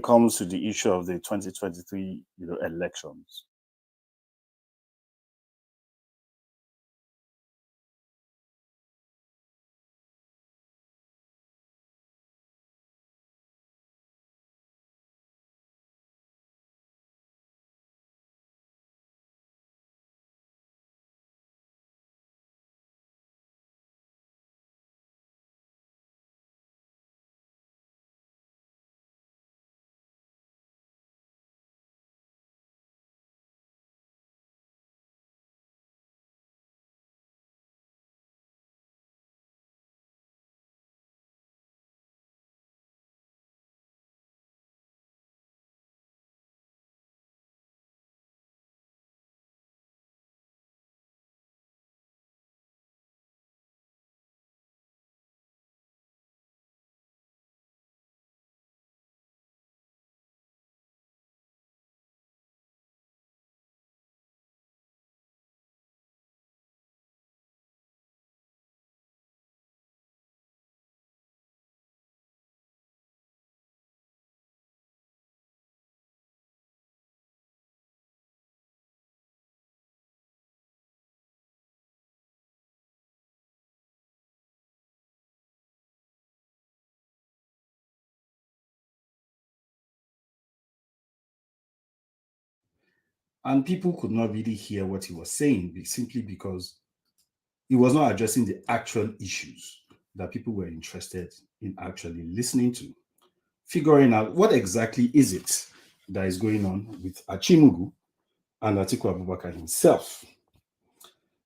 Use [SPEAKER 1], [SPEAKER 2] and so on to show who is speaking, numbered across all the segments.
[SPEAKER 1] comes to the issue of the 2023, elections. And people could not really hear what he was saying simply because he was not addressing the actual issues that people were interested in actually listening to, figuring out what exactly is it that is going on with Achimugu and Atiku Abubakar himself.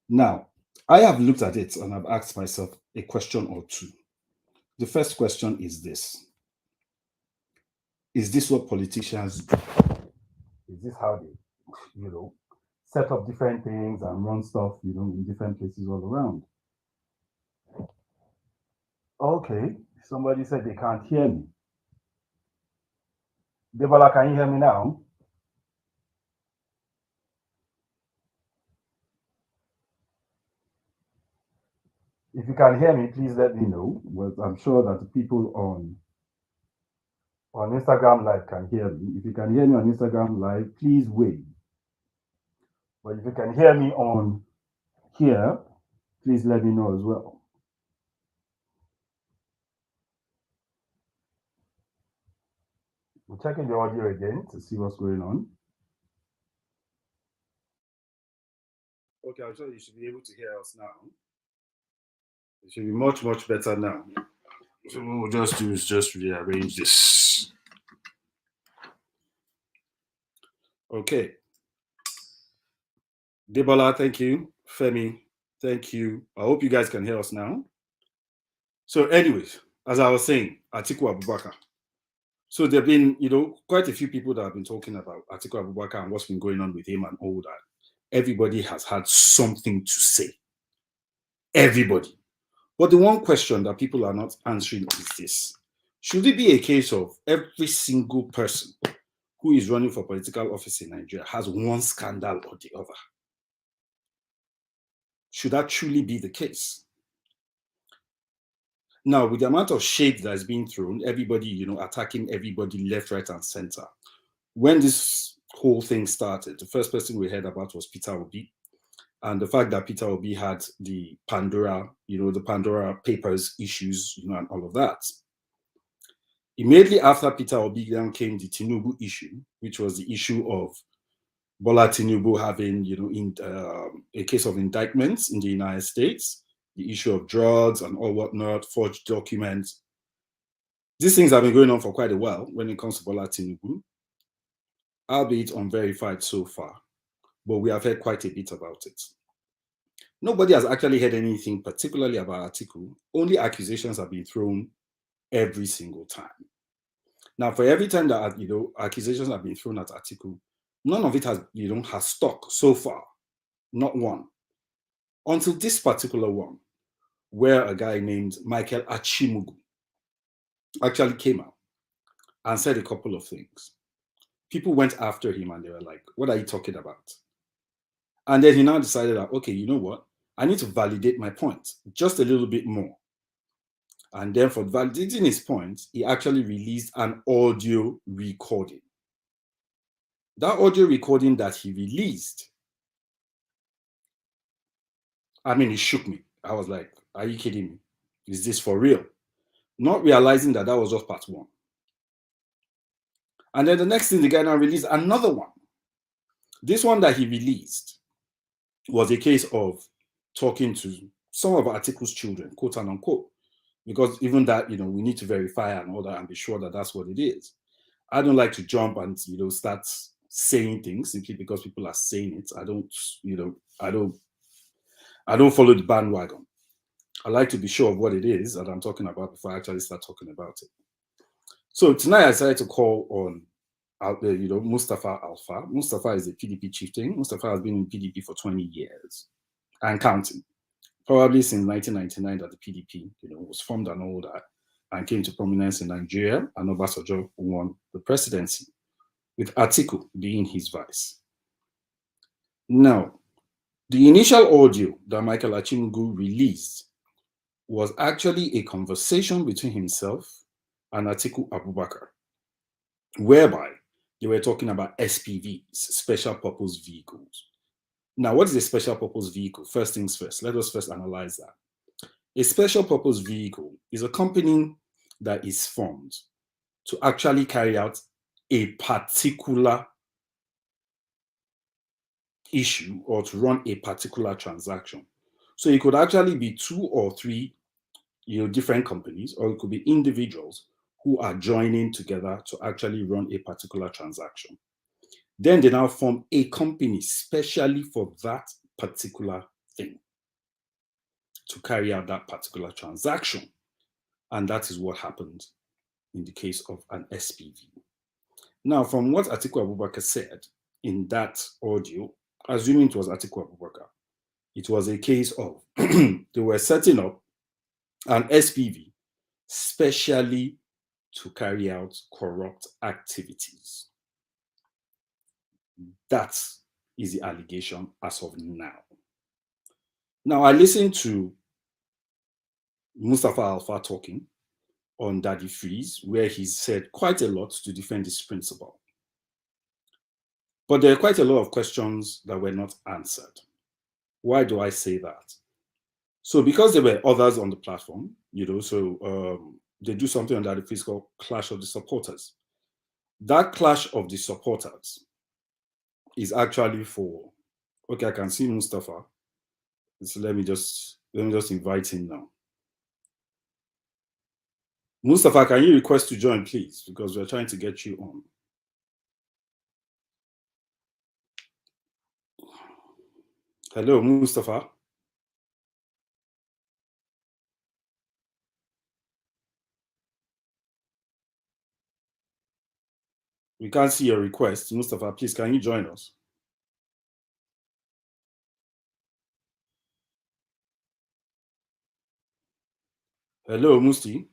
[SPEAKER 1] Now, I have looked at it and I've asked myself a question or two. The first question is this: is this what politicians do? Is this how they, set up different things and run stuff, in different places all around? Okay, somebody said they can't hear me. Debola, can you hear me now? If you can hear me, please let me know. But I'm sure that the people on Instagram Live can hear me. If you can hear me on Instagram Live, please wait. But if you can hear me on here, please let me know as well. We're checking the audio again to see what's going on. Okay, I'm sure you should be able to hear us now. It should be much, much better now. So what we'll just do is just rearrange this. Okay. Debola, thank you. Femi, thank you. I hope you guys can hear us now. So anyways, as I was saying, Atiku Abubakar. So there have been, quite a few people that have been talking about Atiku Abubakar and what's been going on with him and all that. Everybody has had something to say. Everybody. But the one question that people are not answering is this: should it be a case of every single person who is running for political office in Nigeria has one scandal or the other? Should that truly be the case? Now, with the amount of shade that's being thrown, everybody, attacking everybody left, right, and center. When this whole thing started, the first person we heard about was Peter Obi. And the fact that Peter Obi had the Pandora, the Pandora Papers issues, and all of that. Immediately after Peter Obi then came the Tinubu issue, which was the issue of Bola Tinubu having, a case of indictments in the United States, the issue of drugs and all whatnot, forged documents. These things have been going on for quite a while when it comes to Bola Tinubu, albeit unverified so far, but we have heard quite a bit about it. Nobody has actually heard anything particularly about Atiku. Only accusations have been thrown every single time. Now, for every time that accusations have been thrown at Atiku, none of it has stuck so far. Not one. Until this particular one, where a guy named Michael Achimugu actually came out and said a couple of things. People went after him and they were like, what are you talking about? And then he now decided that, okay, you know what? I need to validate my point just a little bit more. And then for validating his point, he actually released an audio recording. That audio recording that he released, I mean, it shook me. I was like, are you kidding me? Is this for real? Not realizing that that was just part one. And then the next thing, the guy now released another one. This one that he released was a case of talking to some of Atiku's children, quote and unquote, because even that, we need to verify and all that and be sure that that's what it is. I don't like to jump and, start saying things simply because people are saying it. I don't follow the bandwagon. I like to be sure of what it is that I'm talking about before I actually start talking about it. So tonight I decided to call on Mustapha Alfa. Mustapha is a PDP chieftain. Mustapha has been in PDP for 20 years and counting. Probably since 1999 that the PDP, was formed and all that, and came to prominence in Nigeria, and Obasanjo won the presidency, with Atiku being his vice. Now, the initial audio that Michael Achimugu released was actually a conversation between himself and Atiku Abubakar, whereby they were talking about SPVs, special purpose vehicles. Now, what is a special purpose vehicle? First things first, let us first analyze that. A special purpose vehicle is a company that is formed to actually carry out a particular issue or to run a particular transaction. So it could actually be 2 or 3 different companies, or it could be individuals who are joining together to actually run a particular transaction. Then they now form a company specially for that particular thing to carry out that particular transaction. And that is what happened in the case of an SPV. Now, from what Atiku Abubakar said in that audio, assuming it was Atiku Abubakar, it was a case of they were setting up an SPV specially to carry out corrupt activities. That is the allegation as of now. Now, I listened to Mustapha Alfa talking on Daddy Freeze, where he said quite a lot to defend this principle. But there are quite a lot of questions that were not answered. Why do I say that? So because there were others on the platform, they do something on Daddy Freeze called Clash of the Supporters. That Clash of the Supporters is actually for, okay, I can see Mustapha. So let me just invite him now. Mustapha, can you request to join, please? Because we're trying to get you on. Hello, Mustapha. We can't see your request. Mustapha, please, can you join us? Hello, Musti.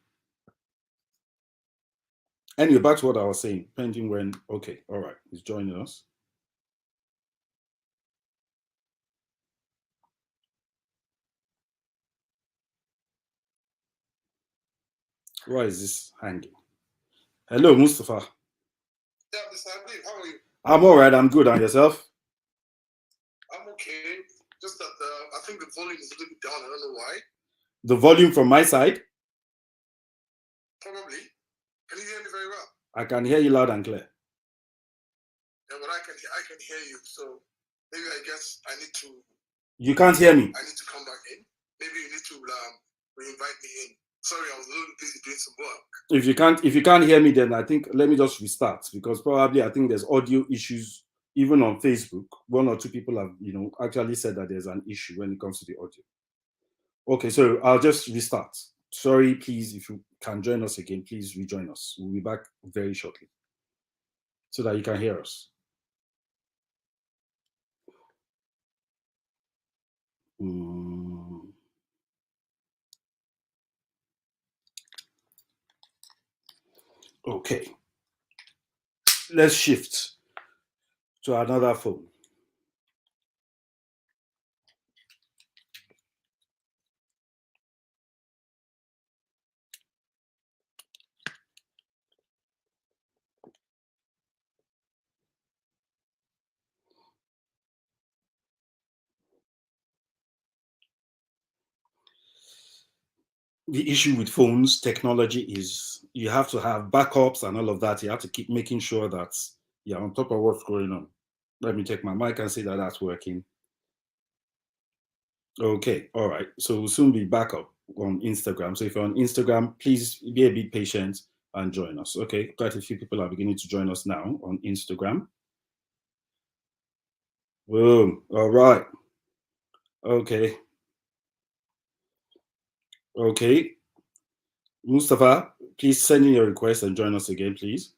[SPEAKER 1] Anyway, back to what I was saying. Pending when, okay, all right, he's joining us. Why is this hanging? Hello, Mustapha.
[SPEAKER 2] Yeah, Mr. Habib, how are you?
[SPEAKER 1] I'm all right. I'm good. And yourself?
[SPEAKER 2] I'm okay. Just that I think the volume is a little bit down. I don't know why.
[SPEAKER 1] The volume from my side?
[SPEAKER 2] Probably. Can you hear me very well?
[SPEAKER 1] I can hear you loud and clear.
[SPEAKER 2] Yeah, but I can hear you. So maybe I guess I need to.
[SPEAKER 1] You can't hear me.
[SPEAKER 2] I need to come back in. Maybe you need to re-invite me in. Sorry, I was a little busy doing some work.
[SPEAKER 1] If you can't hear me, then I think let me just restart, because probably I think there's audio issues even on Facebook. 1 or 2 people have actually said that there's an issue when it comes to the audio. Okay, so I'll just restart. Sorry, please, if you can join us again, please rejoin us. We'll be back very shortly so that you can hear us. Okay, let's shift to another phone. the issue with phones, technology is you have to have backups and all of that. You have to keep making sure that you're on top of what's going on. Let me check my mic and see that that's working. Okay, all right. So we'll soon be back up on Instagram. So if you're on Instagram, please be a bit patient and join us. Okay, quite a few people are beginning to join us now on Instagram. Boom. All right. Okay. Okay. Mustapha, please send in your request and join us again, please.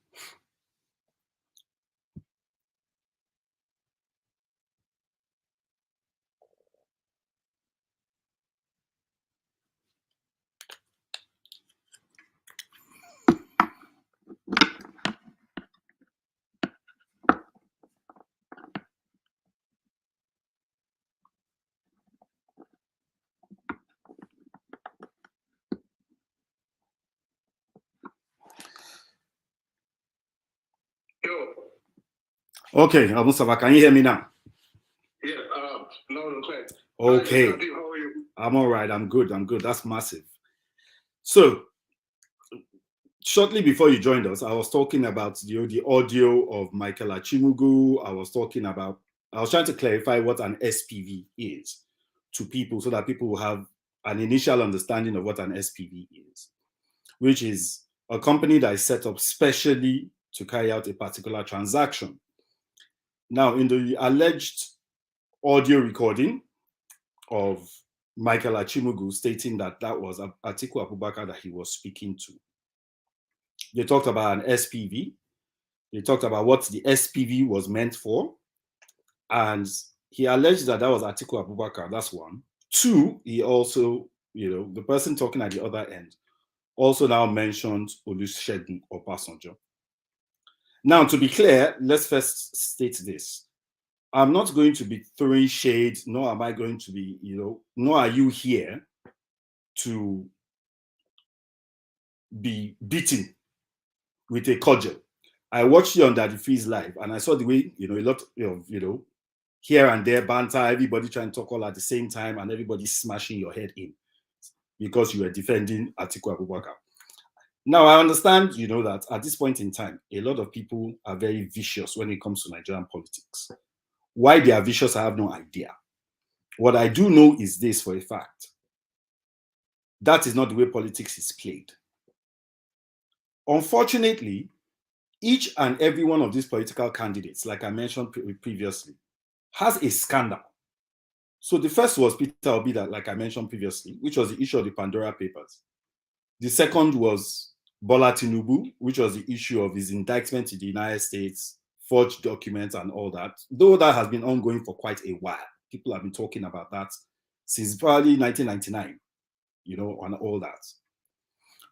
[SPEAKER 2] Yo.
[SPEAKER 1] Okay, Mustapha, can you hear me now?
[SPEAKER 2] Yeah, no, okay.
[SPEAKER 1] Okay.
[SPEAKER 2] Hi, how are you?
[SPEAKER 1] I'm all right. I'm good. That's massive. So, shortly before you joined us, I was talking about the audio of Michael Achimugu. I was trying to clarify what an SPV is to people so that people will have an initial understanding of what an SPV is, which is a company that is set up specially to carry out a particular transaction. Now, in the alleged audio recording of Michael Achimugu stating that was Atiku Abubakar that he was speaking to, they talked about an SPV. They talked about what the SPV was meant for. And he alleged that was Atiku Abubakar. That's one. Two, he also, the person talking at the other end also now mentioned Olusegun Obasanjo. Now, to be clear, let's first state this. I'm not going to be throwing shade, nor am I going to be, nor are you here to be beaten with a cudgel. I watched you on Daddy Freeze live, and I saw the way, a lot of, here and there banter, everybody trying to talk all at the same time, and everybody smashing your head in because you were defending Atiku Abubakar. Now, I understand, that at this point in time, a lot of people are very vicious when it comes to Nigerian politics. Why they are vicious, I have no idea. What I do know is this for a fact. That is not the way politics is played. Unfortunately, each and every one of these political candidates, like I mentioned previously, has a scandal. So the first was Peter Obi, that, like I mentioned previously, which was the issue of the Pandora Papers. The second was Bola Tinubu, which was the issue of his indictment in the United States, forged documents and all that. Though that has been ongoing for quite a while. People have been talking about that since probably 1999, and all that.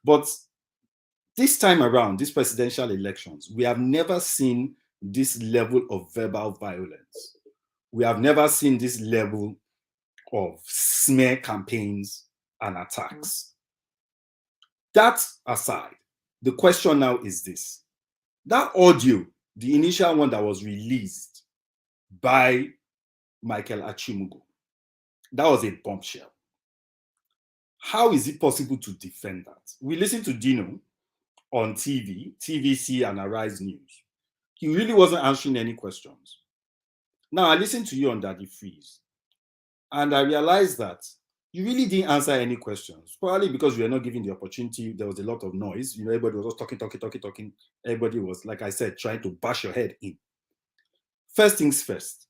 [SPEAKER 1] But this time around, these presidential elections, we have never seen this level of verbal violence. We have never seen this level of smear campaigns and attacks. That aside, the question now is this. That audio, the initial one that was released by Michael Achimugu, that was a bombshell. How is it possible to defend that? We listened to Dino on TV, TVC and Arise News. He really wasn't answering any questions. Now, I listened to you on Daddy Freeze, and I realized that you really didn't answer any questions, probably because you were not given the opportunity. There was a lot of noise. Everybody was just talking. Everybody was, like I said, trying to bash your head in. First things first,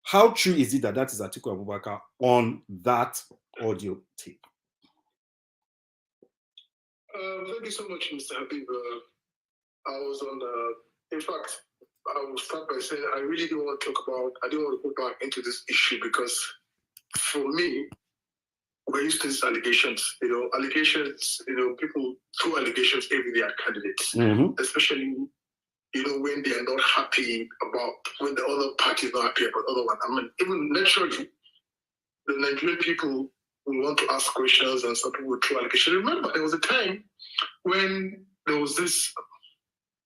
[SPEAKER 1] how true is it that is Atiku Abubakar on that audio tape?
[SPEAKER 2] Thank you so much, Mr. Habib. I was on in fact, I will start by saying I really don't want to talk about, I don't want to go back into this issue because for me, we're used to these allegations. Allegations, people throw allegations every day at candidates, especially, when they are not happy about, when the other party is not happy about the other one. I mean, even naturally, the Nigerian people will want to ask questions and some people will throw allegations. Remember, there was a time when there was this,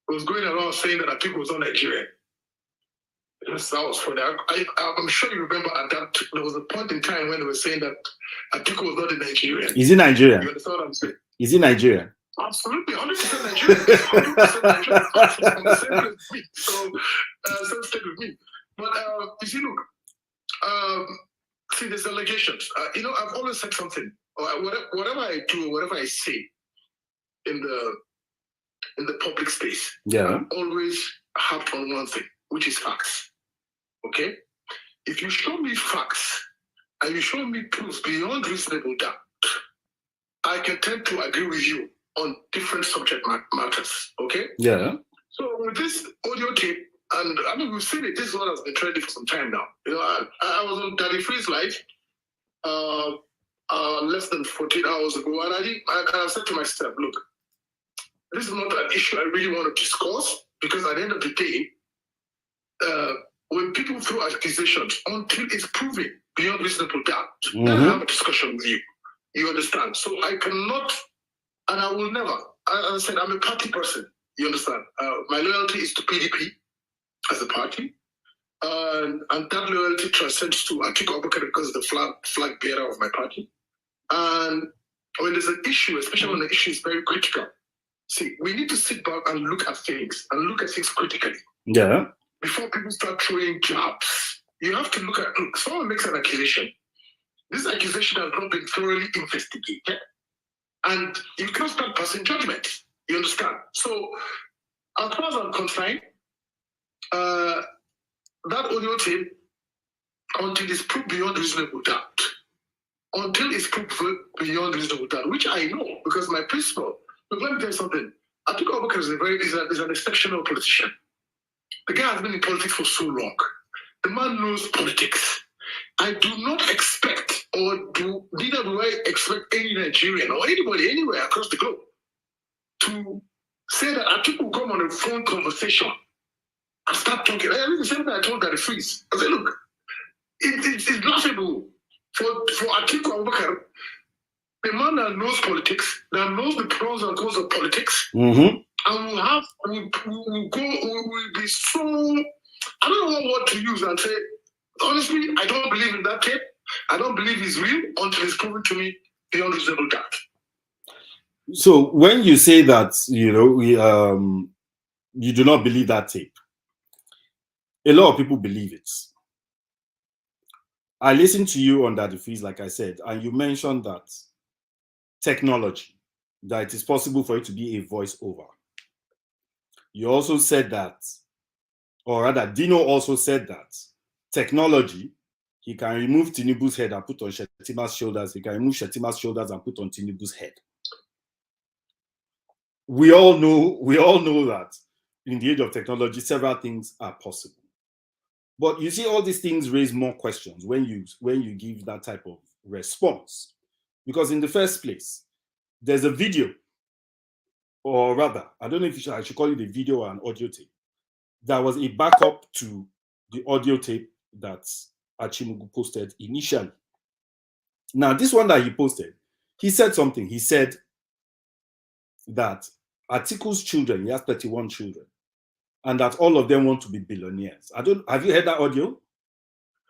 [SPEAKER 2] it was going around saying that Atiku was not Nigerian. Yes, that was funny. I'm sure you remember at that there was a point in time when they were saying that Atiku was not a Nigerian.
[SPEAKER 1] Is he Nigerian?
[SPEAKER 2] You understand what I'm saying?
[SPEAKER 1] Is he Nigerian?
[SPEAKER 2] Absolutely, 100% Nigerian. 100% Nigerian. From the same place with me. So, same state with me. But you see, look, see, there's allegations. I've always said something. Whatever I do, whatever I say in the public space,
[SPEAKER 1] Yeah.
[SPEAKER 2] I always harp on one thing, which is facts. Okay? If you show me facts and you show me proof beyond reasonable doubt, I can tend to agree with you on different subject matters. Okay?
[SPEAKER 1] Yeah.
[SPEAKER 2] So with this audio tape, and I mean, we've seen it. This is what has been trending for some time now. I was on Daddy Free's live less than 14 hours ago, and I said to myself, look, this is not an issue I really want to discuss, because at the end of the day, when people throw accusations, until it's proven beyond reasonable doubt, then I have a discussion with you. You understand? So I cannot, and I will never. As I said, I'm a party person. You understand? My loyalty is to PDP as a party, and that loyalty transcends to Atiku Abubakar because of the flag bearer of my party. And when there's an issue, especially when the issue is very critical, see, we need to sit back and look at things critically.
[SPEAKER 1] Yeah.
[SPEAKER 2] Before people start throwing jabs, you have to look, someone makes an accusation. This accusation has not been thoroughly investigated, and you can't start passing judgment. You understand? So, as far as I'm concerned, that audio tape, until it's proved beyond reasonable doubt, which I know because my principle. Look, let me tell you something. Atiku Abubakar is an exceptional politician. The guy has been in politics for so long. The man knows politics. I do not expect, neither do I expect any Nigerian or anybody anywhere across the globe to say that Atiku will come on a phone conversation and start talking. I mean, the same thing I told Gary Freeze. I said, look, it's laughable for Atiku Abubakar, the man that knows politics, that knows the pros and cons of politics, and we'll be so, I don't know what to use and say, honestly, I don't believe in that tape. I don't believe it's real until it's proven to me beyond reasonable doubt.
[SPEAKER 1] So when you say that, you do not believe that tape, a lot of people believe it. I listened to you on that defeat, like I said, and you mentioned that technology, that it is possible for it to be a voiceover. You also said that, or rather, Dino also said that technology, he can remove Tinubu's head and put on Shetima's shoulders. He can remove Shetima's shoulders and put on Tinubu's head. We all know that in the age of technology, several things are possible. But you see, all these things raise more questions when you give that type of response. Because in the first place, there's a video, or rather, I don't know if I should call it a video or an audio tape, that was a backup to the audio tape that Achimugu posted initially. Now, this one that he posted, he said something. He said that Atiku's children, he has 31 children, and that all of them want to be billionaires. Have you heard that audio?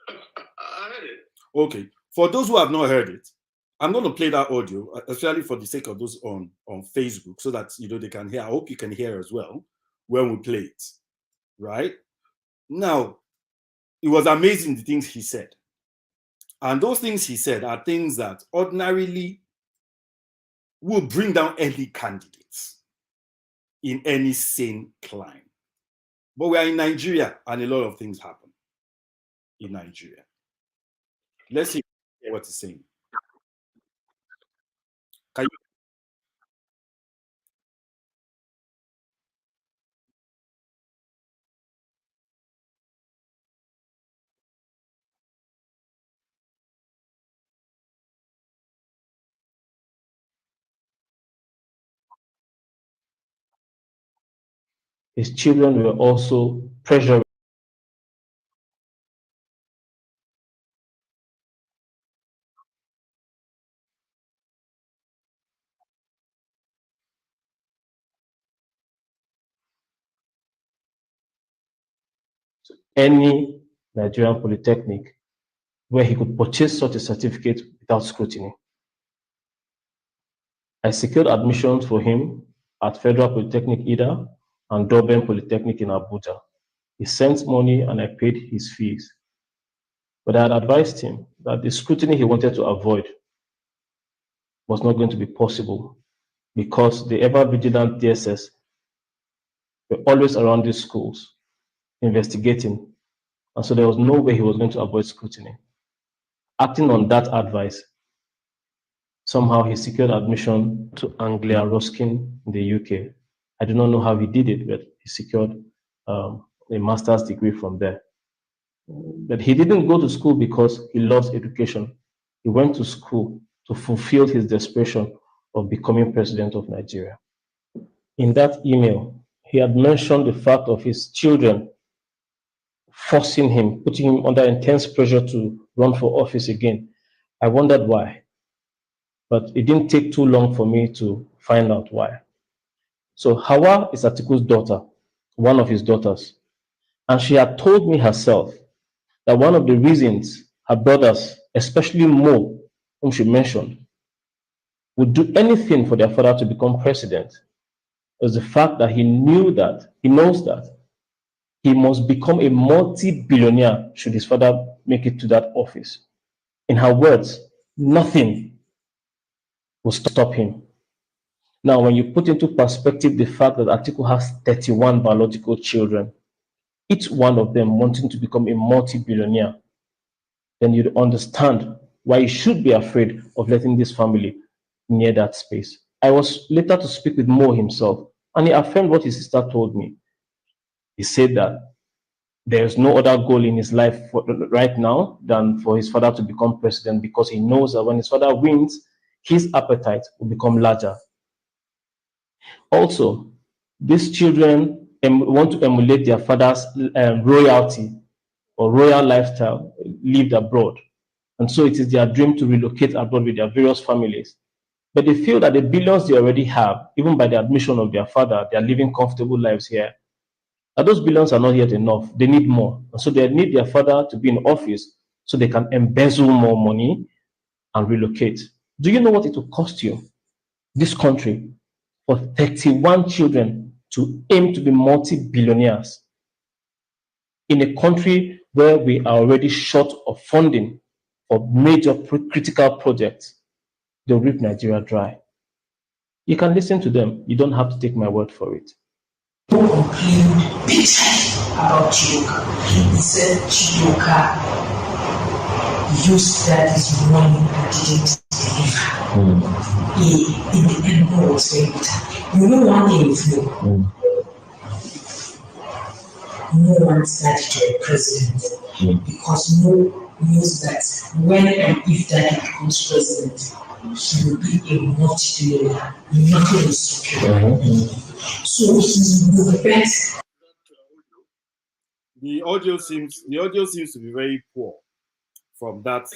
[SPEAKER 2] I heard it.
[SPEAKER 1] Okay. For those who have not heard it, I'm going to play that audio, especially for the sake of those on Facebook, so that they can hear. I hope you can hear as well when we play it. Right? Now, it was amazing the things he said. And those things he said are things that ordinarily will bring down any candidates in any sane climb. But we are in Nigeria, and a lot of things happen in Nigeria. Let's see what he's saying. Can you?
[SPEAKER 3] His children were also pressured. to any Nigerian polytechnic where he could purchase such a certificate without scrutiny. I secured admissions for him at Federal Polytechnic Ida and Durban Polytechnic in Abuja. He sent money and I paid his fees. But I had advised him that the scrutiny he wanted to avoid was not going to be possible because the ever-vigilant DSS were always around these schools investigating, and so there was no way he was going to avoid scrutiny. Acting on that advice, somehow he secured admission to Anglia Ruskin in the UK. I do not know how he did it, but he secured a master's degree from there. But he didn't go to school because he loves education. He went to school to fulfill his desperation of becoming president of Nigeria. In that email, he had mentioned the fact of his children forcing him, putting him under intense pressure to run for office again. I wondered why, but it didn't take too long for me to find out why. So Hawa is Atiku's daughter, one of his daughters, and she had told me herself that one of the reasons her brothers, especially Mo, whom she mentioned, would do anything for their father to become president was the fact that he knows that he must become a multi-billionaire should his father make it to that office. In her words, nothing will stop him. Now, when you put into perspective the fact that Atiku has 31 biological children, each one of them wanting to become a multi-billionaire, then you'd understand why you should be afraid of letting this family near that space. I was later to speak with Mo himself, and he affirmed what his sister told me. He said that there's no other goal in his life right now than for his father to become president, because he knows that when his father wins, his appetite will become larger. Also, these children want to emulate their father's royalty or royal lifestyle lived abroad. And so it is their dream to relocate abroad with their various families. But they feel that the billions they already have, even by the admission of their father, they are living comfortable lives here. And those billions are not yet enough. They need more. And so they need their father to be in office so they can embezzle more money and relocate. Do you know what it will cost you, this country, for 31 children to aim to be multi-billionaires in a country where we are already short of funding for major critical projects? They'll rip Nigeria dry. You can listen to them. You don't have to take my word for it.
[SPEAKER 4] Who complained big time about Chidoka. He said Chidoka used daddy's money and didn't deliver. In the end, God was very bitter. You know one thing with me. No one's daddy to be president because no knows that when and if daddy becomes president, he will be a multi-billionaire. Nothing will stop him. So he will bet.
[SPEAKER 1] The audio seems to be very poor from that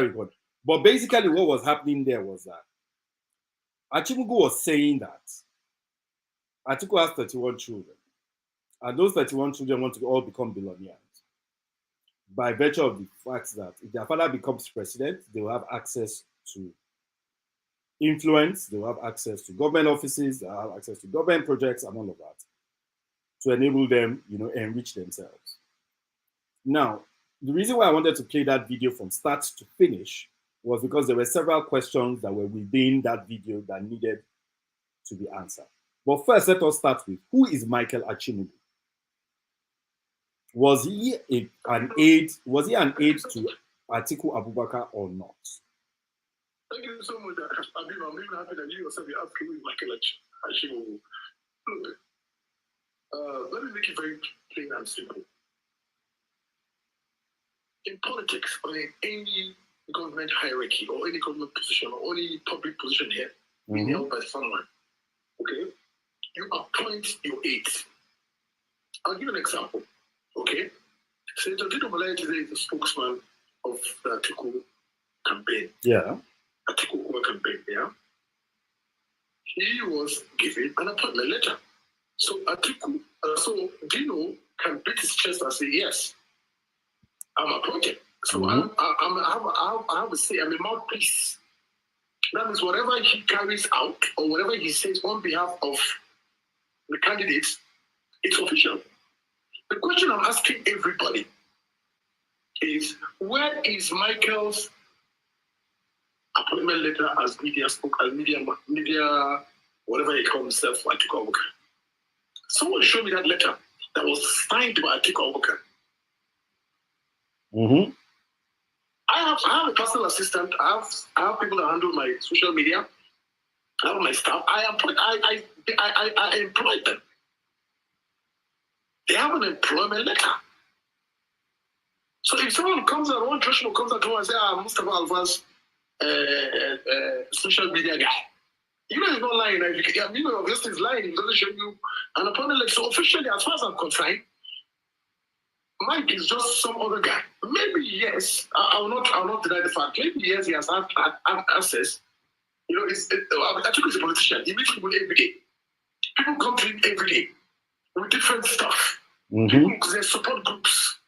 [SPEAKER 1] report. But basically, what was happening there was that Achimugu was saying that Atiku has 31 children, and those 31 children want to all become billionaires by virtue of the fact that if their father becomes president, they will have access to influence, they will have access to government offices, they will have access to government projects and all of that to enable them, enrich themselves. Now, the reason why I wanted to play that video from start to finish was because there were several questions that were within that video that needed to be answered. But first, let us start with, who is Michael Achimugu? Was he an aide to Atiku Abubakar or not?
[SPEAKER 2] Thank you so much. I'm even happy that you yourself are asking me Michael Achimugu. Let me make it very plain and simple. In politics, or in any government hierarchy, or any government position, or any public position here, being held by someone, okay, you appoint your aides. I'll give you an example, okay? Senator Tito Malaya today is the spokesman of the Atiku campaign.
[SPEAKER 1] Yeah.
[SPEAKER 2] Atiku campaign, yeah? He was given an appointment letter. So Atiku, so Dino can beat his chest and say, yes, I'm appointed. So
[SPEAKER 1] Mhm.
[SPEAKER 2] I have a say, I'm a mouthpiece. That means whatever he carries out or whatever he says on behalf of the candidates, it's official. The question I'm asking everybody is, where is Michael's appointment letter as media, whatever he calls himself, Atiku Abubakar? Someone show me that letter that was signed by Atiku Abubakar.
[SPEAKER 1] Mm-hmm.
[SPEAKER 2] I have a personal assistant. I have people that handle my social media. I have my staff. I employ them. They have an employment letter. So if someone comes out, one professional comes out to me and says, Mustapha Alfa's social media guy, you know he's not lying. You know, obviously he's lying. He doesn't show you an appointment letter. So officially, as far as I'm concerned, Mike is just some other guy. Maybe yes, I will not deny the fact. Maybe yes, he has had access. You know, Atiku is a politician. He meets people every day. People come to him every day with different stuff.
[SPEAKER 1] Mm-hmm.
[SPEAKER 2] People, their support groups,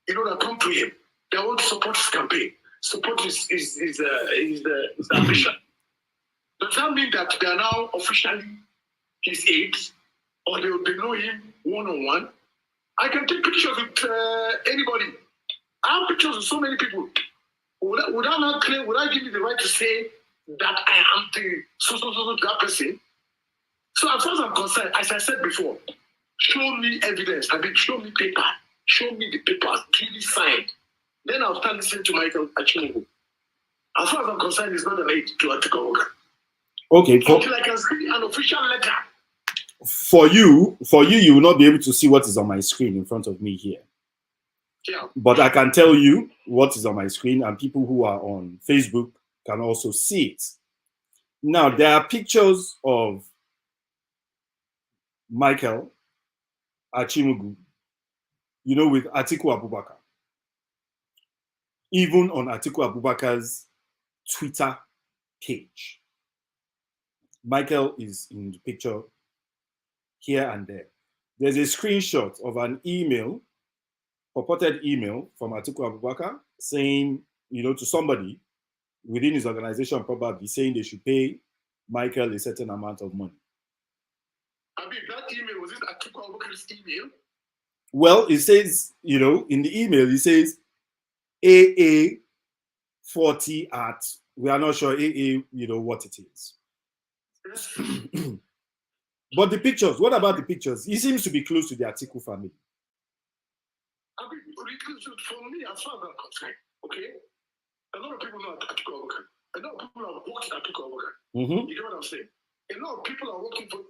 [SPEAKER 2] you know, that come to him. They want to support his campaign, support his ambition. Does that mean that they are now officially his aides, or they know him one-on-one? I can take pictures with anybody. I have pictures with so many people. Would I not claim? Would I give you the right to say that I am the so that person? So as far as I'm concerned, as I said before, show me evidence. I mean, show me paper. Show me the papers clearly signed. Then I'll start listening to Michael Achimugu. As far as I'm concerned, it's not an aid to Atiku Abubakar.
[SPEAKER 1] Okay.
[SPEAKER 2] Until I can see an official letter.
[SPEAKER 1] For you, you will not be able to see what is on my screen in front of me here.
[SPEAKER 2] Yeah.
[SPEAKER 1] But I can tell you what is on my screen, and people who are on Facebook can also see it. Now, there are pictures of Michael Achimugu, you know, with Atiku Abubakar. Even on Atiku Abubakar's Twitter page. Michael is in the picture here and there. There's a screenshot of an email, purported email from Atiku Abubakar saying, you know, to somebody within his organization, probably saying they should pay Michael a certain amount of money.
[SPEAKER 2] I mean, that email, was it Atiku Abubakar's email?
[SPEAKER 1] Well, it says, you know, in the email, it says AA 40 at, we are not sure AA, you know, what it is. But the pictures, what about the pictures? He seems to be close to the Atiku family.
[SPEAKER 2] I mean, for me, as far as I'm concerned, okay, a lot of people know Atiku Abubakar. A lot of people have worked at Atiku Abubakar.
[SPEAKER 1] Mm-hmm.
[SPEAKER 2] You know what I'm saying? A lot of people are working for,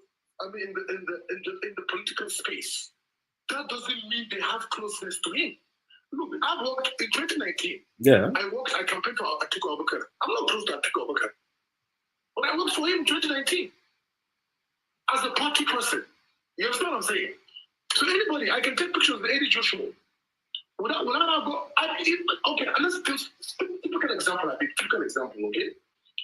[SPEAKER 2] I mean, in the political space. That doesn't mean they have closeness to him. Look, I worked in 2019.
[SPEAKER 1] Yeah.
[SPEAKER 2] I campaigned for Atiku Abubakar. I'm not close to Atiku Abubakar. But I worked for him in 2019 as a party person. You understand what I'm saying? So anybody, I can take pictures of Aide Joshua. Would I not go? Okay, let's just look at an example. Typical example, okay?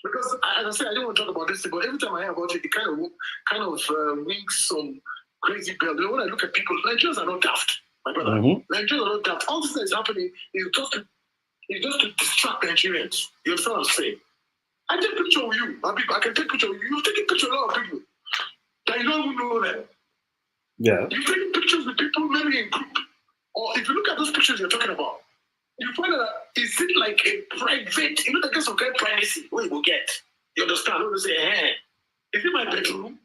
[SPEAKER 2] Because as I said, I didn't want to talk about this, but every time I hear about it, it kind of rings some crazy bell. You know, when I look at people, Nigerians are not daft, my brother.
[SPEAKER 1] Mm-hmm.
[SPEAKER 2] Nigerians are not daft. All this that is happening is just to distract Nigerians. You understand what I'm saying? I take a picture of you. I can take a picture of you. You've taken a picture of a lot of people that you don't even know them.
[SPEAKER 1] Yeah.
[SPEAKER 2] You've taken pictures with people maybe in group. Or if you look at those pictures you're talking about, you find that is it like a private, you know, the case of get privacy, where you will get. You understand? When you say, hey, is it my bedroom?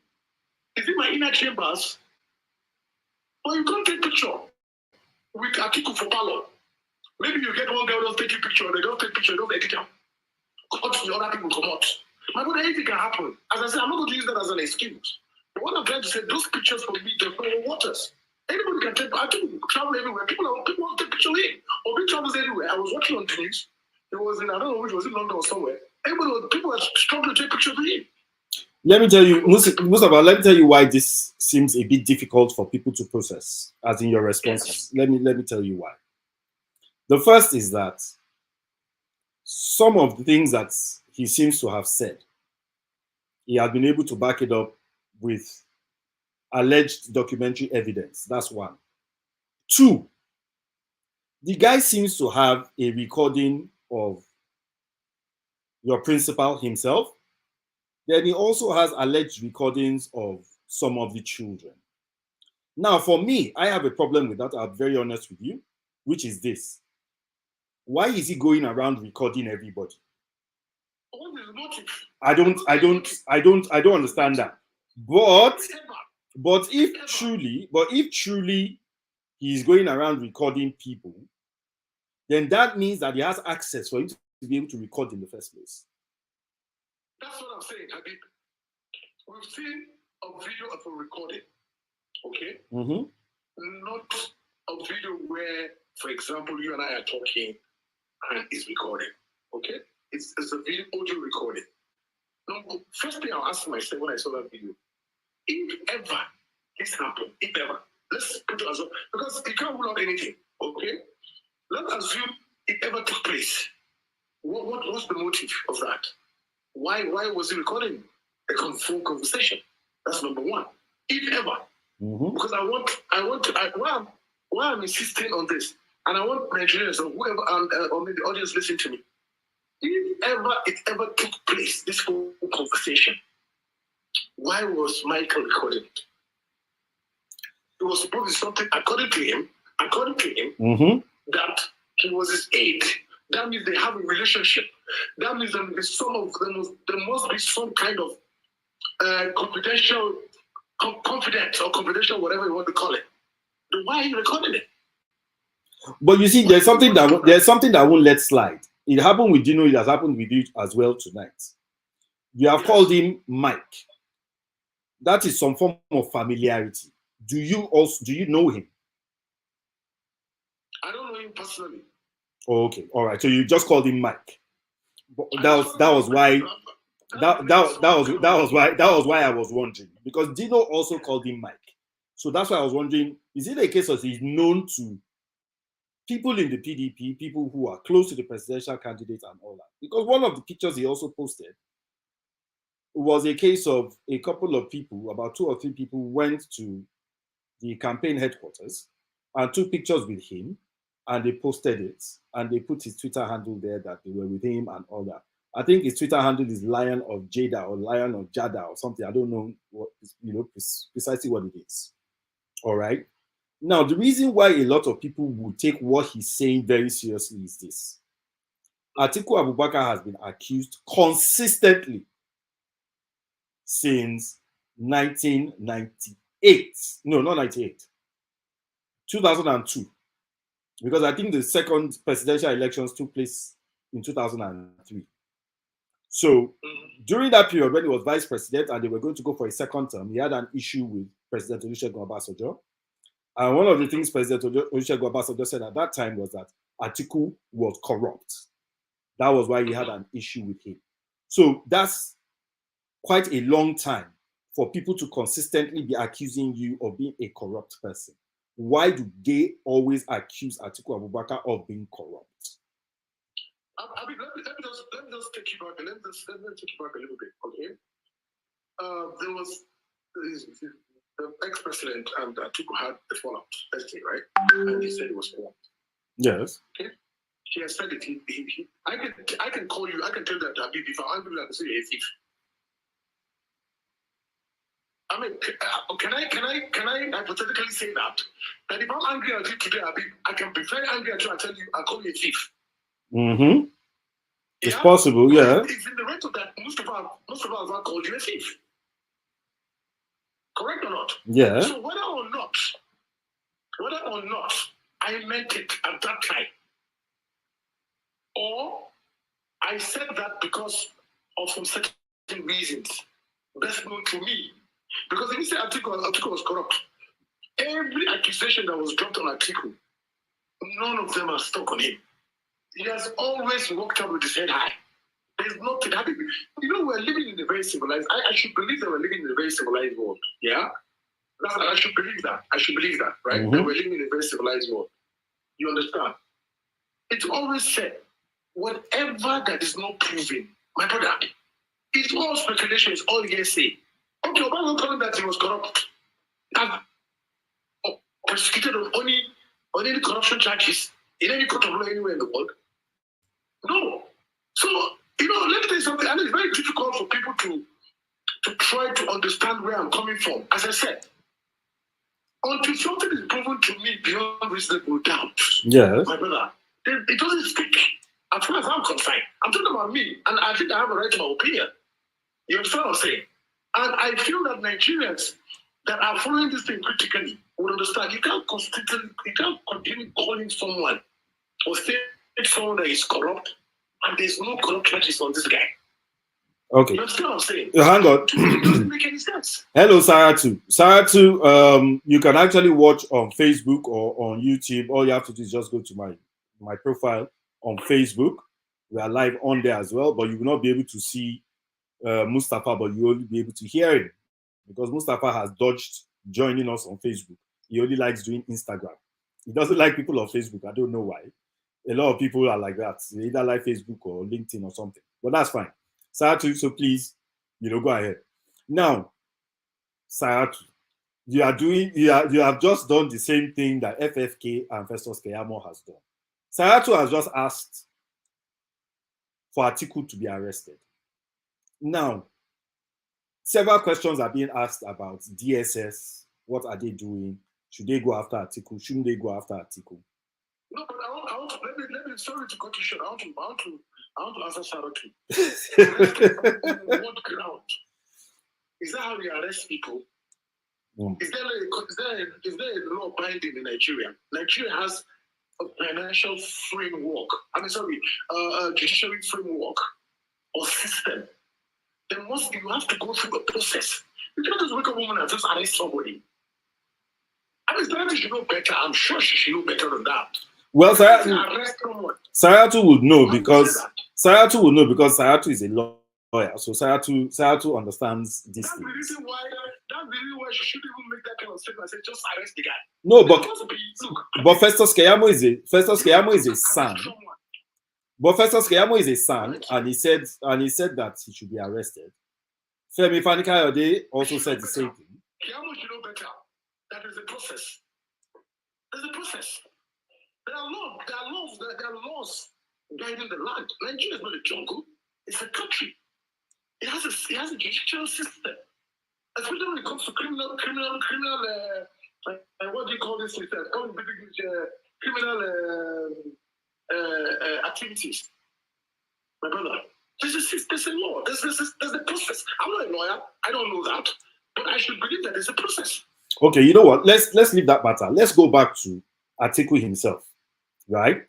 [SPEAKER 2] Is it my inner chambers? Or you can't take picture with Atiku for palo. Maybe you get one girl don't take a picture, they don't take picture, they don't edit them. Cut the other people come out. My brother, anything can happen. As I said, I'm not going to use that as an excuse. But what I'm trying to say, those pictures for me, there's no waters. Anybody can take. I can travel everywhere. People want to take picture of him. Or big travels everywhere. I was watching on the news. It was in, I don't know which was in London or somewhere. People were struggling to take pictures of him.
[SPEAKER 1] Let me tell you, Mustapha, let me tell you why this seems a bit difficult for people to process, as in your responses. Yes. Let me tell you why. The first is that some of the things that he seems to have said, he has been able to back it up with alleged documentary evidence. That's one. Two, the guy seems to have a recording of your principal himself. Then he also has alleged recordings of some of the children. Now, for me, I have a problem with that. I'm very honest with you, which is this. Why is he going around recording everybody?
[SPEAKER 2] What is the motive?
[SPEAKER 1] I don't understand that. But if truly he is going around recording people, then that means that he has access for him to be able to record in the first place.
[SPEAKER 2] That's what I'm saying, Habib. We've seen a video of a recording, okay? Not a video where, for example, you and I are talking and it's recording, okay? It's a video audio recording. Now, first thing I'll ask myself when I saw that video, if ever this happened, if ever, let's put it as well, because you can't rule out anything, okay? Let's assume it ever took place. What was the motive of that? Why was he recording a full conversation? That's number one. If ever, because why I'm insisting on this, and I want Nigerians or whoever or maybe the audience listen to me. If it ever took place, this whole conversation, why was Michael recording it? It was supposed to be something according to him, that he was his aide. That means they have a relationship. That means there must be some kind of confidential, confidence or confidential, whatever you want to call it. Then why are you recording it?
[SPEAKER 1] But you see, there's something that won't let slide. It happened with Dino. It has happened with you as well tonight. You have called him Mike. That is some form of familiarity. Do you know him?
[SPEAKER 2] I don't know him personally.
[SPEAKER 1] Oh, okay, all right. So you just called him Mike. That was why I was wondering, because Dino also called him Mike. So that's why I was wondering: is it a case of he's known to people in the PDP, people who are close to the presidential candidate and all that? Because one of the pictures he also posted was a case of a couple of people, about 2 or 3 people, went to the campaign headquarters and took pictures with him, and they posted it, and they put his Twitter handle there that they were with him and all that. I think his Twitter handle is Lion of Jada or Lion of Jada or something. I don't know what, precisely what it is. All right. Now, the reason why a lot of people will take what he's saying very seriously is this. Atiku Abubakar has been accused consistently since 1998. No, not 98. 2002. Because I think the second presidential elections took place in 2003. So during that period, when he was vice president and they were going to go for a second term, he had an issue with President Olusegun Obasanjo. And one of the things President Olusegun Obasanjo said at that time was that Atiku was corrupt. That was why he had an issue with him. So that's quite a long time for people to consistently be accusing you of being a corrupt person. Why do they always accuse Atiku Abubakar of being corrupt?
[SPEAKER 2] I mean, let me just take you back. Let me take you back a little bit, okay? There was the ex-president and Atiku had a fallout, let's say, right? And he said it was corrupt.
[SPEAKER 1] Yes.
[SPEAKER 2] Okay. He has said it. I can call you. I can tell that Habib, if I'm angry, I can say you're a thief. I mean, can I hypothetically say that if I'm angry at you today, Habib, I can be very angry at you and tell you I'll call you a thief.
[SPEAKER 1] Mm-hmm. It's possible, yeah.
[SPEAKER 2] It's in the record that Mustapha Alfa called you a thief. Correct or not?
[SPEAKER 1] Yeah.
[SPEAKER 2] So whether or not I meant it at that time, or I said that because of some certain reasons best known to me. Because if you say Atiku was corrupt, every accusation that was dropped on Atiku, none of them are stuck on him. He has always walked out with his head high. There's nothing happening. You know, we're living in a very civilized. I should believe that we're living in a very civilized world. Yeah, I should believe that. Right?
[SPEAKER 1] Mm-hmm.
[SPEAKER 2] That we're living in a very civilized world. You understand? It's always said, whatever that is not proven, my brother, it's all speculation. It's all hearsay. Okay, Obama told him that he was corrupt. Persecuted on only on any corruption charges in any court of law anywhere in the world? No. So, let me tell you something, and it's very difficult for people to try to understand where I'm coming from. As I said, until something is proven to me beyond reasonable doubt,
[SPEAKER 1] yes,
[SPEAKER 2] my brother, then it doesn't stick. As far as I'm concerned, I'm talking about me, and I think I have a right to my opinion. You understand what I'm saying? And I feel that Nigerians that are following this thing critically would understand. You can't continue calling someone or saying someone that is corrupt, and there's no corrupt charges on this guy.
[SPEAKER 1] okay.
[SPEAKER 2] You understand what I'm saying?
[SPEAKER 1] Hang on.
[SPEAKER 2] It doesn't make any sense.
[SPEAKER 1] Hello, Saratu. Saratu, you can actually watch on Facebook or on YouTube. All you have to do is just go to my profile on Facebook. We are live on there as well, but you will not be able to see Mustapha, but you will only be able to hear him because Mustapha has dodged joining us on Facebook. He only likes doing Instagram. He doesn't like people on Facebook. I don't know why. A lot of people are like that. They either like Facebook or LinkedIn or something, but that's fine. Saratu, so please, go ahead. Now, Saratu, you have just done the same thing that FFK and Festus Keyamo has done. Saratu has just asked for Atiku to be arrested. Now, several questions are being asked about DSS. What are they doing? Should they go after Atiku? Shouldn't they go after Atiku?
[SPEAKER 2] No, but I want to let me sorry to cut you short. I want to answer Saratu. On what ground? Is that how we arrest people?
[SPEAKER 1] Mm.
[SPEAKER 2] Is there a law binding in Nigeria? Nigeria has a financial framework. A judiciary framework or system. Then you have to go through a process. You can't just wake up a woman and just arrest somebody. Saratu should know better. I'm sure she should know better than that.
[SPEAKER 1] Well, Saratu would know because Saratu is a lawyer. So Saratu understands this.
[SPEAKER 2] That's the reason why she shouldn't even make that kind of statement. Say just arrest the guy.
[SPEAKER 1] No, but Festus Keyamo is a son. But Festus Keyamo is a son, and he said that he should be arrested. Femi Fani-Kayode also said the same thing.
[SPEAKER 2] Keyamo should know better. That is a process. There's a process. There are laws guiding the land. Nigeria is not a jungle. It's a country. It has a judicial system. Especially when it comes to criminal what do you call this? Criminal activities. My brother, there's a law. There's a process. I'm not a lawyer. I don't know that, but I should believe that there's a process.
[SPEAKER 1] Okay, you know what? Let's leave that matter. Let's go back to Atiku himself, right?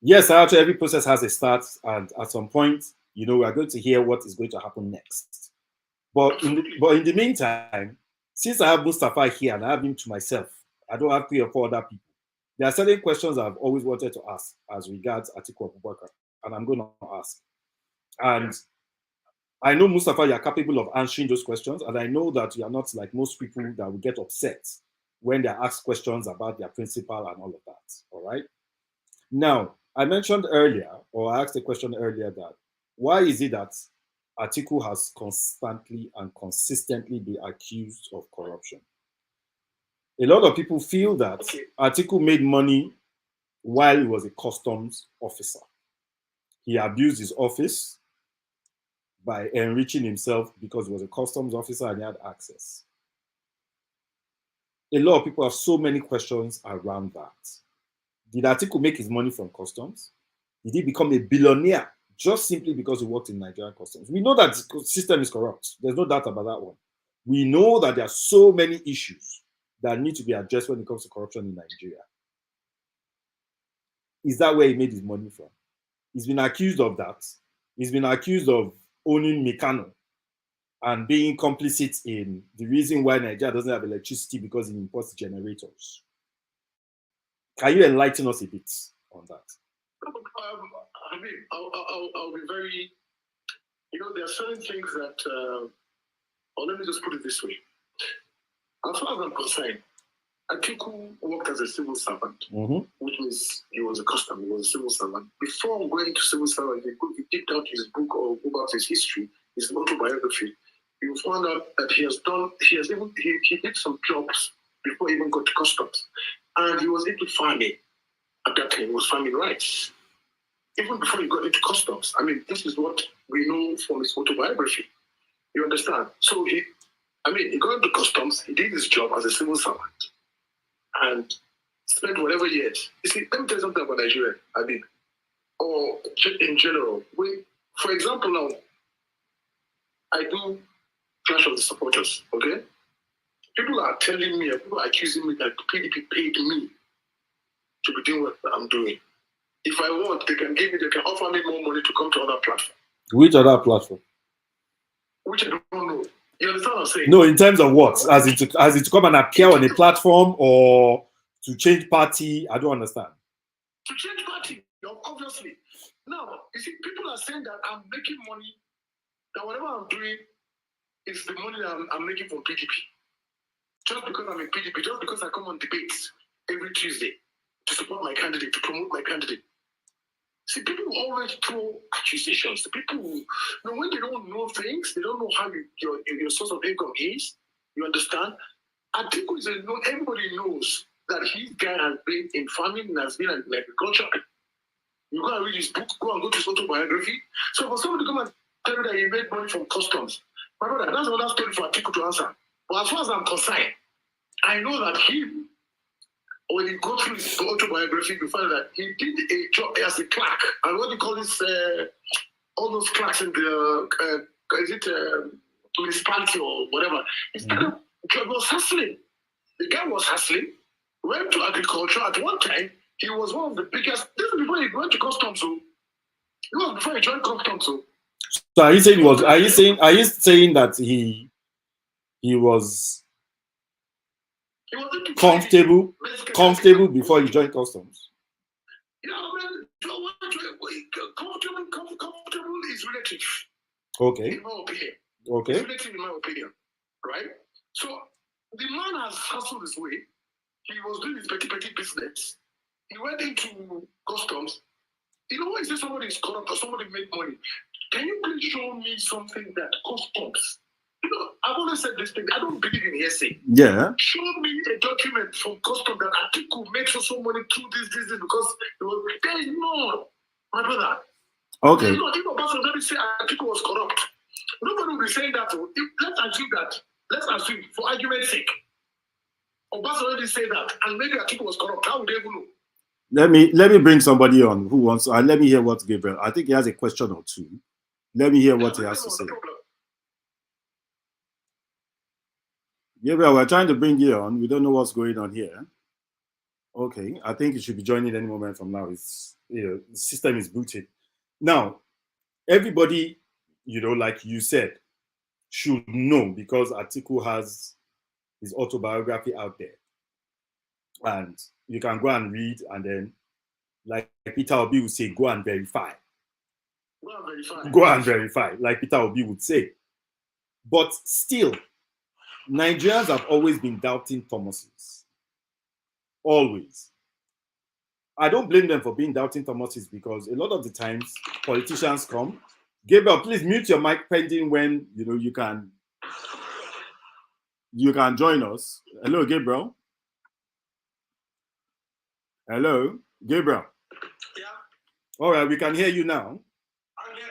[SPEAKER 1] Yes, after every process has a start, and at some point, we are going to hear what is going to happen next. But in the meantime, since I have Mustapha here and I have him to myself, I don't have 3 or 4 other people. There are certain questions I've always wanted to ask as regards Atiku Abubakar, and I'm going to ask. And I know, Mustapha, you are capable of answering those questions, and I know that you are not like most people that will get upset when they are asked questions about their principal and all of that. All right. Now, I mentioned earlier, or I asked a question earlier, that why is it that Atiku has constantly and consistently been accused of corruption? A lot of people feel that Atiku made money while he was a customs officer. He abused his office by enriching himself because he was a customs officer and he had access. A lot of people have so many questions around that. Did Atiku make his money from customs? Did he become a billionaire just simply because he worked in Nigerian customs? We know that the system is corrupt. There's no doubt about that one. We know that there are so many issues that need to be addressed when it comes to corruption in Nigeria. Is that where he made his money from? He's been accused of that. He's been accused of owning Mekano and being complicit in the reason why Nigeria doesn't have electricity because it imports generators. Can you enlighten us a bit on that?
[SPEAKER 2] I'll be very, there are certain things that, or let me just put it this way. As far as I'm concerned, Atiku worked as a civil servant, which means he was a customer, he was a civil servant. Before going to civil servant, he dipped out his book or about his history, his autobiography. You found out that he did some jobs before he even got to customs. And he was into farming. At that time, he was farming rice. Even before he got into customs. I mean, this is what we know from his autobiography. You understand? So he got into customs, he did his job as a civil servant, and spent whatever years. You see, let me tell you something about Nigeria, or in general. For example, now, I do Clash of the Supporters, okay? People are telling me, people are accusing me that PDP paid me to be doing what I'm doing. If I want, they can offer me more money to come to other platforms.
[SPEAKER 1] Which other platform?
[SPEAKER 2] Which I don't know. You understand what I'm saying?
[SPEAKER 1] No, in terms of what? As it to come and appear on a platform or to change party? I don't understand.
[SPEAKER 2] To change party, obviously. Now, you see, people are saying that I'm making money, that whatever I'm doing is the money that I'm making from PDP. Just because I'm in PDP, just because I come on debates every Tuesday to support my candidate, to promote my candidate. See, people always throw accusations. People, when they don't know things, they don't know how your source of income is. You understand? Atiku is everybody knows that his guy has been in farming and has been in agriculture. You go and read his book, go to his autobiography. So for somebody to come and tell you that he made money from customs, my brother, that's another story for Atiku to answer. But as far as I'm concerned, I know that when you go through his autobiography, you find that he did a job as a clerk. And what do you call this? All those clerks in the municipality or whatever. He was hustling. The guy was hustling. Went to agriculture. At one time, he was one of the biggest. This is before he went to customs. So it was before he joined customs.
[SPEAKER 1] So are you saying that he was comfortable before he joined customs?
[SPEAKER 2] Yeah, comfortable is relative.
[SPEAKER 1] Okay.
[SPEAKER 2] In my opinion.
[SPEAKER 1] Okay.
[SPEAKER 2] It's relative in my opinion. Right? So the man has hustled his way. He was doing his petty business. He went into customs. When you say somebody is corrupt or somebody made money, can you please show me something that customs? I've always said this thing. I don't believe in hearsay.
[SPEAKER 1] Yeah.
[SPEAKER 2] Show me a document from customs that Atiku makes so money through this, because there is no, my brother.
[SPEAKER 1] Okay.
[SPEAKER 2] If a person doesn't say Atiku was corrupt, nobody will be saying that. Let's assume, for argument's sake, Obasa already say that, and maybe Atiku was corrupt. How would they even know?
[SPEAKER 1] Let me bring somebody on who wants. Let me hear what Gabriel. I think he has a question or two. Let me hear what he has to say. Gabriel, we're trying to bring you on. We don't know what's going on here. Okay, I think you should be joining any moment from now. The system is booted. Now, everybody, like you said, should know because Atiku has his autobiography out there. And you can go and read, and then, like Peter Obi would say, go and verify. Go and verify, like Peter Obi would say. But still, Nigerians have always been doubting Thomases. Always. I don't blame them for being doubting Thomases because a lot of the times politicians come. Gabriel, please mute your mic pending when you can join us. Hello, Gabriel. Hello, Gabriel.
[SPEAKER 2] Yeah.
[SPEAKER 1] All right, we can hear you now.
[SPEAKER 2] I'm here.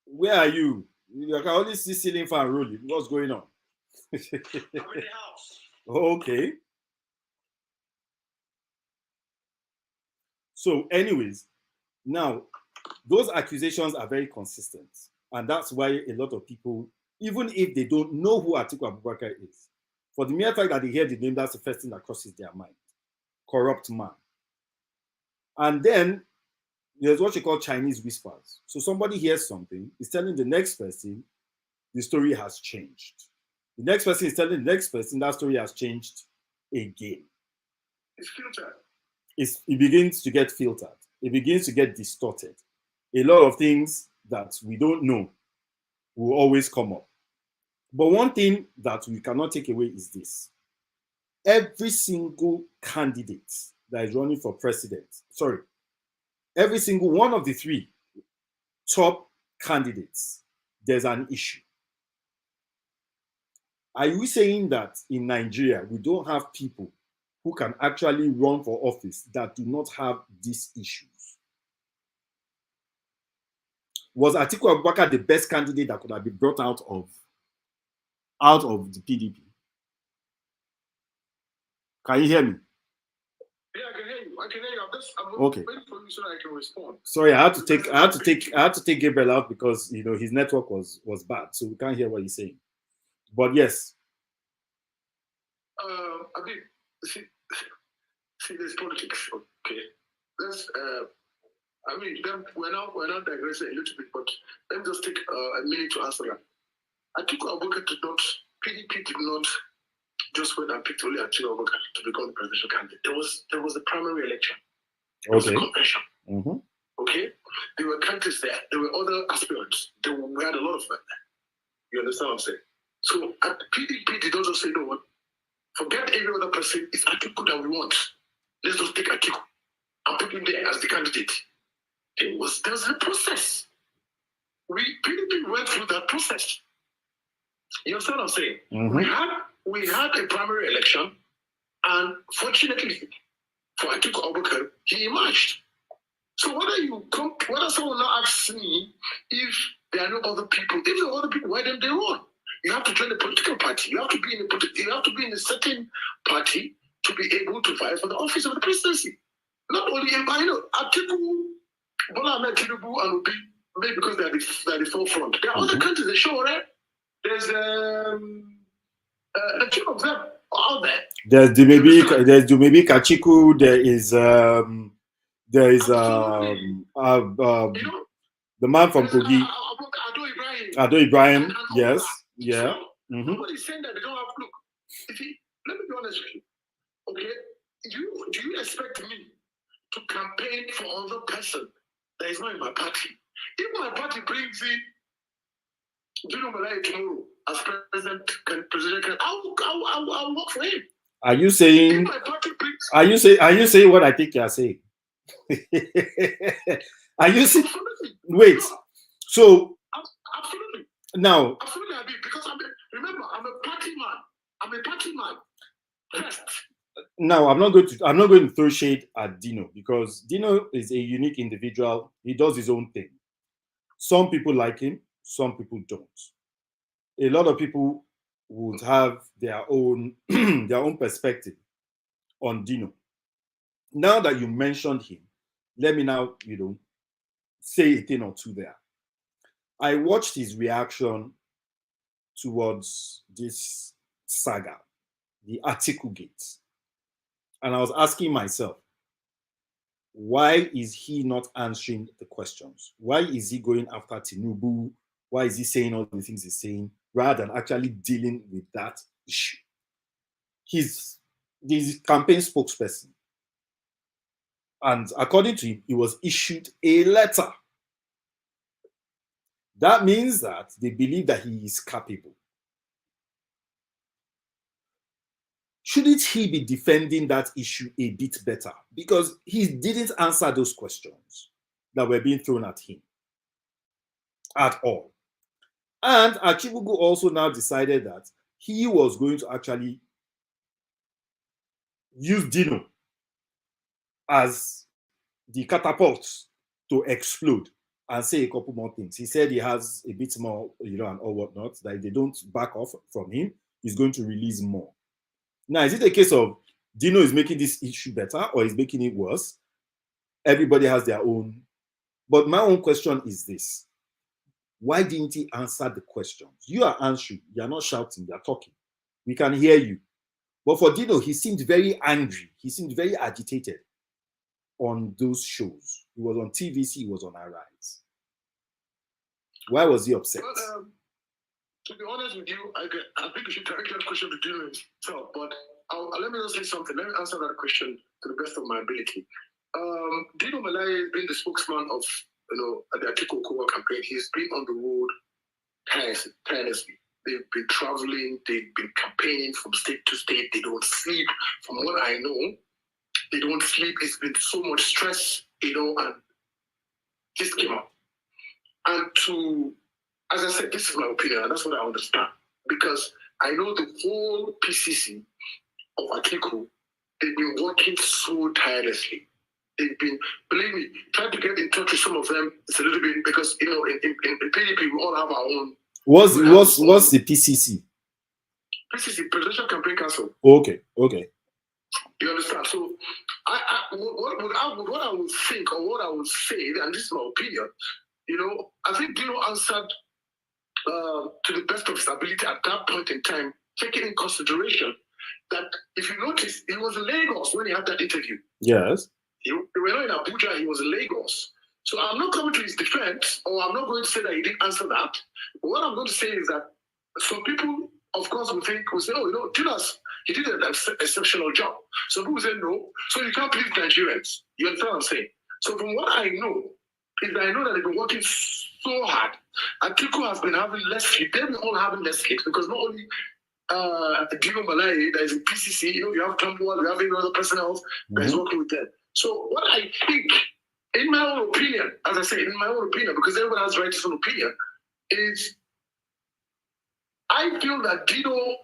[SPEAKER 1] Where are you? You can only see ceiling fan rolling. What's going on?
[SPEAKER 2] I'm in the house.
[SPEAKER 1] Okay. So, anyways, now those accusations are very consistent, and that's why a lot of people, even if they don't know who Atiku Abubakar is, for the mere fact that they hear the name, that's the first thing that crosses their mind. Corrupt man. And then there's what you call Chinese whispers. So somebody hears something, is telling the next person, the story has changed. The next person is telling the next person, that story has changed again.
[SPEAKER 2] It's filtered.
[SPEAKER 1] It begins to get filtered. It begins to get distorted. A lot of things that we don't know will always come up. But one thing that we cannot take away is this. Every single candidate that is running for president, every single one of the three top candidates, there's an issue. Are you saying that in Nigeria, we don't have people who can actually run for office that do not have these issues? Was Atiku Abubakar the best candidate that could have been brought out of the PDP? Can you hear me?
[SPEAKER 2] Yeah, I can hear you. I'm
[SPEAKER 1] okay.
[SPEAKER 2] waiting for you so I can respond.
[SPEAKER 1] Sorry, I had to take Gabriel out because his network was bad, so we can't hear what he's saying. But yes.
[SPEAKER 2] I mean, see, there's politics. Okay, let's. I mean, we're not digressing a little bit, but let me just take a minute to answer that. Atiku Abubakar PDP did not just went and picked only Atiku Abubakar to become the presidential candidate. There was a primary election. There was a convention.
[SPEAKER 1] Mm-hmm.
[SPEAKER 2] Okay, there were candidates there. There were other aspirants. We had a lot of them there. You understand what I'm saying? So at PDP did not just say, no one, forget every other person. It's Atiku that we want. Let's just take Atiku and put him there as the candidate. There was a process. PDP went through that process. You understand what I'm saying?
[SPEAKER 1] Mm-hmm.
[SPEAKER 2] We had a primary election, and fortunately for Atiku Abubakar, he emerged. So whether someone now asks me if there are no other people, if there are other people, why don't they run? You have to join a political party. You have to be in a certain party to be able to vie for the office of the presidency. Not only Atiku, Bola Ahmed Tinubu and Obi, maybe because they are the forefront. There are other countries that show, right? There's a few of them out there.
[SPEAKER 1] There's Dumebi Kachiku. There is the man from Kogi. Ado Ibrahim. Yes. Yeah.
[SPEAKER 2] So, nobody's saying that they don't have look. Let me be honest with you. Okay, do you expect me to campaign for another person that is not in my party? If my party brings in Dino Malai tomorrow as president, I'll work for him.
[SPEAKER 1] Are you saying? Are you saying what I think you are saying? Are you saying? Wait. So
[SPEAKER 2] absolutely.
[SPEAKER 1] Now.
[SPEAKER 2] Absolutely, I mean, because remember, I'm a party man. First.
[SPEAKER 1] Now, I'm not going to throw shade at Dino because Dino is a unique individual. He does his own thing. Some people like him, some people don't. A lot of people would have their own perspective on Dino. Now that you mentioned him, let me now, say a thing or two there. I watched his reaction towards this saga, the Atiku Gate. And I was asking myself, why is he not answering the questions? Why is he going after Tinubu? Why is he saying all the things he's saying rather than actually dealing with that issue? He's the campaign spokesperson. And according to him, he was issued a letter. That means that they believe that he is capable. Shouldn't he be defending that issue a bit better? Because he didn't answer those questions that were being thrown at him at all. And Achimugu also now decided that he was going to actually use Dino as the catapult to explode and say a couple more things. He said he has a bit more, and all whatnot, that if they don't back off from him, he's going to release more. Now, is it a case of Dino is making this issue better or is making it worse? Everybody has their own. But my own question is this. Why didn't he answer the questions? You are answering. You are not shouting. You are talking. We can hear you. But for Dino, he seemed very angry. He seemed very agitated on those shows. He was on TVC. He was on Arise. Why was he upset?
[SPEAKER 2] Well, to be honest with you, I think you should direct that question to Dino himself. But let me just say something. Let me answer that question to the best of my ability. Dino Malai has been the spokesman of the Atiku Abubakar campaign. He's been on the road tirelessly. They've been traveling. They've been campaigning from state to state. They don't sleep. From what I know, they don't sleep. It's been so much stress, and this came up. And as I said, this is my opinion, and that's what I understand. Because I know the whole PCC of Atiku, they've been working so tirelessly. They've been, believe me, trying to get in touch with some of them. It's a little bit because in PDP we all have our own.
[SPEAKER 1] What's the PCC?
[SPEAKER 2] PCC, Presidential Campaign Council.
[SPEAKER 1] Okay.
[SPEAKER 2] You understand? So, what I would think or what I would say, and this is my opinion, I think Dino answered to the best of his ability at that point in time, taking in consideration that if you notice, he was in Lagos when he had that interview.
[SPEAKER 1] Yes.
[SPEAKER 2] They were not in Abuja, he was in Lagos. So I'm not coming to his defense, or I'm not going to say that he didn't answer that. But what I'm going to say is that some people, of course, will say, oh, Judas, he did an exceptional job. Some people say no, so you can't please Nigerians. You understand what I'm saying? So from what I know, is that I know that they've been working so hard. Atiku has been having less sleep. They've been all having less sleep because not only Dino Malai that is in PCC, you have Tambuwal, you have every other person else that is working with them. So what I think, in my own opinion, as I say, in my own opinion, because everyone has right to some opinion, is I feel that Dino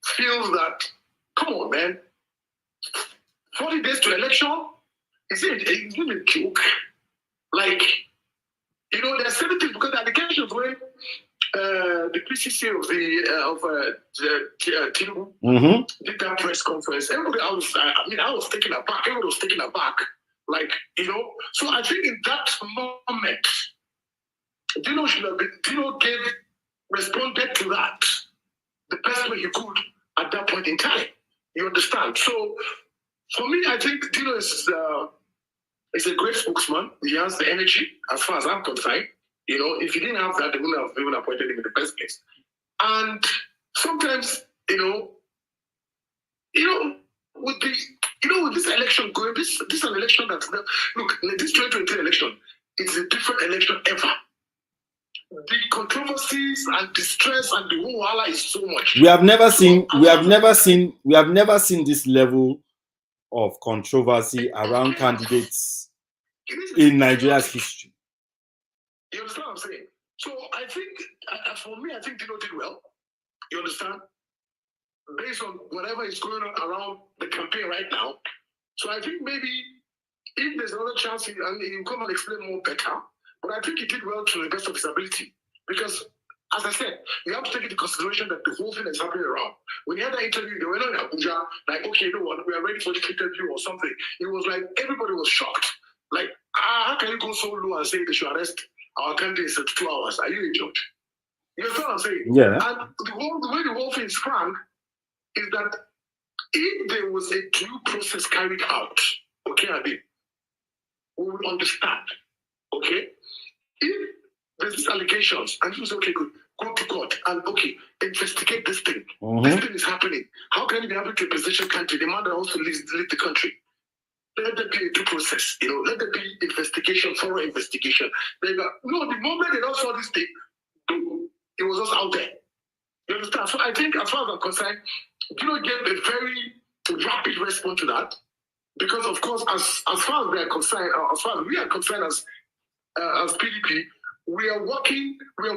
[SPEAKER 2] feels that, come on, man, 40 days to election? Is it a joke? Like, there are certain things, because the allegations when the PCC of Tinubu did that press conference, everybody, I was taken aback. Everybody was taken aback. Like, so I think in that moment, Dino responded to that the best way he could at that point in time. You understand? So for me, I think Dino is a great spokesman. He has the energy, as far as I'm concerned. If he didn't have that, they wouldn't have even appointed him in the first place. And sometimes, with this election going, this is an election that's look, this 2023 election, it's a different election ever. The controversies and the stress and the whole wala is so much.
[SPEAKER 1] We have never seen this level of controversy around candidates in Nigeria's history.
[SPEAKER 2] You understand what I'm saying? So I think, for me, I think Dino did well. You understand? Based on whatever is going on around the campaign right now. So I think maybe if there's another chance, he'll come and explain more better. But I think he did well to the best of his ability. Because, as I said, you have to take into consideration that the whole thing is happening around. When he had that interview, they were not in Abuja, like, okay, we are ready for the interview or something. It was like, everybody was shocked. Like, how can you go so low and say they should arrest our candidates at 2 hours? Are you a judge? You understand what I'm saying?
[SPEAKER 1] Yeah.
[SPEAKER 2] And the way the whole thing sprang is that if there was a due process carried out, okay, Ade, we would understand, okay? If there's these allegations, and you say, okay, good, go to court and, okay, investigate this thing. This thing is happening. How can you be able to a presidential country, the man that wants to leave the country? Let there be a due process, let there be investigation, thorough investigation. The moment they don't saw this thing, it was just out there. You understand? So I think, as far as I'm concerned, Dino gave a very rapid response to that, because, of course, as far as they are concerned, as far as we are concerned as PDP, we are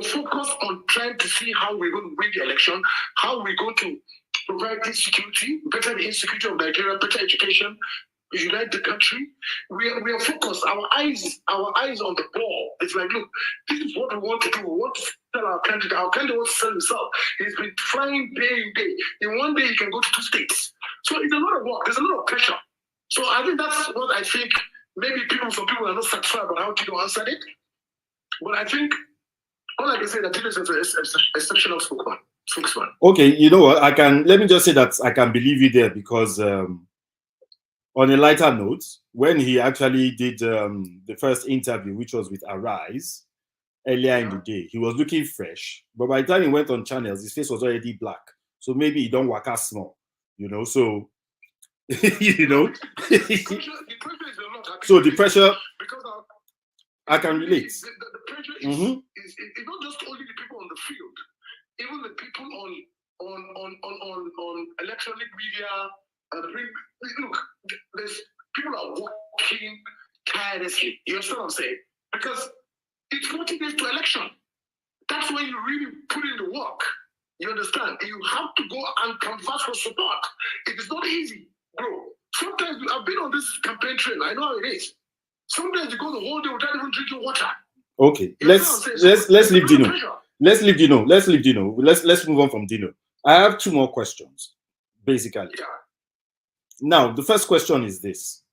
[SPEAKER 2] focused on trying to see how we're going to win the election, how we're going to provide insecurity, better the insecurity of Nigeria, better education, unite the country. We are focused. Our eyes on the ball. It's like, look, this is what we want to do. We want to sell our candidate. Our candidate wants to sell himself. He's been trying day in day. In one day, he can go to 2 states. So it's a lot of work. There's a lot of pressure. So I think that's what I think. Maybe some people are not satisfied about how Dino answered it. But I think all I can say that Dino is an exceptional spokesman.
[SPEAKER 1] Okay, you know what? Let me just say that I can believe you there, because on a lighter note, when he actually did the first interview, which was with Arise earlier in the day, he was looking fresh. But by the time he went on channels, his face was already black. So maybe he don't work as small, so, So the pressure, because I can relate.
[SPEAKER 2] The pressure is not just only the people on the field, even the people on electronic media. Look, people are working tirelessly. You understand what I'm saying? Because it's 40 days to election. that's when you really put in the work. You understand? You have to go and canvass for support. It is not easy, bro. Sometimes I've been on this campaign trail. I know how it is. Sometimes you go the whole day without even drinking water.
[SPEAKER 1] Okay, let's leave Dino. Let's leave Dino. Let's move on from Dino. I have two more questions, basically.
[SPEAKER 2] Yeah.
[SPEAKER 1] Now, the first question is this.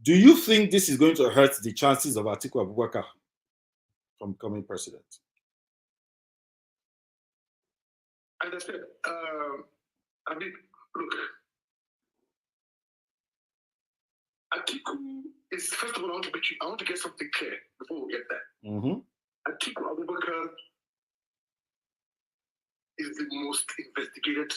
[SPEAKER 1] Do you think this is going to hurt the chances of Atiku Abubakar from becoming president?
[SPEAKER 2] As I said, I mean, look, Atiku is, first of all, I want to get something clear before we get there. Atiku Abubakar is the most investigated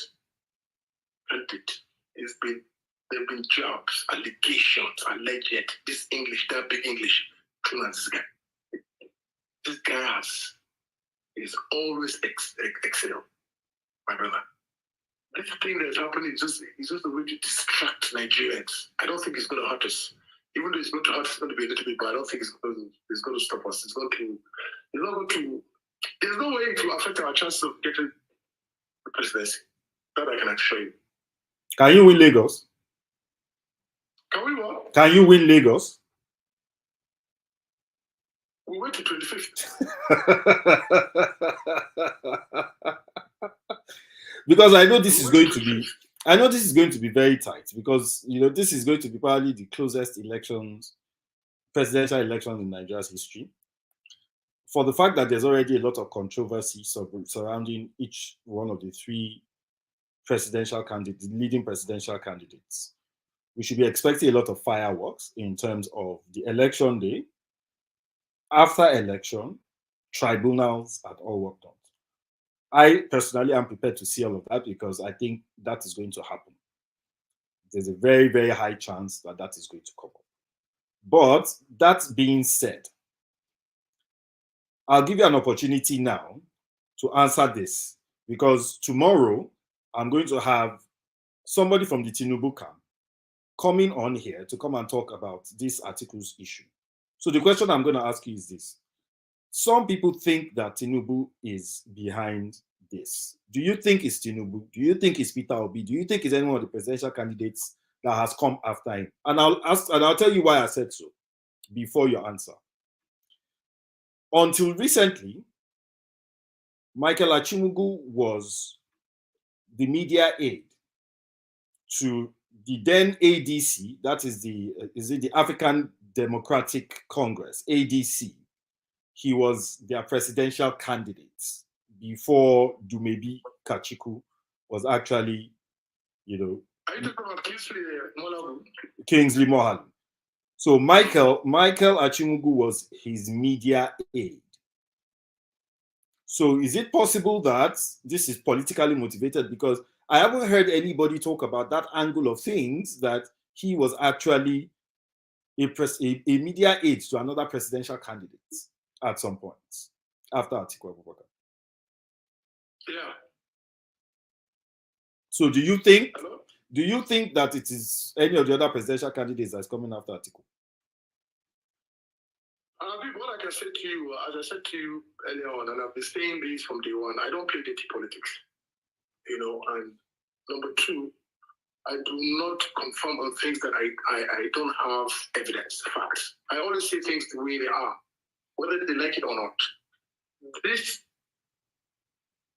[SPEAKER 2] candidate. There have been jobs, allegations, alleged, this English, that big English, this guy. This guy is always excellent, my brother. This thing that's happening is just a way to distract Nigerians. I don't think it's going to hurt us. Even though it's going to hurt us, it's going to be a little bit, but I don't think it's going to stop us. There's no way to affect our chances of getting the presidency. That I can assure you.
[SPEAKER 1] Can you win Lagos?
[SPEAKER 2] Can we what?
[SPEAKER 1] Can you win Lagos?
[SPEAKER 2] We wait to 25th.
[SPEAKER 1] Because I know this is going to be very tight, because this is going to be probably the closest presidential elections in Nigeria's history. For the fact that there's already a lot of controversy surrounding each one of the three leading presidential candidates, we should be expecting a lot of fireworks in terms of the election day, after election, tribunals, and all worked on. I personally am prepared to see all of that, because I think that is going to happen. There's a very, very high chance that is going to come up. But that being said, I'll give you an opportunity now to answer this, because tomorrow I'm going to have somebody from the Tinubu camp coming on here to come and talk about this Atiku's issue. So the question I'm going to ask you is this. Some people think that Tinubu is behind this. Do you think it's Tinubu? Do you think it's Peter Obi? Do you think it's any one of the presidential candidates that has come after him? And I'll tell you why I said so before your answer. Until recently, Michael Achimugu was the media aide to the then ADC, that is the African Democratic Congress, ADC. He was their presidential candidate before Dumebi Kachiku was actually,
[SPEAKER 2] Are you talking about
[SPEAKER 1] Kingsley Mohalen? So Michael Achimugu was his media aide. So is it possible that this is politically motivated? Because I haven't heard anybody talk about that angle of things, that he was actually a media aide to another presidential candidate at some point after Atiku Abubakar.
[SPEAKER 2] Yeah.
[SPEAKER 1] So do you think that it is any of the other presidential candidates that's coming after Atiku?
[SPEAKER 2] What I can say to you, as I said to you earlier on, and I've been saying this from day one, I don't play dirty politics. And number two, I do not confirm on things that I don't have evidence, facts. I always say things the way they are, whether they like it or not. This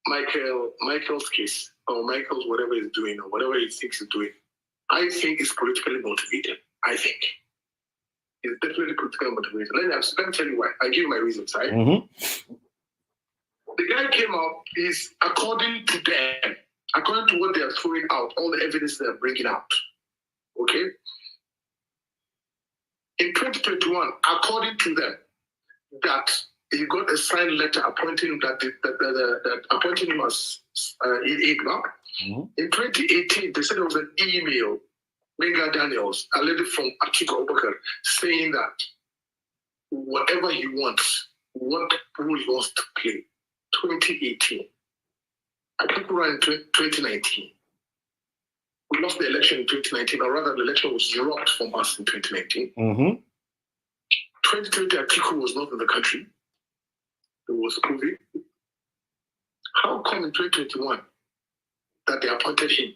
[SPEAKER 2] Michael's case, or Michael's whatever he's doing, or whatever he thinks he's doing, I think is politically motivated. I think it's definitely politically motivated. Let me tell you why. I give you my reasons, right?
[SPEAKER 1] Mm-hmm.
[SPEAKER 2] The guy came out, is according to them, according to what they are throwing out, all the evidence they are bringing out. Okay? In 2021, according to them, that he got a signed letter appointing him appointing him as aide.
[SPEAKER 1] Mm-hmm.
[SPEAKER 2] In 2018, they said there was an email, Menga Daniels, a lady from Atiku Abubakar, saying that whatever he wants, what role he wants to play. 2018. Atiku ran in 2019. We lost the election in 2019, or rather, the election was dropped from us in 2019.
[SPEAKER 1] Mm-hmm.
[SPEAKER 2] 2020, Atiku was not in the country. was proving. How come in 2021 that they appointed him?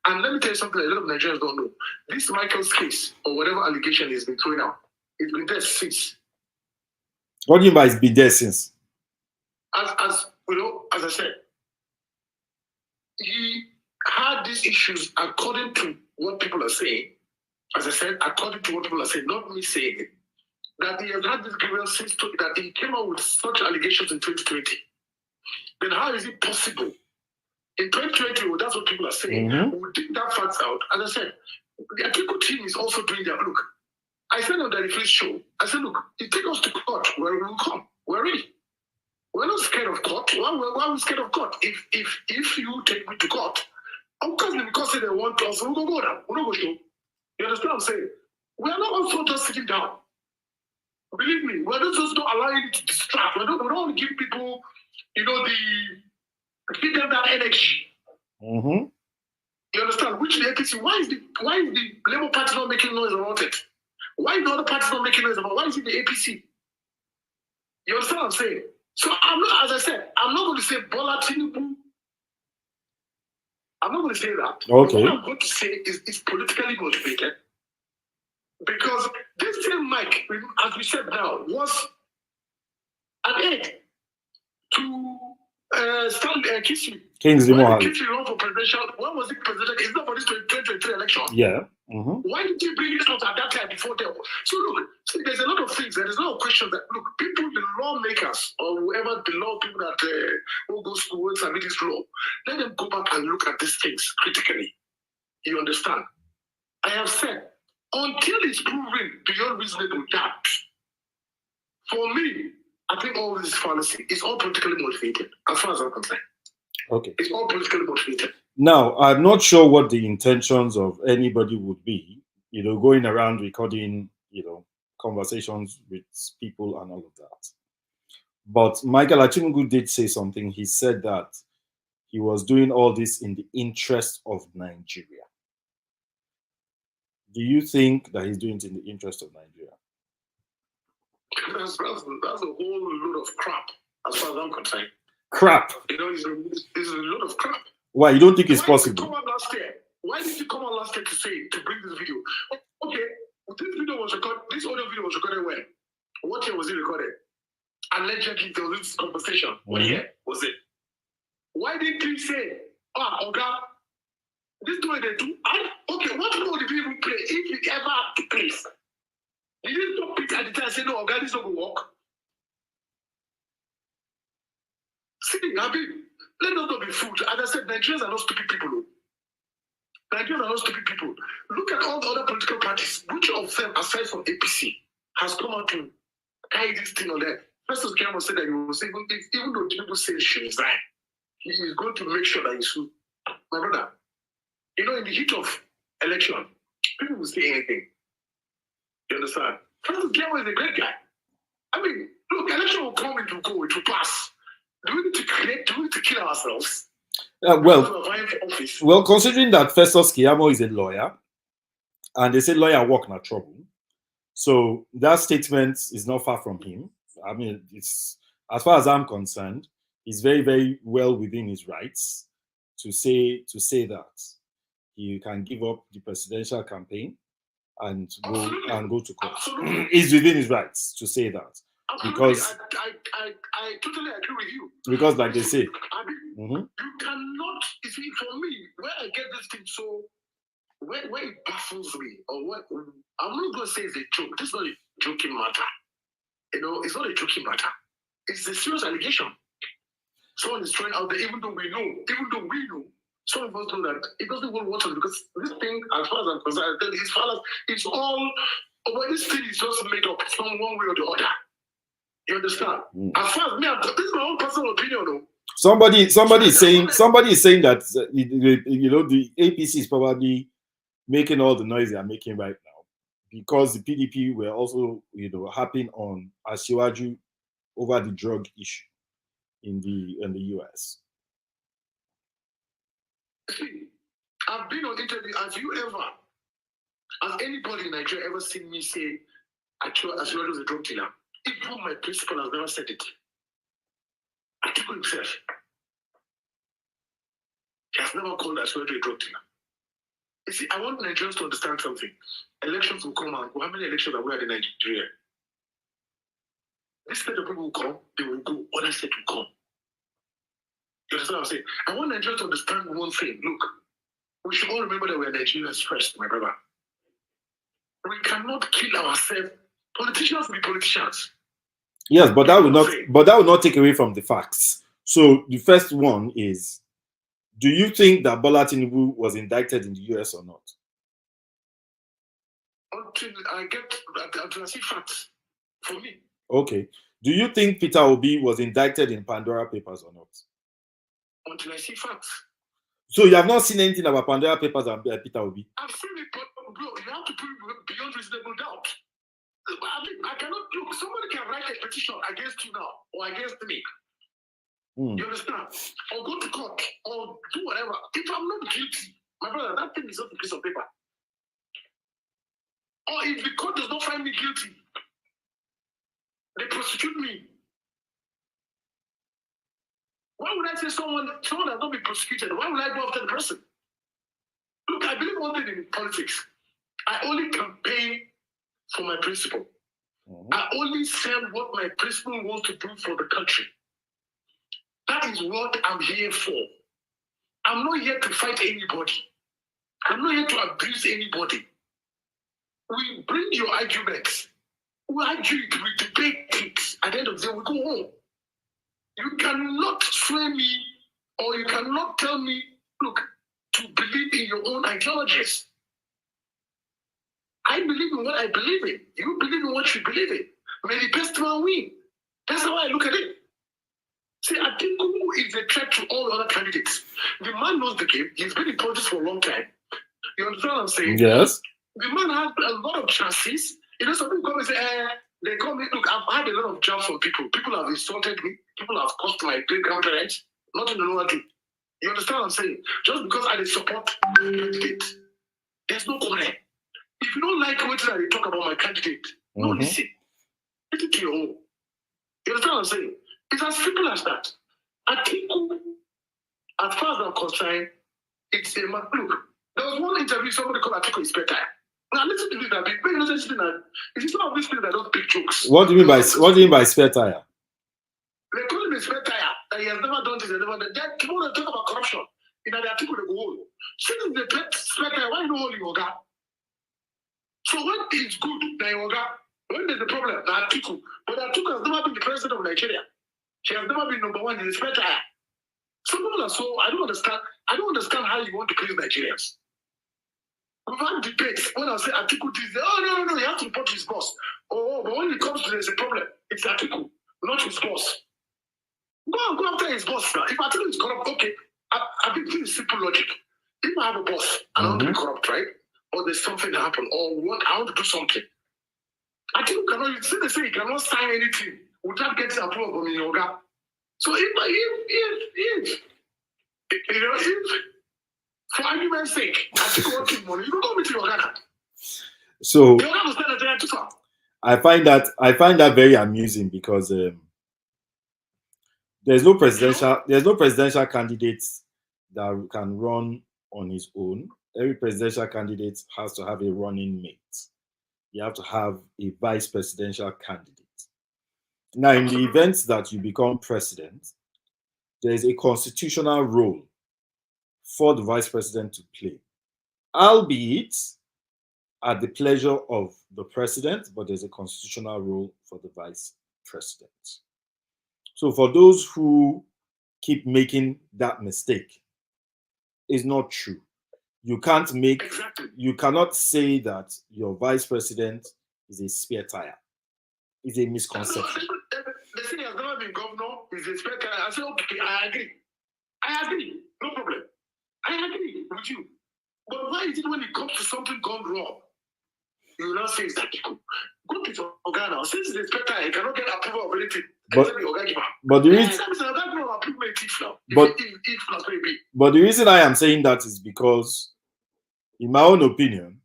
[SPEAKER 2] And let me tell you something a lot of Nigerians don't know. This Michael's case, or whatever allegation has been thrown out, it's been there since.
[SPEAKER 1] What do you mean by it's been there since?
[SPEAKER 2] As you know, as I said, he had these issues according to what people are saying. As I said, according to what people are saying, not me saying it, that he has had this grievance since that he came out with such allegations in 2020. Then how is it possible? In 2020, well, that's what people are saying. We'll dig that facts out. As I said, the Atiku team is also doing their look. I said on the Reflex show, I said, look, you take us to court, where we will come. We're ready. We're not scared of court. Why are we scared of court? If you take me to court, of course, because they want us, we'll go down. We'll not go show. You understand what I'm saying? We are not also just sitting down. Believe me, we're not just not allowing it to distract. We don't want to give people, give them that energy. You understand? Which the APC, why is the Labour Party not making noise about it? Why is the other parties not making noise about it? Why is it the APC? You understand what I'm saying? So I'm not, as I said, I'm not going to say Bola Tinubu. I'm not going to say that.
[SPEAKER 1] Okay.
[SPEAKER 2] What I'm going to say is it's politically motivated. Because this same Mike, as we said now, was an aide to
[SPEAKER 1] Kingsley Mohali.
[SPEAKER 2] Kingsley run for presidential. When was it president? It's not for this 2023 election.
[SPEAKER 1] Yeah.
[SPEAKER 2] Why did you bring it out at that time before them? So look, there's a lot of things. There's a lot of questions that look, people, the lawmakers or whoever the law people that will go to school and submit this law, let them go back and look at these things critically. You understand? I have said, until it's proven beyond reasonable doubt, for me, I think all this fallacy is all politically motivated, as far as I'm concerned.
[SPEAKER 1] Okay.
[SPEAKER 2] It's all politically motivated.
[SPEAKER 1] Now, I'm not sure what the intentions of anybody would be, going around recording, conversations with people and all of that. But Michael Achimugu did say something. He said that he was doing all this in the interest of Nigeria. Do you think that he's doing it in the interest of Nigeria?
[SPEAKER 2] That's a whole load of crap, as far as I'm concerned.
[SPEAKER 1] Crap?
[SPEAKER 2] It's a load of crap.
[SPEAKER 1] Why? You don't think it's possible?
[SPEAKER 2] Why did you come out last year to bring this video? Okay, this video was recorded, this audio video was recorded when? What year was it recorded? Allegedly, there was this conversation. What year was it? Why didn't you say, okay, this is what they do? Okay, what role did you even play if it ever took place? Did you stop it at the time and say, no, okay, this is not going to work? See, let us not be fooled. As I said, Nigerians are not stupid people. Nigerians are not stupid people. Look at all the other political parties. Which of them, aside from APC, has come out to carry this thing on there? First, Cameron said that he was even though people say she resign, he is going to make sure that he's true. My brother, in the heat of election, people will say anything. You understand? First, Cameron is a great guy. I mean, look, election will come, it will go, it will pass. Do we need to kill ourselves?
[SPEAKER 1] Well, considering that Festus Keyamo is a lawyer, and they say lawyer work not trouble, so that statement is not far from him. I mean, it's, as far as I'm concerned, he's very, very well within his rights to say that he can give up the presidential campaign and go to court. He's within his rights to say that. Because
[SPEAKER 2] I totally agree with you.
[SPEAKER 1] Because, like they say,
[SPEAKER 2] you cannot. You see, for me, where I get this thing, so where it baffles me, or what I'm not going to say is a joke. This is not a joking matter. It's not a joking matter. It's a serious allegation. Someone is throwing out there, even though we know, some of us know that it doesn't even work because this thing, as far as I'm concerned, it's all. But this thing is just made up from one way or the other. You understand? As far as me, this is my own personal opinion, though.
[SPEAKER 1] Somebody is saying that the APC is probably making all the noise they are making right now because the PDP were also harping on Asiwaju over the drug issue in the US.
[SPEAKER 2] See, I've been on interview. Has anybody in Nigeria ever seen me say Asiwaju is a drug dealer? Even my principal has never said it. Atiku himself. He has never called us whether a drug dealer. You see, I want Nigerians to understand something. Elections will come out. How many elections have we had in Nigeria? This set of people will come, they will go, other set will come. You understand what I'm saying? I want Nigerians to understand one thing. Look, we should all remember that we are Nigerians first, my brother. We cannot kill ourselves. Politicians will be politicians.
[SPEAKER 1] Yes, but that will not take away from the facts. So the first one is, do you think that Bola Tinubu was indicted in the US or not?
[SPEAKER 2] Until I see facts. For me.
[SPEAKER 1] Okay. Do you think Peter Obi was indicted in Pandora Papers or not?
[SPEAKER 2] Until I see facts.
[SPEAKER 1] So you have not seen anything about Pandora Papers and Peter Obi?
[SPEAKER 2] I've seen it, but bro, you have to prove beyond reasonable doubt. I mean, I cannot look. Somebody can write a petition against you now or against me. You understand? Or go to court or do whatever. If I'm not guilty, my brother, that thing is not a piece of paper. Or if the court does not find me guilty, they prosecute me. Why would I say someone has not been prosecuted? Why would I go after the person? Look, I believe one thing in politics. I only campaign for my principle. I only send what my principle wants to do for the country. That is what I'm here for. I'm not here to fight anybody. I'm not here to abuse anybody. We bring your arguments. We argue it, we debate it. At the end of the day, we go home. You cannot sway me or you cannot tell me, look, to believe in your own ideologies. I believe in what I believe in. You believe in what you believe in. May the best man win. That's how I look at it. See, Atiku is a threat to all the other candidates. The man knows the game. He's been in politics for a long time. You understand what I'm saying?
[SPEAKER 1] Yes.
[SPEAKER 2] The man has a lot of chances. You know, some people come and say, they call me, look, I've had a lot of jobs from people. People have insulted me. People have caused my great grandparents. Nothing to know what to do. You understand what I'm saying? Just because I support the candidate, there's no quarrel. If you don't like what I talk about my candidate, no, listen. Take it to your own. You understand what I'm saying? It's as simple as that. Atiku, as far as I'm concerned, it's a man. Look, there was one interview somebody called Atiku is better. Now listen to this. It's some of these people that don't pick jokes.
[SPEAKER 1] What do you mean by spare tire?
[SPEAKER 2] They call him a spare tire that he has never done this and never done that. People that talk about corruption in the Atiku they go hold. Since the spare tire, why you hold your guy? So when it's good, then your guy. When there's a problem, Atiku. But Atiku has never been the president of Nigeria. She has never been number one in the spare tire. Some people are so I don't understand how you want to please Nigerians. We've had debates when I say Atiku this, no, you have to report to his boss. But when it comes to there's a problem, it's Atiku, not his boss. Go after his boss now. If Atiku is corrupt, okay. I think this is simple logic. If I have a boss and I want to be corrupt, right? Or there's something that happened, or what I want to do something. Atiku cannot, they say he cannot sign anything without getting approval from Yoga. So if for argument's sake, Atiku wants his money, you don't go with Yoga.
[SPEAKER 1] So
[SPEAKER 2] Yoga
[SPEAKER 1] I find that very amusing because there's no presidential candidate that can run on his own. Every presidential candidate has to have a running mate. You have to have a vice presidential candidate. Now, in the event that you become president, there is a constitutional role for the vice president to play, albeit at the pleasure of the president, but there's a constitutional role for the vice president. So for those who keep making that mistake, it's not true. You cannot say that your vice president is a spare tire. It's a misconception.
[SPEAKER 2] They say he has never been governor, he's a spare tire. I say, okay, I agree. No problem. I agree with you. But why is it when it comes to something gone wrong, you will not say it's Atiku? Go to Oga now. Since it's a spare tire, he cannot get approval of anything. But
[SPEAKER 1] the reason I am saying that is because, in my own opinion,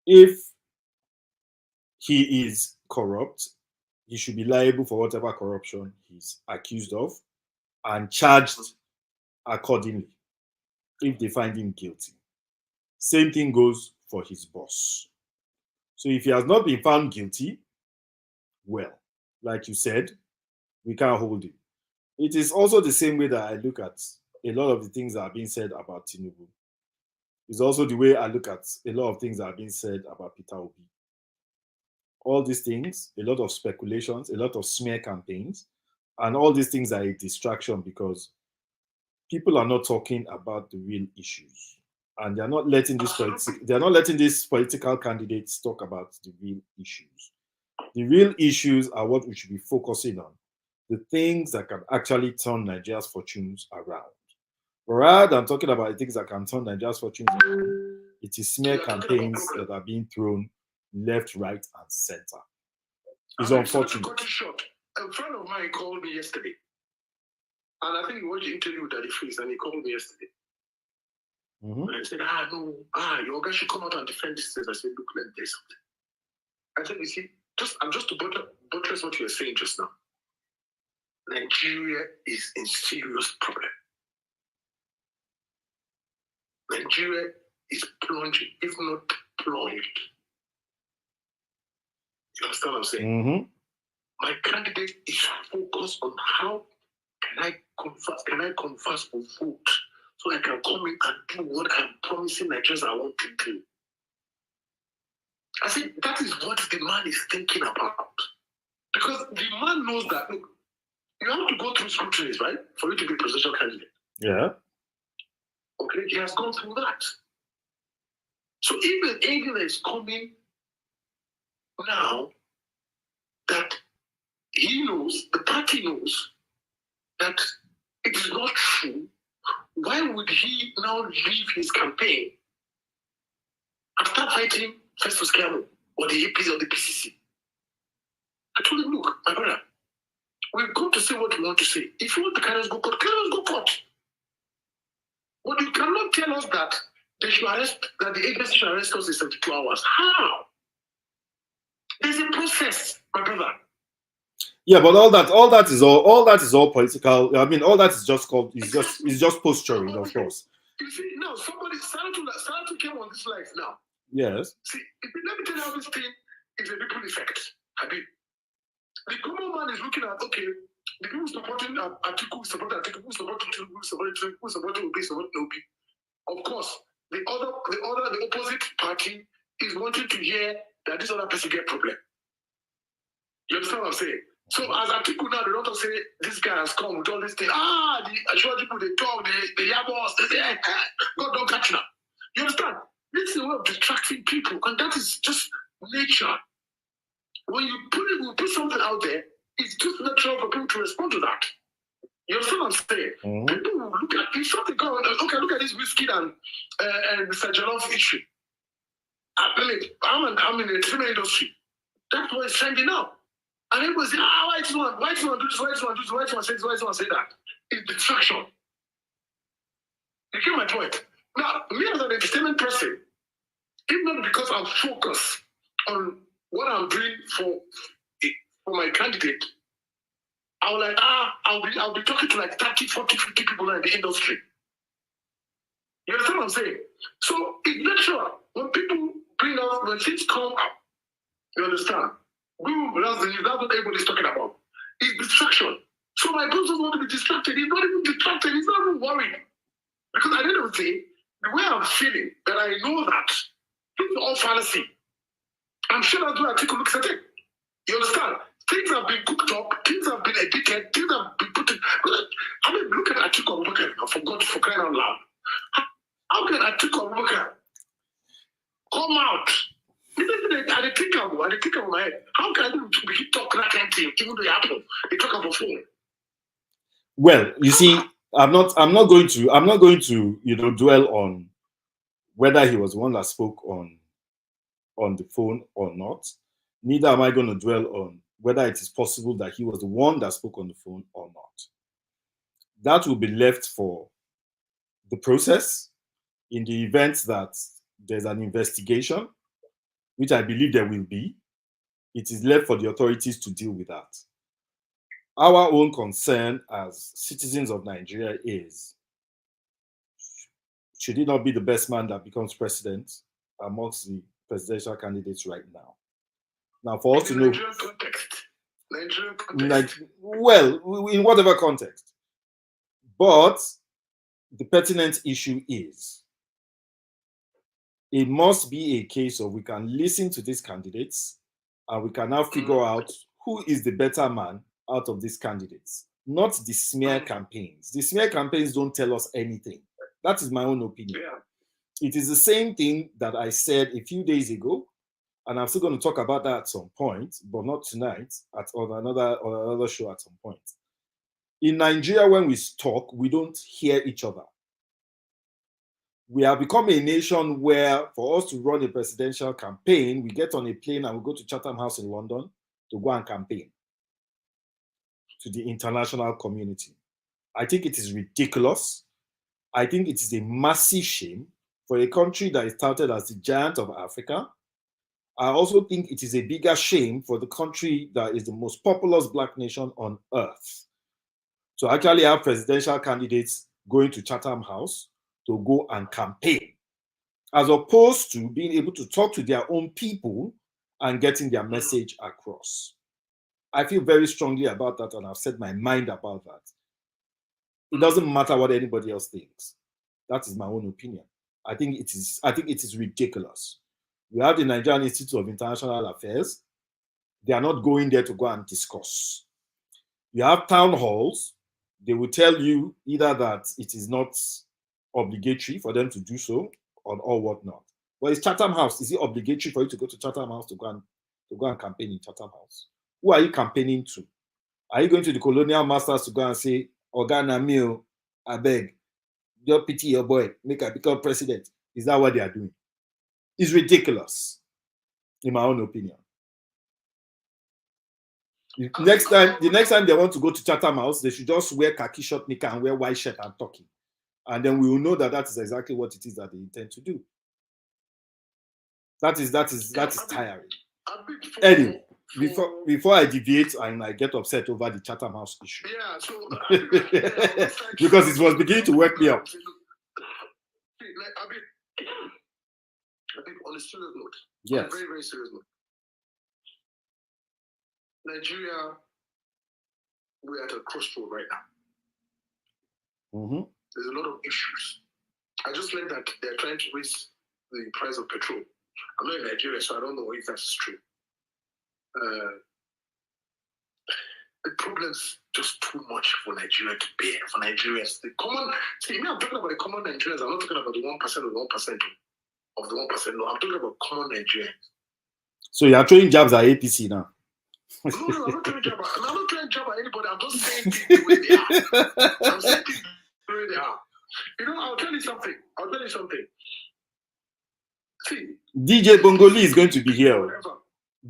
[SPEAKER 1] if he is corrupt, he should be liable for whatever corruption he's accused of, and charged accordingly if they find him guilty. Same thing goes for his boss. So if he has not been found guilty, well, like you said, we can't hold him. It is also the same way that I look at a lot of the things that are being said about Tinubu. It's also the way I look at a lot of things that are being said about Peter Obi. All these things, a lot of speculations, a lot of smear campaigns, and all these things are a distraction because people are not talking about the real issues, and they're not letting these political candidates talk about the real issues. The real issues are what we should be focusing on, the things that can actually turn Nigeria's fortunes around. Rather than talking about the things that can turn Nigeria's fortunes around, it is smear campaigns that are being thrown left, right, and center. It's unfortunate.
[SPEAKER 2] A friend of mine called me yesterday, and I think he watched the interview with Daddy Freeze, and he called me yesterday. And I said, your guy should come out and defend this. I said, look, let me tell you something. I said, you see, just to buttress what you were saying just now, Nigeria is in serious problem. Nigeria is plunging, if not plunged. You understand what I'm saying? My candidate is focused on how can I converse for vote so I can come in and do what I'm promising Nigerians I want to do. I said that is what the man is thinking about. Because the man knows that, look, you have to go through scrutiny, right? For you to be a presidential candidate.
[SPEAKER 1] Yeah.
[SPEAKER 2] Okay, he has gone through that. So even anything that is coming now that he knows, the party knows that it is not true, why would he now leave his campaign and start fighting Festus Keyamo or the APC or the PCC? I told him, look, my brother, we've come to say what we want to say. If you want to carry us go court, but you cannot tell us that they should arrest, that the agency should arrest us in 72 hours. How? There's a process, my brother.
[SPEAKER 1] Yeah, but all that is all political. I mean, all that is just called it's just posturing, of course.
[SPEAKER 2] You see, now somebody Saratu came on this life now.
[SPEAKER 1] Yes.
[SPEAKER 2] See, let me tell you how this thing is a ripple effect. Habib. The common man is looking at, okay, the people supporting Atiku, supporting Atiku, who supporting Tinubu, supporting Obi. Of course, the opposite party is wanting to hear that this other person get problem. You understand what I'm saying? So as Atiku now, they don't say this guy has come with all this thing. The Ashura people, they talk, they yabos, they say, God don't catch now. You understand? This is a way of distracting people, and that is just nature. When you put something out there, it's just natural for people to respond to that. You understand what I'm saying? People will look at if something going on, okay, look at this whiskey and Mr. Jollof issue. I'm in the entertainment industry. That's what it's trending now. And everybody say, why do you want to do this? Why do you want to do this? Why do you want to say this? Why do you want to say that? It's distraction. You get my point? Now, me as an entertainment person, if not because I'm focused on what I'm doing for my candidate, I'll be talking to like 30, 40, 50 people in the industry. You understand what I'm saying? So it's natural. When people when things come up, you understand? That's what everybody's talking about. It's distraction. So my boss doesn't want to be distracted. He's not even distracted. He's not even worried. Because at the end of the day, the way I'm feeling, that I know that it's all fallacy. I'm sure that's why Atiku looks at it. You understand? Things have been cooked up, things have been edited, things have been put in. I mean, look at Atiku Abubakar, for crying out loud. How can Atiku Abubakar come out? I think of my head. How can we talk that kind of thing, even though it happened? They talk about phone.
[SPEAKER 1] Well, you see, I'm not going to dwell on whether he was the one that spoke on the phone or not. Neither am I going to dwell on whether it is possible that he was the one that spoke on the phone or not. That will be left for the process. In the event that there's an investigation, which I believe there will be, it is left for the authorities to deal with that. Our own concern as citizens of Nigeria is, should he not be the best man that becomes president amongst the presidential candidates right now? Now, for us to know,
[SPEAKER 2] Nigerian context.
[SPEAKER 1] Well, in whatever context, but the pertinent issue is, it must be a case of we can listen to these candidates and we can now figure out who is the better man out of these candidates, not the smear campaigns. The smear campaigns don't tell us anything. That is my own opinion.
[SPEAKER 2] Yeah.
[SPEAKER 1] It is the same thing that I said a few days ago, and I'm still going to talk about that at some point, but not tonight, on another show at some point. In Nigeria, when we talk, we don't hear each other. We have become a nation where, for us to run a presidential campaign, we get on a plane and we go to Chatham House in London to go and campaign to the international community. I think it is ridiculous. I think it is a massive shame for a country that is touted as the giant of Africa. I also think it is a bigger shame for the country that is the most populous black nation on earth to actually have presidential candidates going to Chatham House to go and campaign, as opposed to being able to talk to their own people and getting their message across. I feel very strongly about that, and I've said my mind about that. It doesn't matter what anybody else thinks. That is my own opinion. I think it is ridiculous. We have the Nigerian Institute of International Affairs. They are not going there to go and discuss. You have town halls. They will tell you either that it is not obligatory for them to do so or whatnot. But it's Chatham House. Is it obligatory for you to go to Chatham House to go and campaign in Chatham House? Who are you campaigning to? Are you going to the colonial masters to go and say, Ogana Mio, I beg, just pity your boy, make I become president? Is that what they are doing? It's ridiculous, in my own opinion. The next time they want to go to Chatham House, they should just wear khaki short knicker and wear white shirt and talking. And then we will know that that is exactly what it is that they intend to do. That is tiring. Anyway, before I deviate and I get upset over the Chatham House issue.
[SPEAKER 2] Yeah, so
[SPEAKER 1] because it was beginning to work me up.
[SPEAKER 2] I think on a serious note,
[SPEAKER 1] yes.
[SPEAKER 2] On a very, very serious note, Nigeria, we're at a crossroad right now.
[SPEAKER 1] Mm-hmm.
[SPEAKER 2] There's a lot of issues. I just learned that they're trying to raise the price of petrol. I'm not in Nigeria, so I don't know if that's true. The problem's just too much for Nigeria to bear, for Nigerians. I'm talking about the common Nigerians. I'm not talking about the 1% of the 1% of the 1%. No, I'm talking about common Nigerians. So
[SPEAKER 1] you are throwing jabs at APC now?
[SPEAKER 2] No, I'm not throwing jabs. I'm not throwing jabs at anybody. I'm just saying things the way they are. I'm saying things the way they are. You know, I'll tell you something. See,
[SPEAKER 1] DJ Bongoli is going to be here.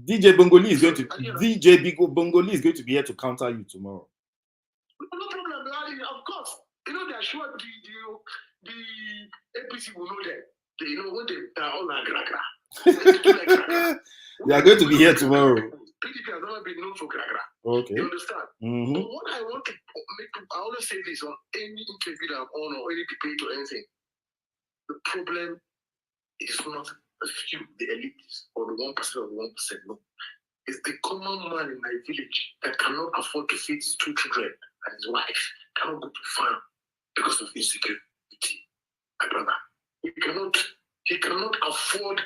[SPEAKER 1] DJ Bongoli is going to be here to counter you tomorrow.
[SPEAKER 2] No problem. Of course, you know they're sure the APC will know them. They know when they are all like gragra.
[SPEAKER 1] They are going to be here tomorrow.
[SPEAKER 2] PDP has never been known for gragra.
[SPEAKER 1] Okay.
[SPEAKER 2] You understand?
[SPEAKER 1] Mm-hmm.
[SPEAKER 2] But what I want to make, I always say this on any interview that I'm on or any debate or anything. The problem is not a few, the elites or the 1% of the 1%. No, it's the common man in my village that cannot afford to feed his 2 children and his wife, cannot go to farm because of insecurity. My brother, he cannot afford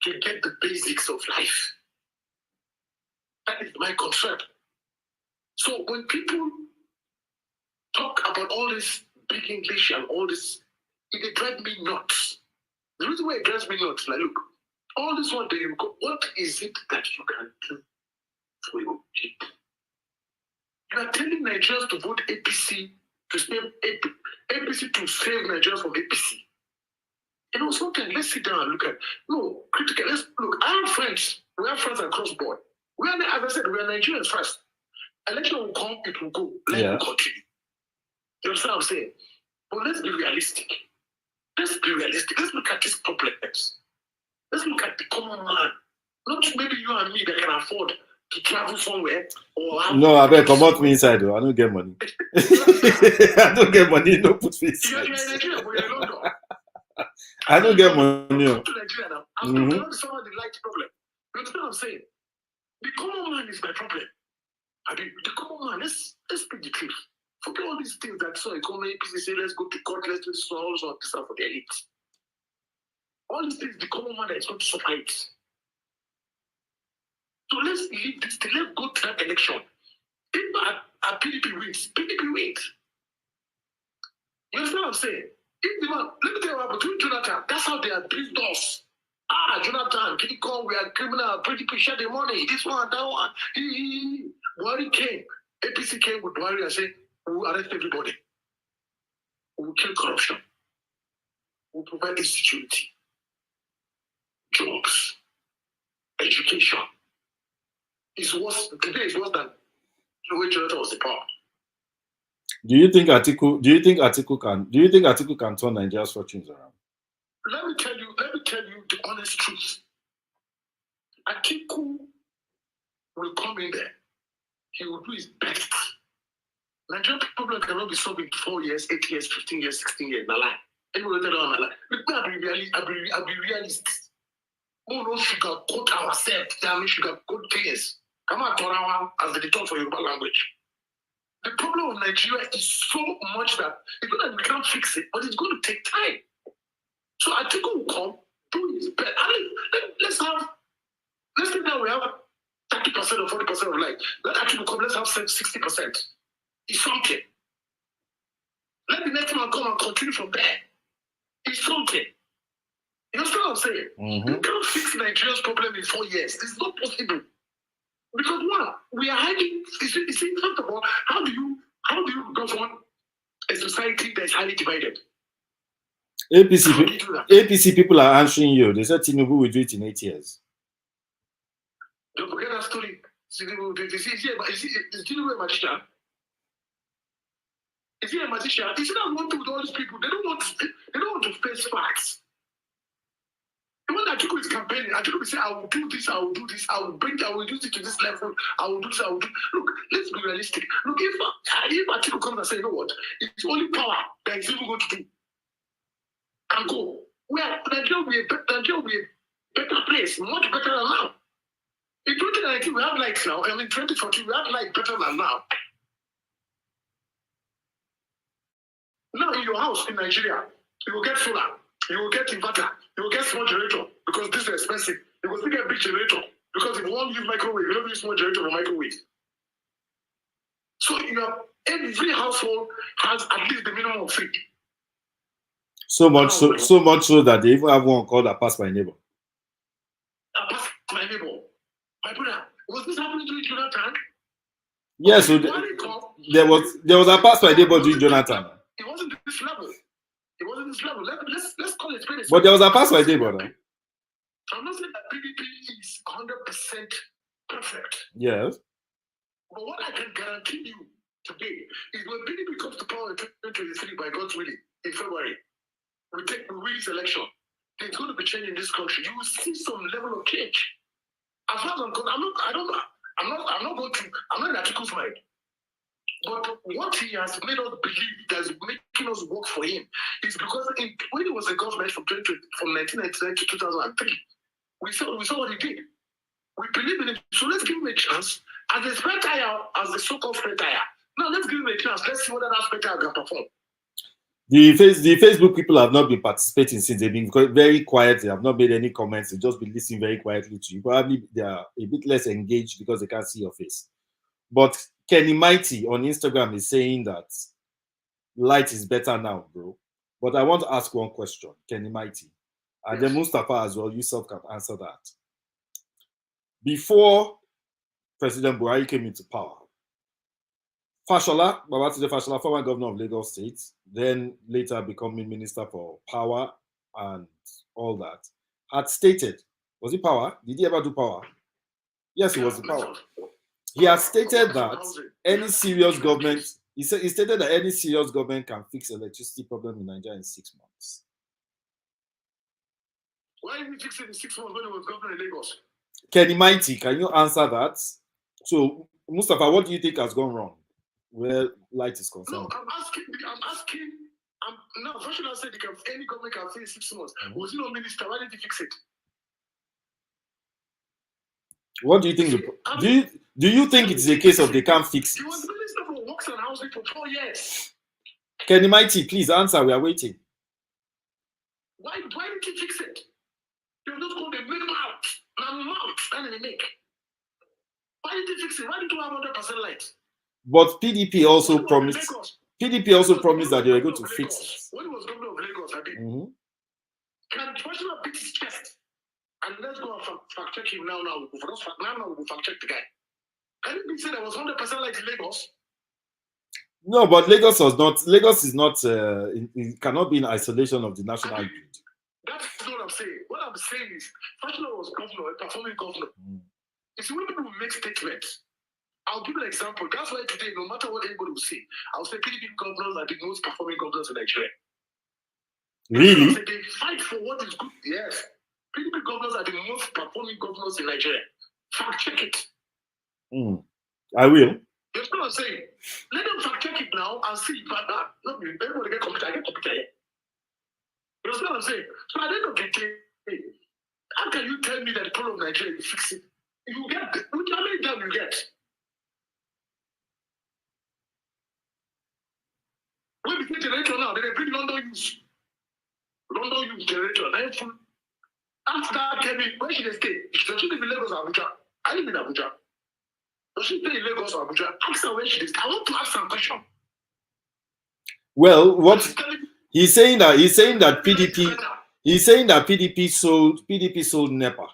[SPEAKER 2] to get the basics of life. That is my concern. So when people talk about all this big English and all this, it drives me nuts. The reason why it drives me nuts, like, look, all this one day you go, what is it that you can do for your people? You are telling Nigerians to vote APC to save APC to save Nigerians from APC. You know, sometimes let's sit down and look at, no, critical, let's look, I have friends, we have friends across board. We are, as I said, we are Nigerians first. Election will come, it will go. Let it continue. You understand what I'm saying? But let's be realistic. Let's look at these problems. Let's look at the common man. Not maybe you and me that can afford to to travel somewhere or
[SPEAKER 1] No, I beg, come out me inside though. I don't get money. I don't get money. No put me
[SPEAKER 2] You're
[SPEAKER 1] inside.
[SPEAKER 2] in Nigeria, but you're in London.
[SPEAKER 1] I don't get money.
[SPEAKER 2] Come to Nigeria now. I'm not someone that likes problem. You understand what I'm saying? The common man is my problem. I mean, the common man, let's speak the truth. Forget all these things that so economy, people say, let's go to court, let's do this, all this stuff for the elite. All these things, the common man that is going to suffer it. So let's leave this thing, let's go to that election. If our PDP wins, PDP wins. You understand what I'm saying? If the man, let me tell you what, between Jonathan, that's how they are built us. Jonathan, Kidiko, we are criminal, PDP share the money, this one, that one. Buhari came, APC came with Buhari and said, we will arrest everybody. We will kill corruption. We will provide insecurity, jobs, education. It's worse, today is worse than the way Jonathan was the power.
[SPEAKER 1] Do you think Atiku can turn Nigeria's fortunes around?
[SPEAKER 2] Let me tell you the honest truth. Atiku will come in there. He will do his best. Nigerian problem cannot be solved in 4 years, 8 years, 15 years, 16 years. Nala. Anybody tell you Nala? I'll be realist. Oh no, sugarcoat ourselves. Damn it, sugarcoat things. Come on, Torawa, as the talk for Yoruba language. The problem of Nigeria is so much that it's not that we can't fix it, but it's going to take time. So Atiku will come, do his best. Let's think that we have 30% or 40% of life. Let Atiku come, let's have 60%. It's something. Let the next man come and continue from there. It's something. You understand what I'm saying? You can't fix Nigeria's problem in 4 years. It's not possible. Because one, we are hiding. You see, first of all, how do you govern a society that is highly divided?
[SPEAKER 1] APC people are answering you. They said Tinubu will do it in 8 years.
[SPEAKER 2] Don't forget that story. Is Tinubu a magician? Is he a magician? Is he not one with all these people? They don't want to face facts. The one that Atiku is campaigning, Atiku will say, I will do this, I will do this, I will do it to this level, I will do this, I will do. Look, let's be realistic. Look, if Atiku comes and say, you know what, it's only power that is even going to do. And go. Nigeria will be a better place, much better than now. In 2019, we have lights now. In 2014, we have light better than now. Now in your house in Nigeria, you will get solar, you will get inverter, you will get small generator because this is expensive. You will still get big generator because if you want to use microwave, you don't use small generator for microwave. So every household has at least the minimum of 3.
[SPEAKER 1] So much so that they even have one called a pass my neighbor.
[SPEAKER 2] A pass my neighbor. My brother, was this happening during Jonathan?
[SPEAKER 1] Yes, so there was a pass my neighbor during Jonathan.
[SPEAKER 2] It wasn't this level. Let's call it.
[SPEAKER 1] But there was a pass my neighbor now.
[SPEAKER 2] I'm not saying that PDP is 100% perfect.
[SPEAKER 1] Yes.
[SPEAKER 2] But what I can guarantee you today is when PDP comes to power in 2023 by God's willing in February, we win this election. There's going to be change in this country. You will see some level of change. As far as I'm concerned, I'm not in Atiku's mind. But what he has made us believe that's making us work for him is because when he was a government from 1999 to 2003, we saw what he did. We believe in him. So let's give him a chance as the spare tire, as the so-called spare tire. Now let's give him a chance. Let's see whether that spare tire can perform.
[SPEAKER 1] The Facebook people have not been participating since. They've been very quiet. They have not made any comments. They've just been listening very quietly to you. Probably they are a bit less engaged because they can't see your face. But Kenny Mighty on Instagram is saying that light is better now, bro. But I want to ask one question, Kenny Mighty. And then Mustapha as well, you self can answer that. Before President Buhari came into power, Babatunde Fashola, former governor of Lagos State, then later becoming Minister for Power and all that, had stated, was it power? Did he ever do power? Yes, it was the power. He has stated that any serious government, he stated that any serious government can fix electricity problem in Nigeria in 6 months.
[SPEAKER 2] Why did he fix it in 6 months when he was governor in Lagos?
[SPEAKER 1] Kenny Mighty, can you answer that? So, Mustapha, what do you think has gone wrong where light is concerned?
[SPEAKER 2] No, I'm asking. Now, first should I say any government can say 6 months? Was he not minister? Why didn't he fix it?
[SPEAKER 1] What do you think? Do you think it's a case of they can't fix it?
[SPEAKER 2] He was minister for works and housing for 4 years.
[SPEAKER 1] Kenny Mighty, please answer. We are waiting.
[SPEAKER 2] Why didn't he fix it? They were just going to make mouth and they make. Why didn't he fix it? Why didn't you have 100% light?
[SPEAKER 1] But PDP also promised. PDP also promised that they were going to fix it.
[SPEAKER 2] When he was governor of Lagos, I think. Can the person beat his chest? And let's go and fact check him now. Now we'll fact check the guy. Can it be said there was 100% light in Lagos?
[SPEAKER 1] No, but Lagos was not. Lagos is not. It cannot be in isolation of the national grid.
[SPEAKER 2] That's what I'm saying. What I'm saying is, Fashionable was governor, a performing governor. You see, when people make statements, I'll give an example. That's why today, no matter what anybody will say, I'll say PDP governors are the most performing governors in Nigeria.
[SPEAKER 1] Really?
[SPEAKER 2] They fight for what is good. Yes. PDP governors are the most performing governors in Nigeria. Fact check it.
[SPEAKER 1] I will.
[SPEAKER 2] That's what I'm saying. Let them fact check it now and see. But not everybody get computer. I get computer here. You know what I'm saying? So at the end of the day, how can you tell me that the problem of Nigeria is fixing? You get how many times you get? When we get generator now, they bring London use. London use generator. Then after that, Kevin, where should they stay? Does she live in Lagos or Abuja? I live in Abuja. Does she stay in Lagos or Abuja? Ask her where she is. I want to ask some question.
[SPEAKER 1] Well, what he's saying that PDP. He's saying that PDP sold NEPA.
[SPEAKER 2] How?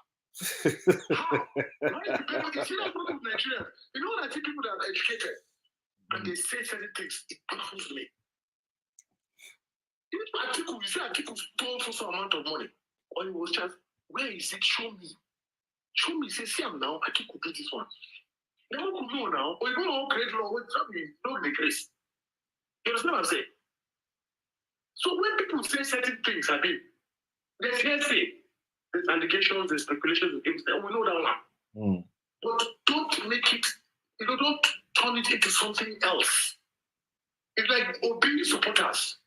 [SPEAKER 2] Why is the people? You see that problem with Nigeria? You know what I think people that are educated and they say certain things, it baffles me. Even Atiku, you say Atiku stole for some amount of money. Or he was just, where is it? Show me. Show me. Say, see, I'm now, Atiku do this one. Never could know now. Or you don't know create law, what no the grace. You understand what I'm saying? So when people say certain things, I mean, there's hearsay, there's allegations, there's speculations against them. We know that one. But don't make it, don't turn it into something else. It's like Obi supporters.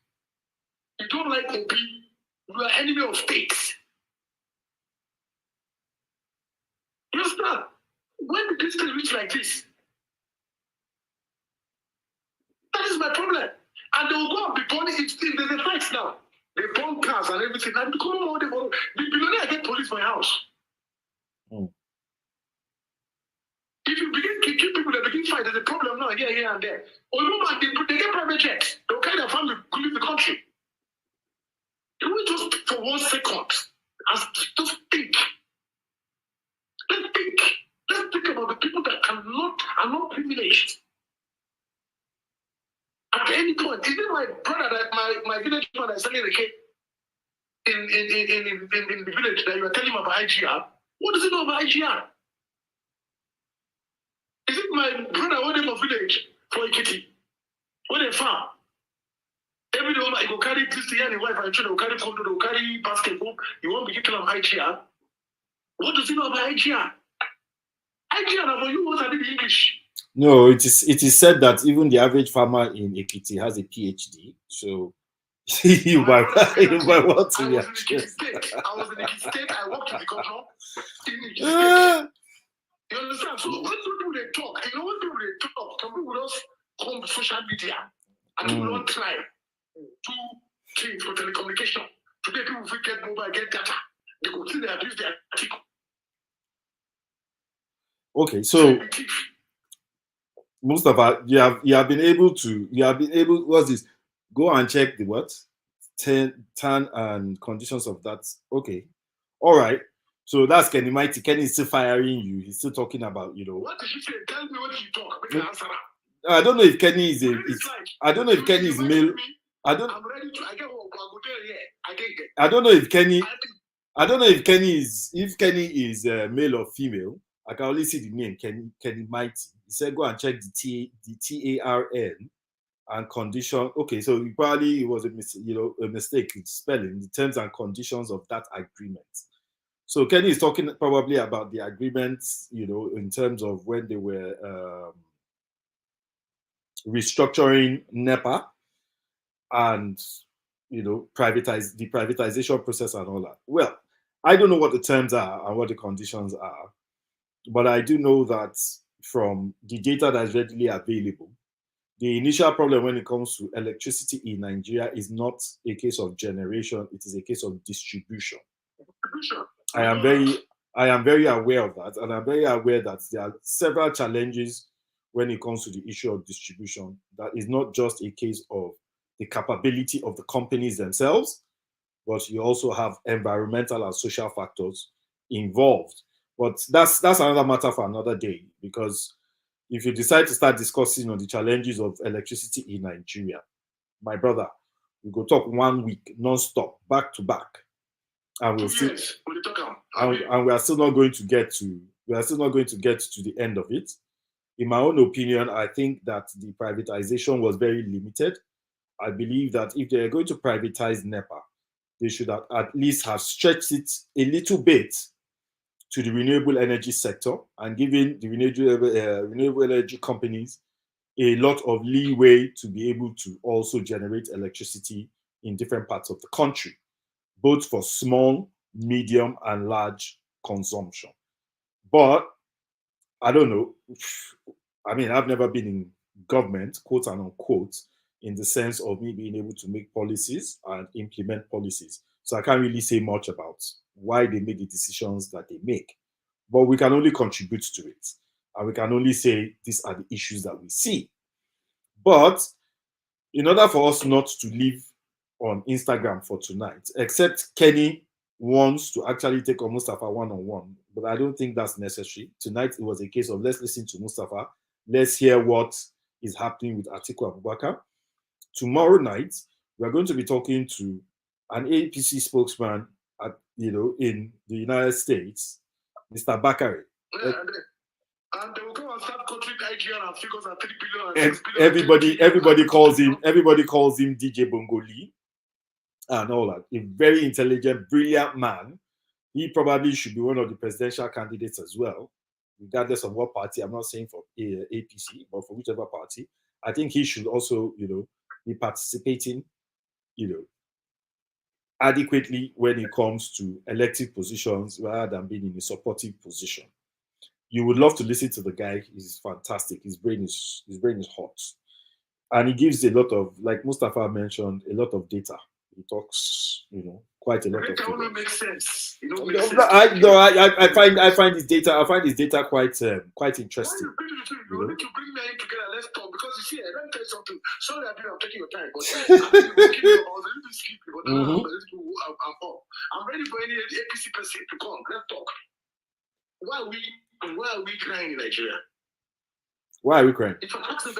[SPEAKER 2] You don't like Obi, you are enemy of states. You understand? When did this thing reach like this? That is my problem. And they will go and be burning it. There's a fight now. They burn cars and everything. And come on, the billionaire get police for your house. If you begin to kill people that begin to fight, there's a problem now, here and there. Or they get private jets. They'll carry their family to leave the country. Can we just, for 1 second, just think? Let's think. Let's think about the people that are not privileged. At any point, even my brother, my village man is selling a cake in the village that you are telling him about IGR. What does he know about IGR? Is it my brother who live in village for Ikiti? When they farm? Every day, he will carry this here and his wife and children, will carry food, they will carry basketball. You won't be getting on IGR. What does he know about IGR? IGR, for you, what are the English?
[SPEAKER 1] No, it is said that even the average farmer in Ekiti has a PhD. So you might want to be.
[SPEAKER 2] I was in Ekiti State. I worked with the governor in Ekiti State. You understand? So when people they talk, when people they talk, some people just come to social media and people don't try to change for telecommunication. Today people will get mobile, get data. They go see they abuse their article.
[SPEAKER 1] Okay, so Mustapha, you have been able, what's this? Go and check the what? Term and conditions of that. Okay. All right. So that's Kenny Mighty. Kenny is still firing you. He's still talking about,
[SPEAKER 2] What did you say? Tell me what you talk. Make an answer.
[SPEAKER 1] I don't know if Kenny is I don't know if Kenny is male.
[SPEAKER 2] I'm ready to. I get what I go there. Yeah, I get it.
[SPEAKER 1] I don't know if Kenny is male or female. I can only see the name Kenny Mighty. He said go and check the TARN and condition. Okay, so it was a mistake in spelling the terms and conditions of that agreement. So Kenny is talking probably about the agreements, in terms of when they were restructuring NEPA and the privatization process and all that. Well, I don't know what the terms are and what the conditions are, but I do know that from the data that is readily available, the initial problem when it comes to electricity in Nigeria is not a case of generation, it is a case of distribution. I am very aware of that, and I'm very aware that there are several challenges when it comes to the issue of distribution. That is not just a case of the capability of the companies themselves, but you also have environmental and social factors involved. But that's another matter for another day, because if you decide to start discussing on the challenges of electricity in Nigeria, my brother, we go talk 1 week non-stop, back to back, and we'll still, and we are still not going to get to the end of it. In my own opinion, I think that the privatization was very limited. I believe that if they are going to privatize NEPA, they should at least have stretched it a little bit to the renewable energy sector and giving the renewable energy companies a lot of leeway to be able to also generate electricity in different parts of the country, both for small, medium, and large consumption. But I don't know. I mean, I've never been in government, quote and unquote, in the sense of me being able to make policies and implement policies. So I can't really say much about why they make the decisions that they make. But we can only contribute to it. And we can only say these are the issues that we see. But in order for us not to live on Instagram for tonight, except Kenny wants to actually take on Mustapha one-on-one, but I don't think that's necessary. Tonight it was a case of let's listen to Mustapha, let's hear what is happening with Atiku Abubakar. Tomorrow night, we are going to be talking to an APC spokesman in the United States, Mr. Bakari.
[SPEAKER 2] Yeah, and they will come and start quoting IGR and figures at 3 billion.
[SPEAKER 1] And everybody calls him DJ Bongoli and all that. A very intelligent, brilliant man. He probably should be one of the presidential candidates as well, regardless of what party. I'm not saying for APC, but for whichever party. I think he should also, be participating, adequately when it comes to elective positions rather than being in a supportive position. You would love to listen to the guy. He's fantastic. His brain is hot. And he gives a lot of, like Mustapha mentioned, a lot of data. He talks, quite a lot of
[SPEAKER 2] data. It makes sense.
[SPEAKER 1] I find his data quite interesting.
[SPEAKER 2] You need to bring me in together. Let's talk, because you see, let me tell you something. Sorry, I'm taking your time, but I was a little bit sleepy, but now I'm ready for any APC person to come. Let's talk. Why are we crying in Nigeria?
[SPEAKER 1] Why are we crying?
[SPEAKER 2] If I ask them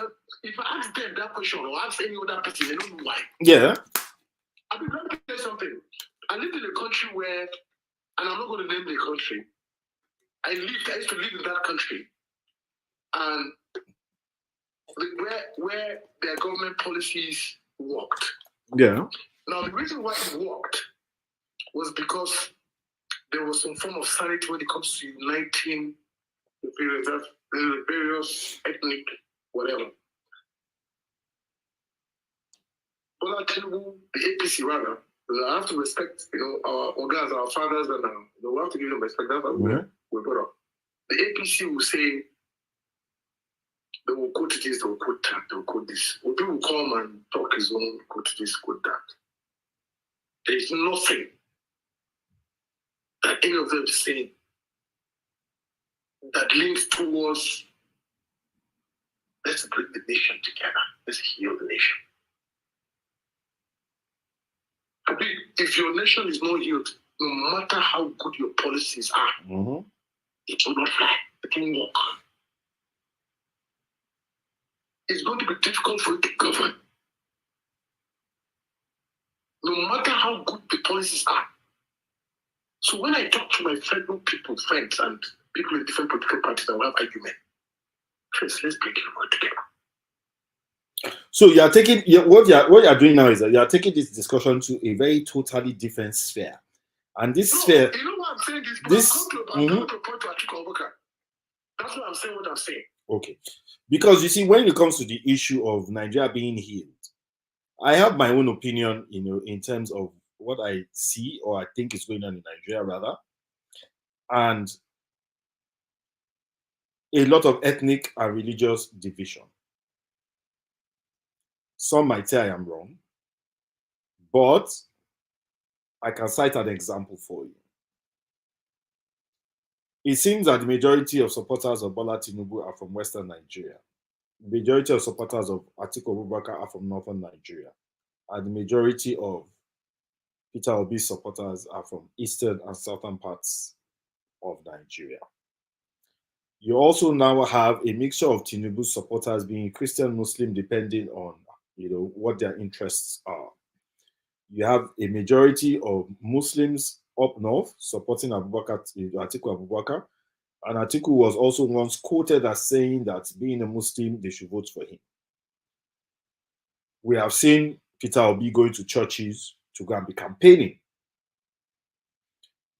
[SPEAKER 2] that question, or ask any other person, they don't know why.
[SPEAKER 1] Yeah.
[SPEAKER 2] I'll be going to tell you something. I lived in a country where, and I'm not going to name the country. I used to live in that country, and where their government policies worked.
[SPEAKER 1] Yeah.
[SPEAKER 2] Now the reason why it worked was because there was some form of sanity when it comes to uniting the various ethnic whatever. But I tell you, the APC rather, I have to respect, our organs, our fathers, and we have to give them respect. That's what we brought up. The APC will say, they will quote this, they will quote that, they will quote this. When people come and talk his own, quote this, quote that. There is nothing that any of them is saying that links towards let's bring the nation together, let's heal the nation. If your nation is not healed, no matter how good your policies are, it will not fly, it won't work. It's going to be difficult for you to govern. No matter how good the policies are. So when I talk to my fellow people, friends, and people in different political parties that will have argument, first, let's bring everyone together.
[SPEAKER 1] So you are taking what you are doing now is that you are taking this discussion to a very totally different sphere, and this sphere.
[SPEAKER 2] You know what I'm saying this.
[SPEAKER 1] This,
[SPEAKER 2] I'm going to point to Atiku Abubakar. That's what I'm saying. What I'm saying.
[SPEAKER 1] okay, because you see, when it comes to the issue of Nigeria being healed, I have my own opinion, in terms of what I see or I think is going on in Nigeria, rather, and a lot of ethnic and religious division. Some might say I am wrong, but I can cite an example for you. It seems that the majority of supporters of Bola Tinubu are from Western Nigeria. The majority of supporters of Atiku Abubakar are from Northern Nigeria. And the majority of Peter Obi's supporters are from Eastern and Southern parts of Nigeria. You also now have a mixture of Tinubu's supporters being Christian, Muslim, depending on what their interests are. You have a majority of Muslims up north supporting Atiku Abubakar, and Atiku was also once quoted as saying that being a Muslim, they should vote for him. We have seen Peter Obi going to churches to go and be campaigning.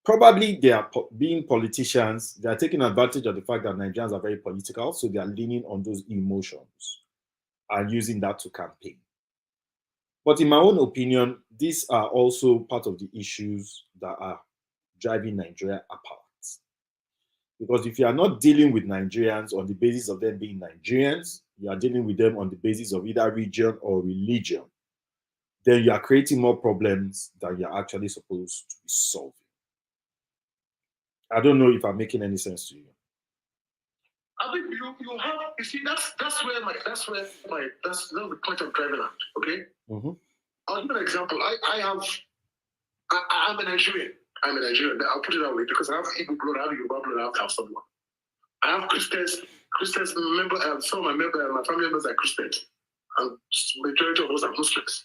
[SPEAKER 1] Probably they are being politicians. They are taking advantage of the fact that Nigerians are very political, so they are leaning on those emotions and using that to campaign. But in my own opinion, these are also part of the issues that are driving Nigeria apart. Because if you are not dealing with Nigerians on the basis of them being Nigerians, you are dealing with them on the basis of either region or religion, then you are creating more problems than you're actually supposed to be solving. I don't know if I'm making any sense to you.
[SPEAKER 2] I think you have, you see, that's the point I'm driving at, okay?
[SPEAKER 1] Mm-hmm.
[SPEAKER 2] I'll give an example. I'm a Nigerian. I'm a Nigerian. I'll put it that way because I have Igbo blood, I have Yoruba blood, I have Hausa blood. I have Christians, some of my family members are Christians, and majority of us are Muslims.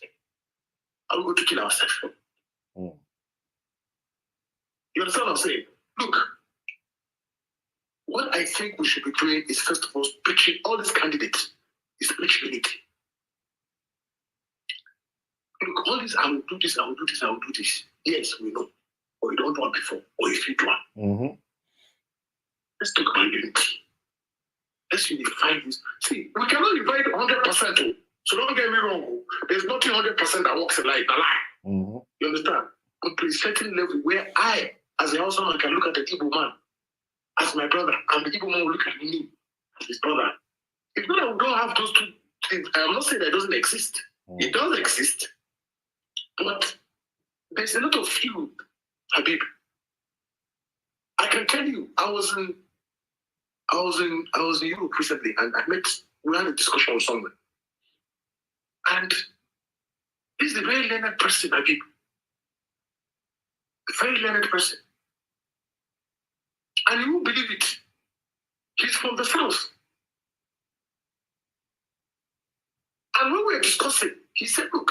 [SPEAKER 2] I will go to kill ourselves.
[SPEAKER 1] Mm.
[SPEAKER 2] You understand what I'm saying? Look, what I think we should be doing is, first of all, preaching all these candidates is preach unity. Look, all this, I will do this, I will do this, I will do this. Yes, we know. Or we don't want before, or if you do one.
[SPEAKER 1] Mm-hmm.
[SPEAKER 2] Let's talk about unity. Let's unify this. See, we cannot divide 100%. So don't get me wrong. There's nothing 100% that works in life. A lie.
[SPEAKER 1] Mm-hmm.
[SPEAKER 2] You understand? But to a certain level where I, as a Hausa man, can look at the Igbo man as my brother, and the Igbo man will look at me as his brother. It's not that we don't have those two things. I'm not saying that it doesn't exist.
[SPEAKER 1] Mm-hmm.
[SPEAKER 2] It does exist. But there's a lot of feud, Habib. I can tell you, I was in Europe recently, and we had a discussion with someone. And this is a very learned person, Habib. A very learned person. And you won't believe it. He's from the south. And when we were discussing, he said, look,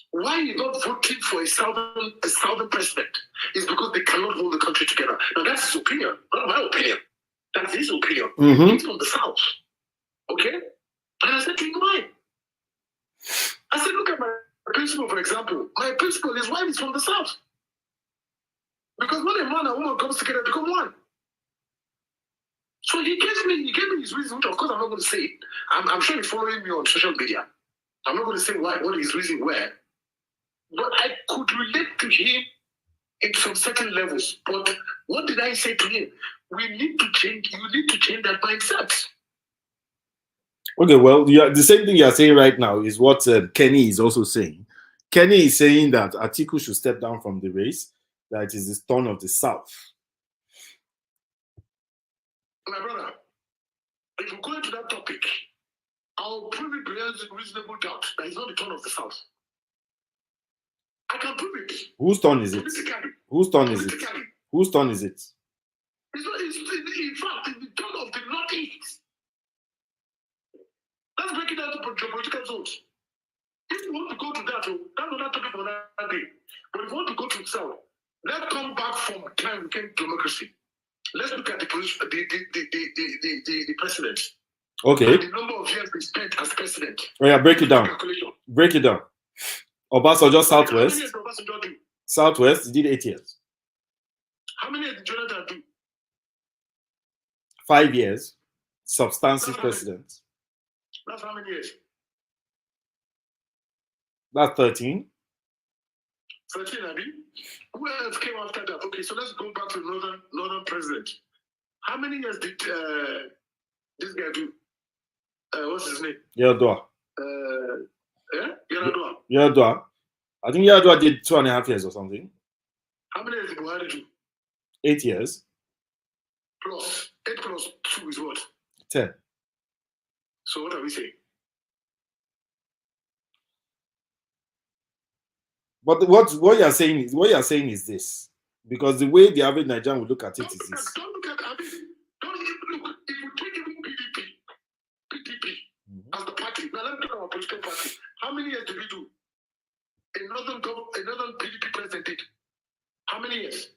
[SPEAKER 2] why are you not voting for a southern president? Is because they cannot hold the country together. Now that's his opinion, not my opinion. That's his opinion.
[SPEAKER 1] Mm-hmm.
[SPEAKER 2] He's from the south. Okay? And I said to him, why? I said, look at my principal, for example. My principal, his wife is from the south. Because when a man and woman comes together, they become one. So he gave me his reason, which of course I'm not going to say. I'm sure he's following me on social media. I'm not going to say what his reason were. But I could relate to him in some certain levels. But what did I say to him? We need to change. You need to change that mindset.
[SPEAKER 1] Okay, well, the same thing you're saying right now is what Kenny is also saying. Kenny is saying that Atiku should step down from the race, that it is the turn of the South.
[SPEAKER 2] My brother, if you go into that topic, I'll prove it beyond reasonable doubt that it's not the turn of the South. I can prove it.
[SPEAKER 1] Whose turn is it? Whose turn is it? Whose turn is it?
[SPEAKER 2] It's not, in fact, it's the turn of the Northeast. Let's break it down to geopolitical zones. If you want to go to that, that's not topic for that day. But if you want to go to the South, let's come back from time we came to democracy. Let's look at the president.
[SPEAKER 1] Okay.
[SPEAKER 2] And the number of years he spent as president.
[SPEAKER 1] Oh yeah, break it down. Break it down. Obasanjo Southwest. Southwest, he did 8 years.
[SPEAKER 2] How many years did Jonathan do?
[SPEAKER 1] 5 years, substantive president.
[SPEAKER 2] That's how many years?
[SPEAKER 1] That's 13.
[SPEAKER 2] 13, I mean. Who else came after that? Okay, so let's go back to northern president. How many years did this guy do? What's his name?
[SPEAKER 1] Yerdua.
[SPEAKER 2] Yaradua.
[SPEAKER 1] Yerdua. I think Yerdua did 2.5 years or something.
[SPEAKER 2] How many years did Buhari do?
[SPEAKER 1] 8 years.
[SPEAKER 2] Plus 8 plus 2 is what?
[SPEAKER 1] 10.
[SPEAKER 2] So what are we saying?
[SPEAKER 1] But what you're saying is this, because the way the average Nigerian will look at it is this.
[SPEAKER 2] Don't look at don't even look. If you take even PDP as the party, now let me talk about political party. How many years did we do? Another PDP president did. How many years?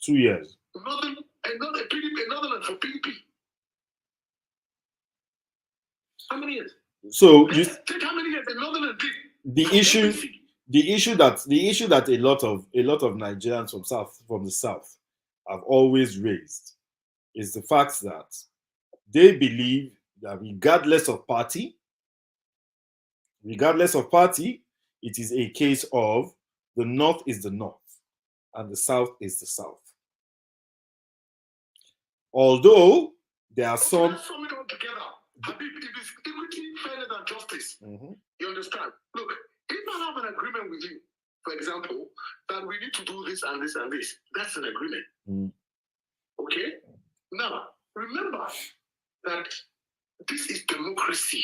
[SPEAKER 1] 2 years.
[SPEAKER 2] Another for PDP. How many years?
[SPEAKER 1] So you
[SPEAKER 2] take how many years another did?
[SPEAKER 1] The issue that a lot of Nigerians from the south have always raised is the fact that they believe that regardless of party, it is a case of the north is the north and the south is the south. Although there are some.
[SPEAKER 2] Let's sum it all together. Habib, it is equity, fairness, and justice. You understand? Look, if I have an agreement with you, for example, that we need to do this and this and this, that's an agreement. Okay? Now, remember that this is democracy.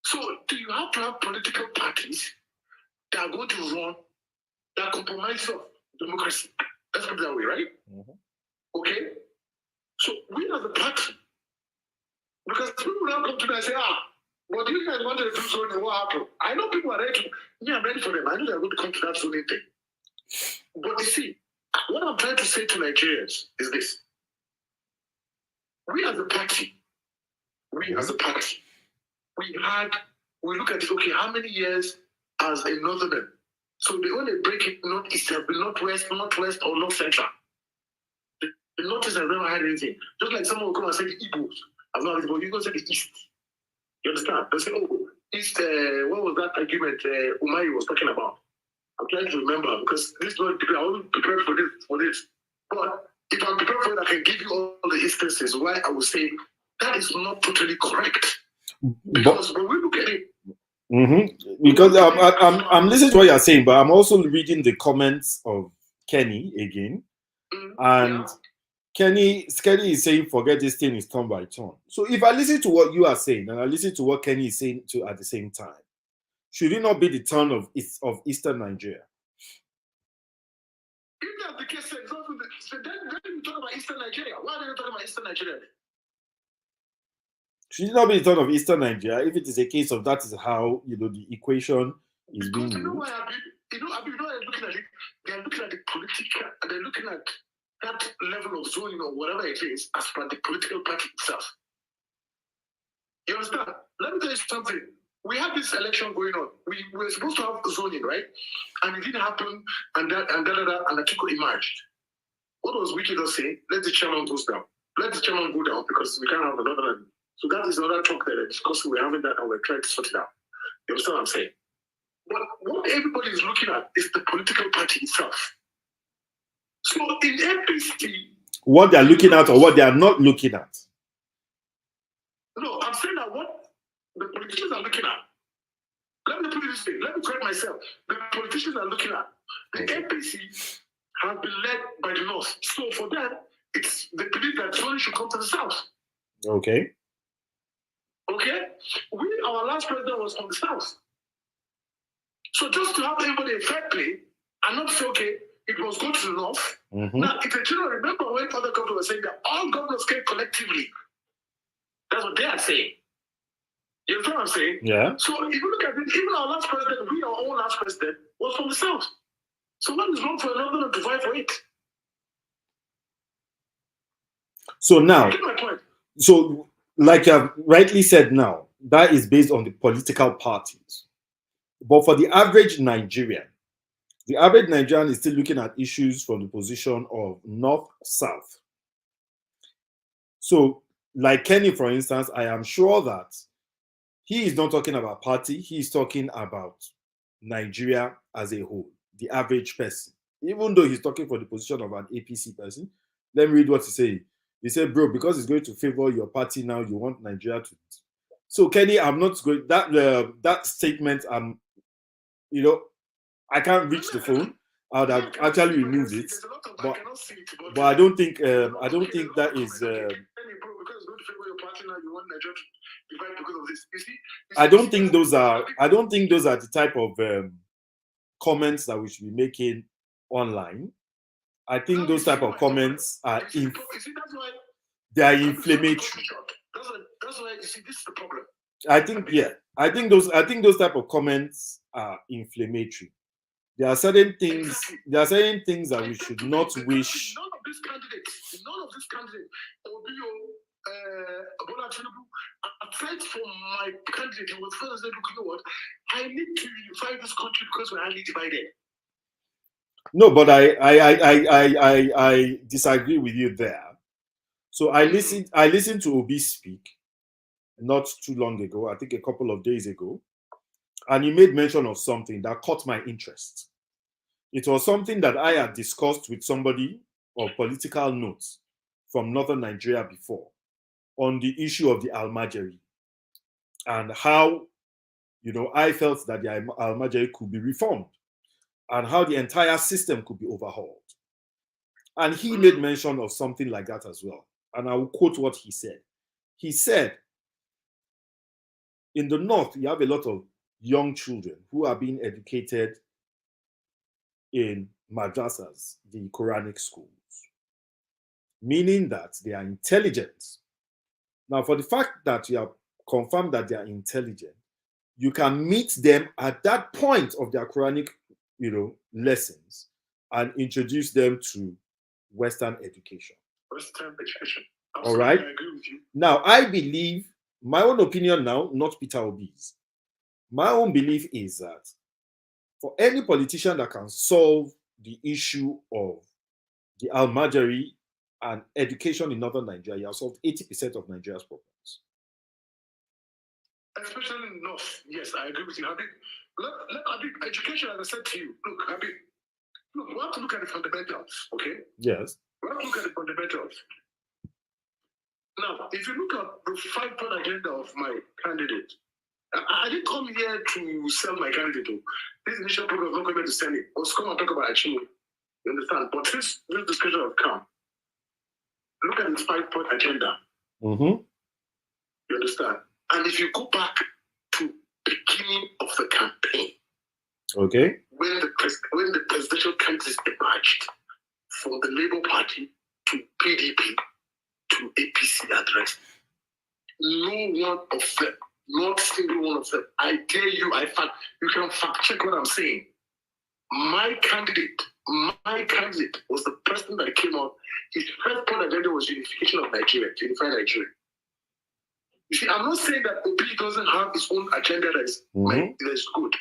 [SPEAKER 2] So, do you have to have political parties that are going to run that compromise of democracy? Let's put it that way, right? Okay? So, we as a party, because people now come to me and say, but you guys wanted to do something, what happened? I know people are ready to, I'm ready for them. I know they're going to come to that zoning thing. But you see, what I'm trying to say to Nigerians is this. We as a party, we look at it, okay, how many years as a northerner? So they only break it northeast, northwest, or north central. The northeast has never had anything. Just like someone will come and say the Igbos. I've not heard, but you go say the east. You understand? They say, east, what was that argument Umayi was talking about? I'm trying to remember because this is not, I wasn't prepared for this. But if I'm prepared for it, I can give you all the instances why I would say that is not totally correct. Because when we look at it,
[SPEAKER 1] because I'm listening to what you're saying, but I'm also reading the comments of Kenny again, and Kenny is saying, forget this thing is turn by turn. So if I listen to what you are saying and I listen to what Kenny is saying too at the same time, should it not be the turn of Eastern Nigeria?
[SPEAKER 2] If that's the case, so then you talk about Eastern Nigeria. Why are you talking about Eastern Nigeria?
[SPEAKER 1] Should it not be the turn of Eastern Nigeria if it is a case of that is how the equation is being used?
[SPEAKER 2] You know why they're looking at it? They're looking at the political, they're looking at that level of zoning or whatever it is as per the political party itself. You understand? Let me tell you something. We had this election going on. We were supposed to have zoning, right? And it didn't happen, and Atiku emerged. What was Wiki just saying? Let the chairman go down. Let the chairman go down because we can't have another. So that is another talk that they're discussing. We're having that and we're trying to sort it out. You understand what I'm saying? But what everybody is looking at is the political party itself. So in APC,
[SPEAKER 1] what they are looking at or what they are not looking at?
[SPEAKER 2] No, I'm saying that what the politicians are looking at. Let me put it this way. Let me correct myself. The politicians are looking at. The APC have been led by the North. So for them, they believe that zoning should come to the South.
[SPEAKER 1] Okay.
[SPEAKER 2] Our last president was from the South. So just to have everybody a fair play and not say, okay, it was go to the North. Now, if you remember when other governors were saying that all governors came collectively, that's what they are saying. You understand what I'm saying?
[SPEAKER 1] Yeah.
[SPEAKER 2] So if you look at it, even our last president, our own last president, was from the South. So what is wrong for another to fight for it?
[SPEAKER 1] So now,
[SPEAKER 2] you get my point.
[SPEAKER 1] So like I've rightly said now, that is based on the political parties. But for the average Nigerian, The average Nigerian is still looking at issues from the position of north-south. So, like Kenny, for instance, I am sure that he is not talking about party, he is talking about Nigeria as a whole, the average person. Even though he's talking for the position of an APC person, let me read what he said. He said, bro, because it's going to favor your party now, you want Nigeria to. So, Kenny, I'm not going, that statement, I can't reach the phone. I would have actually removed it, but I don't think that is. I don't think those are the type of comments that we should be making online. I think those type of comments are they are inflammatory.
[SPEAKER 2] That's why you see this is the problem.
[SPEAKER 1] I think those type of comments are inflammatory. There are certain things that we should not wish.
[SPEAKER 2] None of these candidates, Obio, Bola Tinubu, aside from my candidate, who was first said, you know what, I need to unify this country because we're highly divided.
[SPEAKER 1] No, but I disagree with you there. So I listened to Obi speak not too long ago, I think a couple of days ago, and he made mention of something that caught my interest. It was something that I had discussed with somebody of political notes from northern Nigeria before on the issue of the Almajiri and how, I felt that the Almajiri could be reformed and how the entire system could be overhauled. And he made mention of something like that as well. And I will quote what he said. He said, in the north, you have a lot of young children who are being educated in madrasas, the Quranic schools, meaning that they are intelligent. Now, for the fact that you have confirmed that they are intelligent, you can meet them at that point of their Quranic, lessons and introduce them to Western education.
[SPEAKER 2] Western education.
[SPEAKER 1] All right.
[SPEAKER 2] I agree with you.
[SPEAKER 1] Now, I believe, my own opinion now, not Peter Obi's. My own belief is that for any politician that can solve the issue of the Almajiri and education in northern Nigeria, you have solved 80% of Nigeria's problems.
[SPEAKER 2] Especially in North, yes, I agree with you. Habib, education, as I said to you, look, Habib, we have to look at the fundamentals, okay?
[SPEAKER 1] Yes.
[SPEAKER 2] We have to look at the fundamentals. Now, if you look at the 5-point agenda of my candidate, I didn't come here to sell my candidate. This initial program was not coming to sell it. I was come and talk about Achimugu'S. You understand? But this discussion will come. Look at this 5-point agenda.
[SPEAKER 1] Mm-hmm.
[SPEAKER 2] You understand? And if you go back to the beginning of the campaign,
[SPEAKER 1] okay,
[SPEAKER 2] when the presidential candidates emerged from the Labour Party to PDP to APC and the rest, no one of them, not single one of them, I dare you, you can fact check what I'm saying. My candidate was the person that came out. His first point agenda was unification of Nigeria, to unify Nigeria. You see, I'm not saying that Obi doesn't have his own agenda that is good.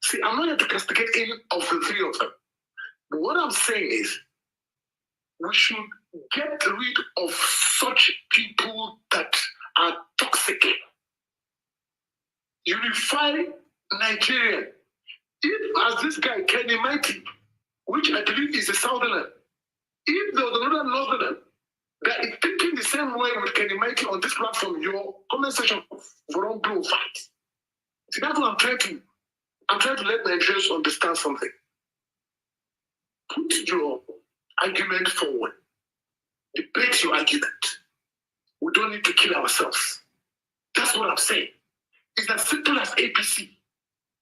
[SPEAKER 2] See, I'm not here to castigate any of the three of them. But what I'm saying is, we should get rid of such people that are toxic. Unify Nigeria. If, as this guy, Kenny Mighty, which I believe is a southerner, if there was another northerner that is thinking the same way with Kenny Mighty on this platform, your comment section for all blue fight. See, that's what I'm trying to let Nigerians understand something. Put your argument forward. Debate your argument. We don't need to kill ourselves. That's what I'm saying. It's as simple as APC.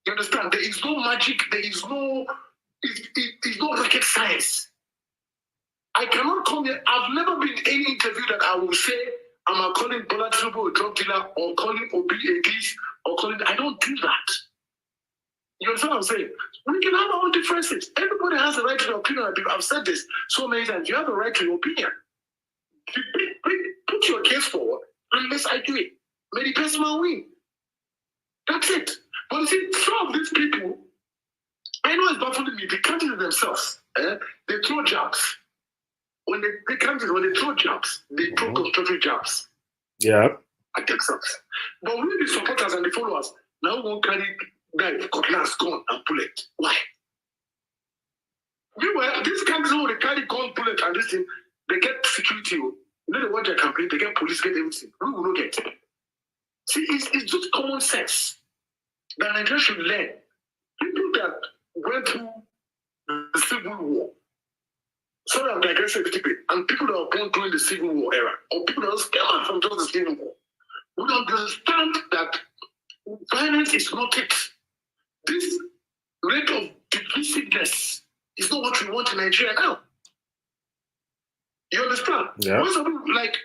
[SPEAKER 2] You understand? There is no magic. There is no rocket science. I cannot come here. I've never been in any interview that I will say I'm calling Bola Tinubu a drug dealer or calling Obi a this or calling. I don't do that. You understand what I'm saying? We can have our own differences. Everybody has the right to their opinion. I've said this so many times. You have the right to your opinion. Put your case forward and let's argue it. May the best man win. That's it. But you see, some of these people, I know it's baffling me. The candidates themselves, they throw jabs. When they throw jabs, they throw constructive jabs.
[SPEAKER 1] Yeah.
[SPEAKER 2] At themselves. But when the supporters and the followers now won't carry knife, cutlass, gun, and bullet. Why? Meanwhile, these candidates when they carry gun, bullet, and this thing, they get security. You know they want their campaign, they get police, get everything. We will not get. See, it's just common sense that Nigeria should learn. People that went through the Civil War, sorry, I'm digressing a little bit, and people that were born during the Civil War era, or people that came out from just the Civil War, would understand that violence is not it. This rate of divisiveness is not what we want in Nigeria now. You understand?
[SPEAKER 1] Yeah.
[SPEAKER 2] When some people like,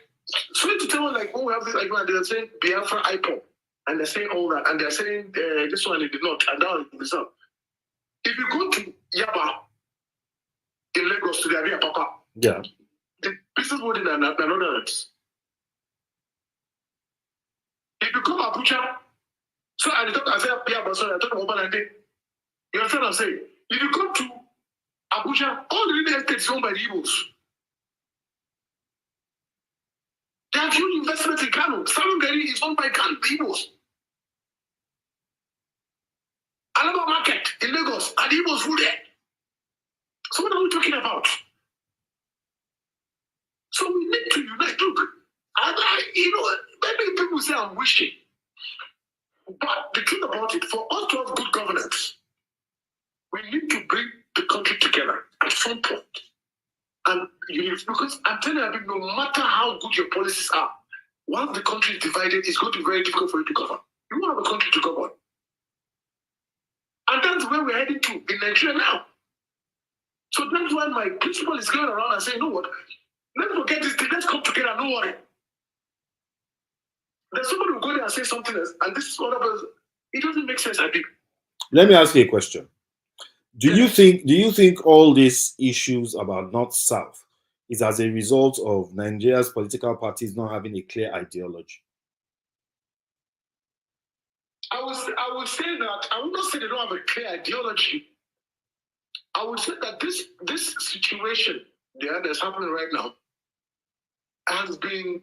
[SPEAKER 2] sorry to tell them, like, oh, we have this argument, they're saying Biafra IPOP, and they're saying all that, and they're saying this one they did not, and that was the result. If you go to Yaba in Lagos to the Adia Papa,
[SPEAKER 1] Yeah.
[SPEAKER 2] the business world in another words. If you come to Abuja, so I said, yeah, but sorry, I talk about Aide. You understand what I'm saying? If you come to Abuja, all the real estate is owned by the Igbos. They have huge investments in Kano. Salongari is owned by the Igbos. Alaba Market in Lagos, and the Igbos rule there. So what are we talking about? So we need to unite. Look, maybe people say I'm wishing. But the truth about it, for us to have good governance, we need to bring the country together at some point. And because I'm telling you, no matter how good your policies are, once the country is divided, it's going to be very difficult for you to govern. You won't have a country to govern. And that's where we're heading to in Nigeria now. So that's why my principal is going around and saying, you know what, let's forget this thing, let's come together, no worry. There's somebody who go there and say something else, and this is what happens. It doesn't make sense, I think.
[SPEAKER 1] Let me ask you a question. Do you think all these issues about North-South is as a result of Nigeria's political parties not having a clear ideology?
[SPEAKER 2] I would say that, I would not say they don't have a clear ideology. I would say that this situation that's happening right now has been,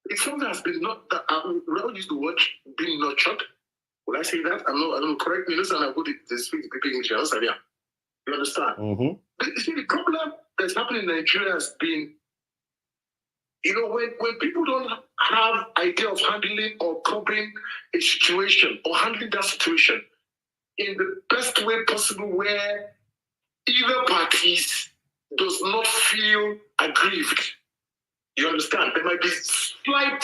[SPEAKER 2] it's something that's been not, I don't use the word being nurtured. Will I say that? I don't know, correct me. Listen, I go to speak to people in English. You understand?
[SPEAKER 1] Mm-hmm.
[SPEAKER 2] You see, the problem that's happening in Nigeria has been, when people don't have idea of handling or coping a situation or handling that situation in the best way possible, where either parties does not feel aggrieved. You understand? There might be slight,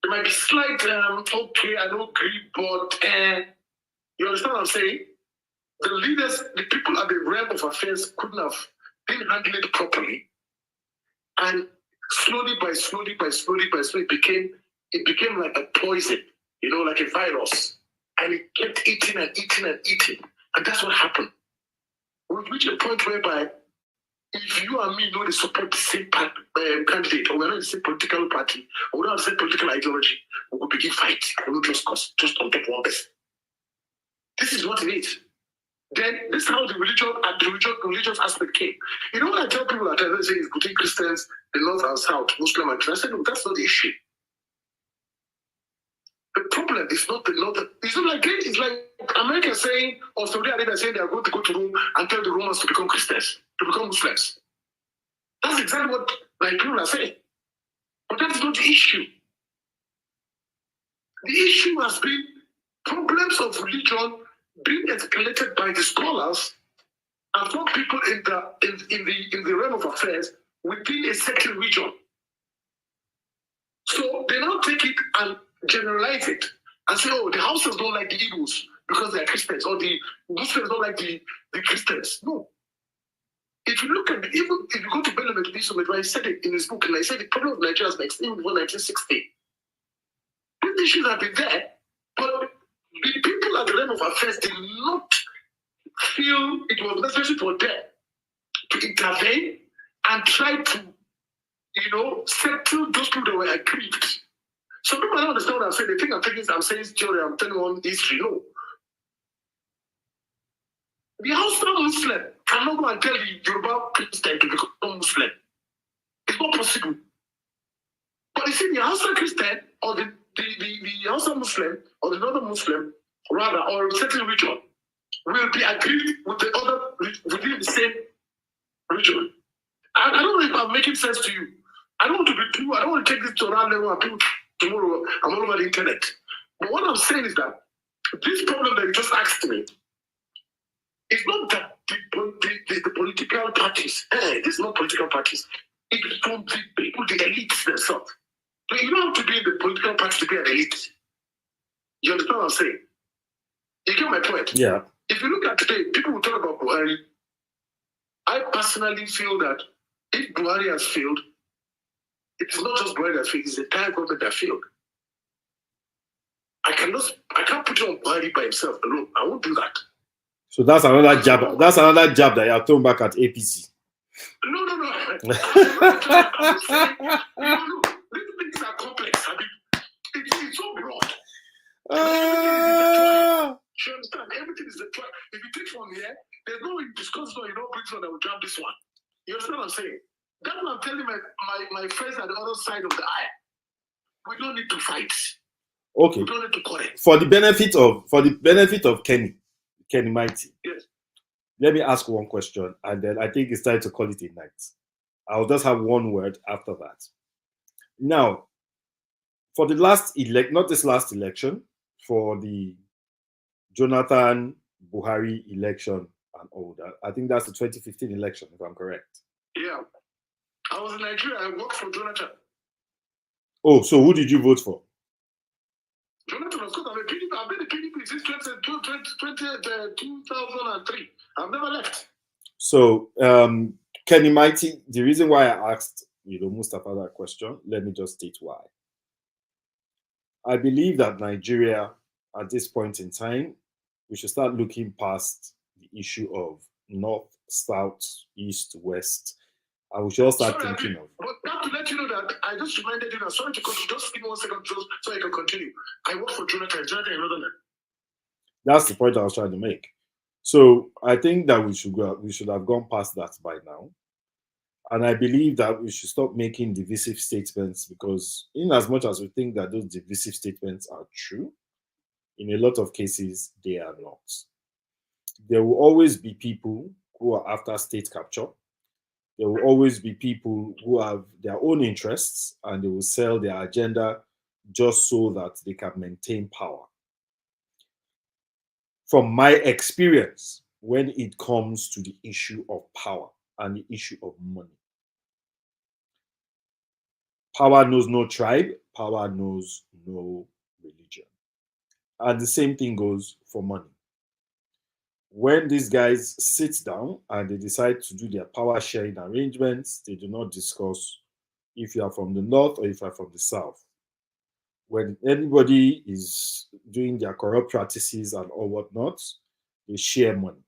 [SPEAKER 2] okay, I don't agree, but you understand what I'm saying? The leaders, the people at the realm of affairs couldn't have been handling it properly. And slowly, it became like a poison, like a virus. And it kept eating and eating and eating. And that's what happened. We've reached a point whereby if you and me know they support the same candidate, or we're not the same political party, or we don't have the same political ideology, we will begin fight. We will just on top of one person. This is what it is. Then this is how the religious aspect came. When I tell people that I say it's between Christians, the North and South, Muslim and Christian, I said, no, that's not the issue. The problem is not the North. It's like America saying, or Saudi Arabia saying they are going to go to Rome and tell the Romans to become Christians, to become Muslims. That's exactly what people are saying. But that's not the issue. The issue has been problems of religion being escalated by the scholars and some people in the realm of affairs within a certain region. So they now take it and generalize it and say, oh, the Hausas don't like the Igbos because they're Christians, or the Muslims don't like the Christians. No. If you look at even if you go to Bello Methodism, he said it in his book, and I said the problem of Nigeria is like even before 1960. These issues have been there, but the people at the realm of affairs did not feel it was necessary for them to intervene and try to, settle those people that were aggrieved. Some people don't understand what I'm saying. They think I'm saying theory, I'm telling one history. No. The Hausa Muslim cannot go and tell the Yoruba Christian to become Muslim. It's not possible. But you see, the Hausa Christian or the Hausa Muslim or the Northern Muslim, rather, or a certain region, will be agreed with the other within the same region. And I don't know if I'm making sense to you. I don't want to be too, I don't want to take this to another level and people tomorrow I'm all over the internet. But what I'm saying is that this problem that you just asked me, it's not that the political parties, this is not political parties. It's from the people, the elites themselves. So you don't have to be in the political party to be an elite. You understand what I'm saying? You get my point?
[SPEAKER 1] Yeah.
[SPEAKER 2] If you look at today, people will talk about Buhari. I personally feel that if Buhari has failed, it's not just Buhari that failed, it's the entire government that failed. I can't put it on Buhari by himself alone. I won't do that.
[SPEAKER 1] So that's another jab. That's another jab that you have thrown back at APC.
[SPEAKER 2] No. I'm saying, no. These things are complex. I mean, it's so broad. You understand? Everything is the plan. If you take from here, there's no way you discuss one, you don't bring one that will jump this one. You understand what I'm saying? That's what I'm telling my friends at the other side of the aisle. We don't need to fight.
[SPEAKER 1] Okay.
[SPEAKER 2] We don't need to quarrel.
[SPEAKER 1] For the benefit of Kenny Mighty.
[SPEAKER 2] Yes.
[SPEAKER 1] Let me ask one question, and then I think it's time to call it a night. I'll just have one word after that. Now, for the not this last election, for the Jonathan Buhari election and all that, I think that's the 2015 election, if I'm correct.
[SPEAKER 2] Yeah. I was in Nigeria. I worked for Jonathan.
[SPEAKER 1] Oh, so who did you vote for?
[SPEAKER 2] Jonathan, of course, I've been a PDP since 2003. I've never left.
[SPEAKER 1] So, Kenny Mighty, the reason why I asked, Mustapha that question, let me just state why. I believe that Nigeria, at this point in time, we should start looking past the issue of north, south, east, west. And we should all start thinking of.
[SPEAKER 2] But not to let you know that I just reminded you that, sorry to continue, just give me 1 second so I can continue. I work for Jonathan in Northern.
[SPEAKER 1] That's the point I was trying to make. So I think that we should have gone past that by now. And I believe that we should stop making divisive statements, because in as much as we think that those divisive statements are true, in a lot of cases, they are not. There will always be people who are after state capture. There will always be people who have their own interests, and they will sell their agenda just so that they can maintain power. From my experience, when it comes to the issue of power and the issue of money, power knows no tribe, power knows no religion. And the same thing goes for money. When these guys sit down and they decide to do their power sharing arrangements, they do not discuss if you are from the north or if you are from the south. When anybody is doing their corrupt practices and all whatnot, they share money.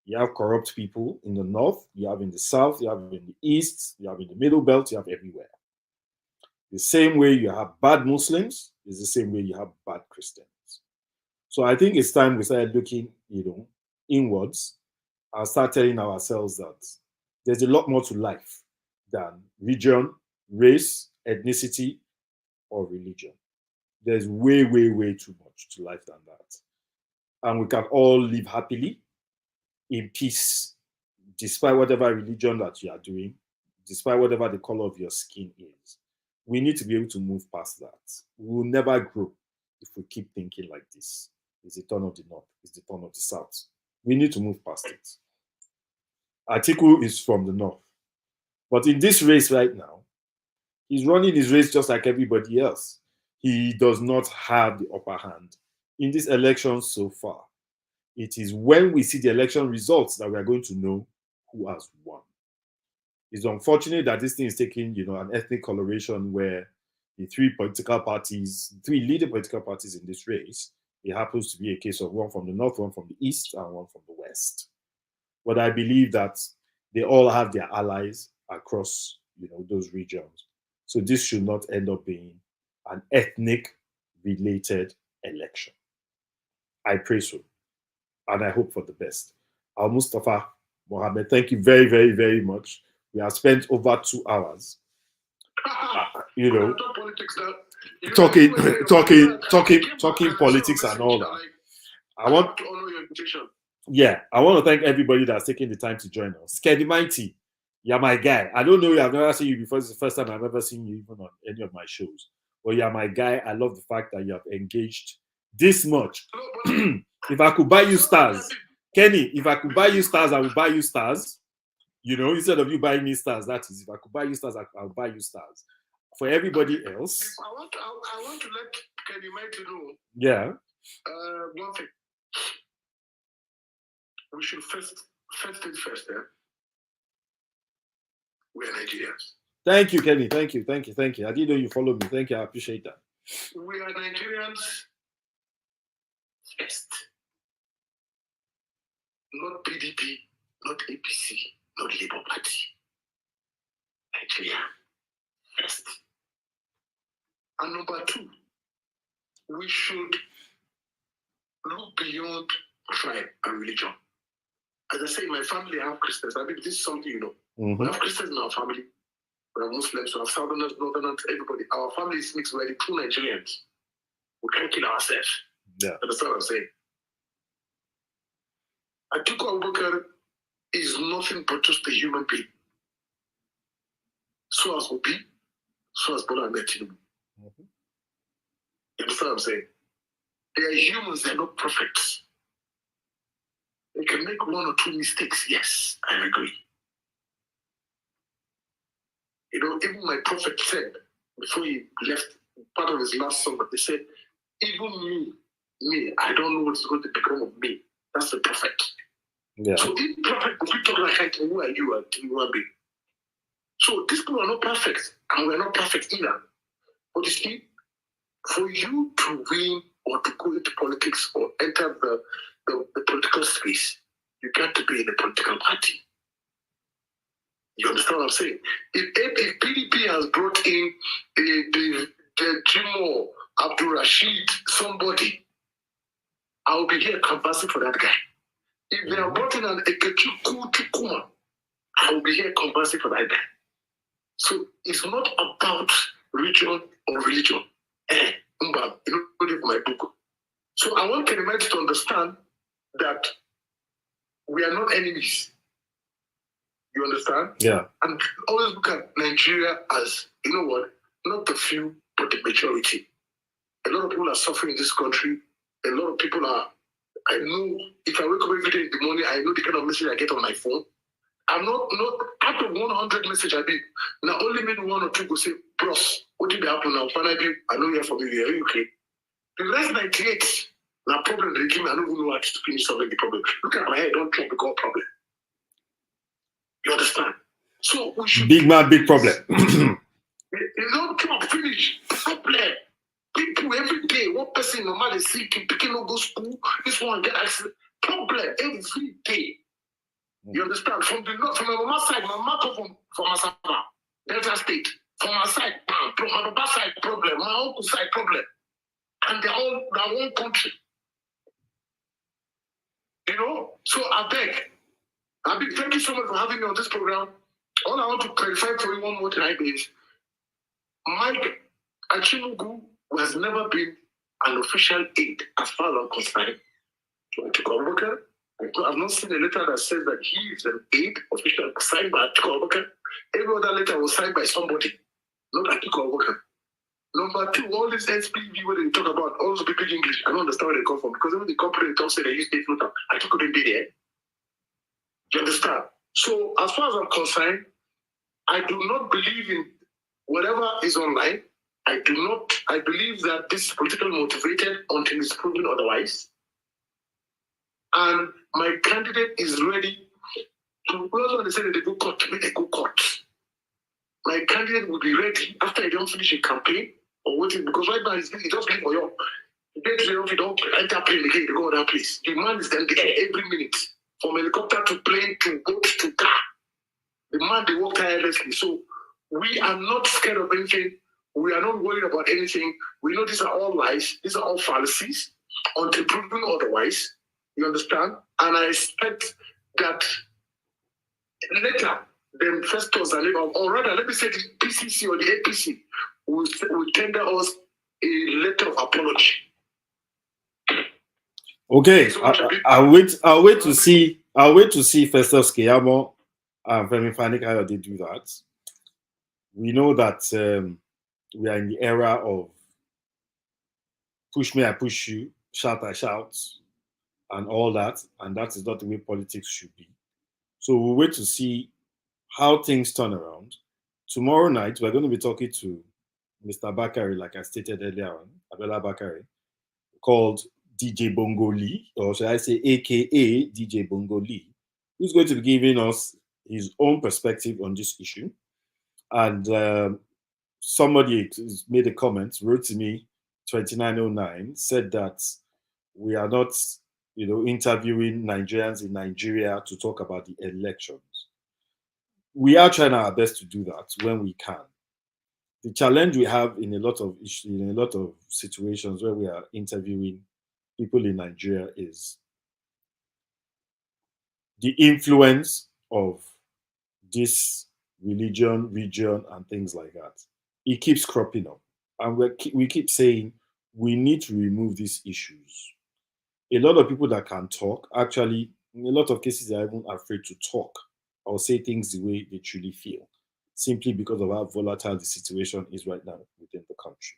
[SPEAKER 1] You have corrupt people in the north, you have in the south, you have in the east, you have in the middle belt, you have everywhere. The same way you have bad Muslims is the same way you have bad Christians. So I think it's time we start looking, inwards and start telling ourselves that there's a lot more to life than region, race, ethnicity, or religion. There's way, way, way too much to life than that. And we can all live happily, in peace, despite whatever religion that you are doing, despite whatever the color of your skin is. We need to be able to move past that. We will never grow if we keep thinking like this. It's the turn of the north, it's the turn of the south. We need to move past it. Atiku is from the north. But in this race right now, he's running his race just like everybody else. He does not have the upper hand in this election so far. It is when we see the election results that we are going to know who has won. It's unfortunate that this thing is taking, an ethnic coloration where the three leading political parties in this race, it happens to be a case of one from the north, one from the east, and one from the west. But I believe that they all have their allies across, those regions. So this should not end up being an ethnic-related election. I pray so, and I hope for the best. Al Mustapha Mohammed. Thank you very, very, very much. We have spent over 2 hours. You know, talking politics and all that. I want
[SPEAKER 2] to honor your invitation.
[SPEAKER 1] Yeah, I want to thank everybody that's taking the time to join us. Skeddy Mighty, you're my guy. I don't know, I've never seen you before. This is the first time I've ever seen you even on any of my shows. But you're my guy. I love the fact that you have engaged this much. If I could buy you stars, Kenny, if I could buy you stars, I would buy you stars. You know, instead of you buying me stars, that is, if I could buy you stars, I'll buy you stars. For everybody else,
[SPEAKER 2] I want to let Kenny Mighty know.
[SPEAKER 1] Yeah.
[SPEAKER 2] One thing. We should first things first, yeah? We are Nigerians.
[SPEAKER 1] Thank you, Kenny. Thank you. I didn't know you followed me. Thank you. I appreciate that.
[SPEAKER 2] We are Nigerians first. Not PDP, not APC, not Labour Party. Nigeria first. And number 2, we should look beyond tribe and religion. As I say, in my family, I have Christians. I mean, this is something you know. We have Christians in our family. We have Muslims. We have Southerners, Northerners, everybody. Our family is mixed. We're the true Nigerians. We can't kill ourselves.
[SPEAKER 1] Yeah.
[SPEAKER 2] Understand what I'm saying? Atiku Abubakar is nothing but just a human being. So as Obi, so as Bola Ahmed Tinubu. You understand what I'm saying? They are humans. They're not perfect. They can make 1 or 2 mistakes. Yes, I agree. You know, even my prophet said, before he left, part of his last song, they said, even me, I don't know what's going to become of me. That's the prophet.
[SPEAKER 1] Yeah.
[SPEAKER 2] So in prophet, if we talk like, who are you and human being? So these people are not perfect, and we're not perfect either. But you see, for you to win or to go into politics or enter the political space, you got to be in a political party. You understand what I'm saying? If PDP has brought in the Jimo Abdul Rashid, somebody, I will be here canvassing for that guy. If they are brought in an Ekechukwu Chukuma, I will be here canvassing for that guy. So it's not about region or religion. You know, my book. So I want Kenny to understand that we are not enemies. You understand?
[SPEAKER 1] Yeah.
[SPEAKER 2] And always look at Nigeria as, you know what, not the few, but the majority. A lot of people are suffering in this country. A lot of people are, I know, if I wake up every day in the morning, I know the kind of message I get on my phone. I'm not out of 100 messages I did. Now only maybe 1 or 2 go say, bros, what did happen now? Finally, I know you're from you. Are you okay? The rest 98, now problem they give me, I don't even know how to finish solving the problem. Look at my head, don't talk because problem. You understand? So we should
[SPEAKER 1] big man, big problem.
[SPEAKER 2] You don't talk, finish. Problem. People every day, one person normal is sick, picking no go school, this one get accident. Problem every day. You understand? From the north, from my mama's side, my mama come from Masaba, Delta State. From my side, from my papa's side, problem. My uncle's side, problem. And they're one country. You know? So I beg, thank you so much for having me on this program. All I want to clarify for you one more time is, Mike Achimugu'S has never been an official aide as far as I'm concerned. To Atiku Abubakar, I've not seen a letter that says that he is an aide official signed by Atiku Abubakar. Every other letter was signed by somebody, not Atiku Abubakar. Number 2, all this SPV, what they talk about, also people English, I don't understand where they come from, because even the company talks say they use state floater, Atiku didn't be there. You understand? So as far as I'm concerned, I do not believe in whatever is online. I believe that this is politically motivated until it's proven otherwise. And my candidate is ready to, also when they say that they go court, make they go court. My candidate will be ready after he don't finish a campaign or waiting, because right now he just leave for you. He don't enter plane again, they go to that place. The man is then there every minute. From helicopter to plane to boat to car. The man, they work tirelessly. So we are not scared of anything. We are not worried about anything. We know these are all lies. These are all fallacies until proven otherwise. You understand? And I expect that later, the Festus, or rather, let me say the PCC or the APC will tender us a letter of apology.
[SPEAKER 1] Okay, I'll wait to see Festus Keyamo and Femi Fani-Kayode they do that. We know that we are in the era of push me, I push you, shout, I shout, and all that, and that is not the way politics should be. So we'll wait to see how things turn around. Tomorrow night, we're going to be talking to Mr. Bakari, like I stated earlier on, Abela Bakari, called DJ Bongo Lee, or should I say AKA DJ Bongo Lee, who's going to be giving us his own perspective on this issue. And somebody made a comment, wrote to me, 2909, said that we are not, interviewing Nigerians in Nigeria to talk about the elections. We are trying our best to do that when we can. The challenge we have in a lot of situations where we are interviewing people in Nigeria is the influence of this religion, region, and things like that. It keeps cropping up. And we keep saying we need to remove these issues. A lot of people that can talk, actually, in a lot of cases, are even afraid to talk or say things the way they truly feel, simply because of how volatile the situation is right now within the country.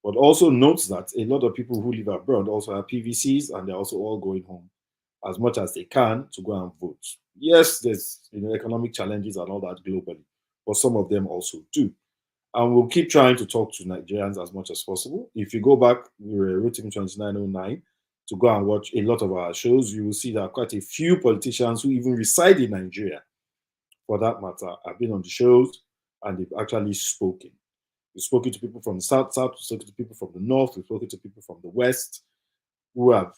[SPEAKER 1] But also note that a lot of people who live abroad also have PVCs, and they're also all going home as much as they can to go and vote. Yes, there's economic challenges and all that globally, but some of them also do. And we'll keep trying to talk to Nigerians as much as possible. If you go back, we were rating 2909 to go and watch a lot of our shows, you will see that quite a few politicians who even reside in Nigeria, for that matter, have been on the shows and they've actually spoken. We've spoken to people from the south, we've spoken to people from the north, we've spoken to people from the west who have,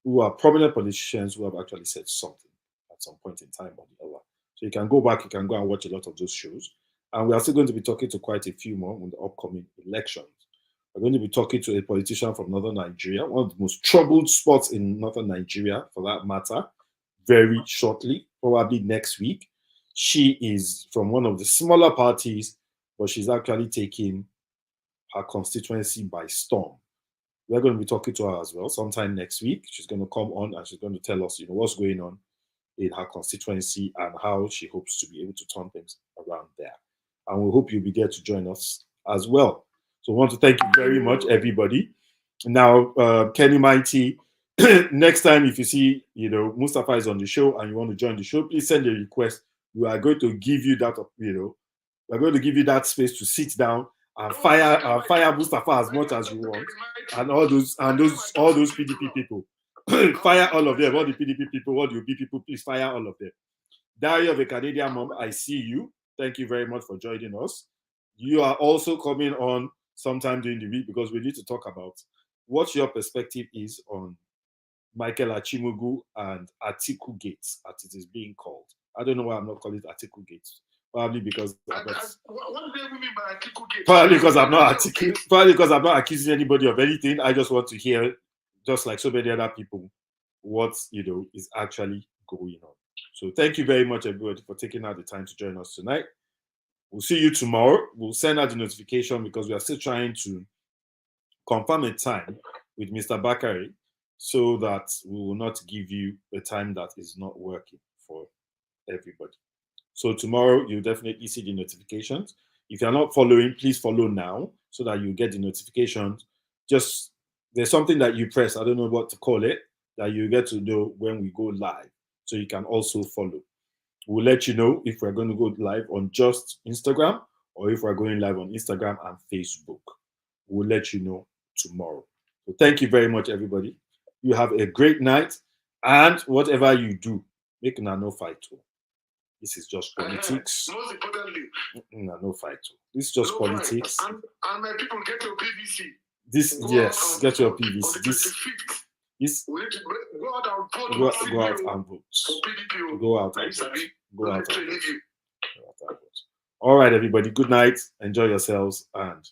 [SPEAKER 1] who are prominent politicians who have actually said something at some point in time or the other. So you can go back, you can go and watch a lot of those shows. And we are still going to be talking to quite a few more in the upcoming elections. We're going to be talking to a politician from northern Nigeria, one of the most troubled spots in northern Nigeria, for that matter, very shortly, probably next week. She is from one of the smaller parties, but she's actually taking her constituency by storm. We're going to be talking to her as well sometime next week. She's going to come on and she's going to tell us, what's going on in her constituency and how she hopes to be able to turn things around there. And we hope you'll be there to join us as well. So I want to thank you very much, everybody. Now, Kenny Mighty, next time if you see, Mustapha is on the show and you want to join the show, please send a request. We are going to give you that, we're going to give you that space to sit down and fire Mustapha as much as you want, and all those PDP people, fire all of them, all the PDP people, all the OB people, please fire all of them. Diary of a Canadian Mom, I see you. Thank you very much for joining us. You are also coming on sometime during the week because we need to talk about what your perspective is on Michael Achimugu and Atiku Gates, as it is being called. I don't know why I'm not calling it Atiku Gates. Probably because
[SPEAKER 2] what do they mean by Atiku Gates?
[SPEAKER 1] Probably because I'm not accusing anybody of anything. I just want to hear, just like so many other people, what is actually going on. So thank you very much, everybody, for taking out the time to join us tonight. We'll see you tomorrow. We'll send out the notification because we are still trying to confirm a time with Mr. Bakari so that we will not give you a time that is not working for everybody. So tomorrow, you'll definitely see the notifications. If you're not following, please follow now so that you get the notifications. Just, there's something that you press, I don't know what to call it, that you get to know when we go live. So you can also follow. We'll let you know if we're going to go live on just Instagram or if we're going live on Instagram and Facebook. We'll let you know tomorrow. So thank you very much, everybody. You have a great night. And whatever you do, make no fight. This is just politics.
[SPEAKER 2] Most importantly,
[SPEAKER 1] no fight. This is just politics.
[SPEAKER 2] And my people, get your PVC.
[SPEAKER 1] Get your PVC. This
[SPEAKER 2] we need to go out and vote.
[SPEAKER 1] Go out and vote.
[SPEAKER 2] For PDP.
[SPEAKER 1] Go out and vote. Go out and vote. All right, everybody. Good night. Enjoy yourselves and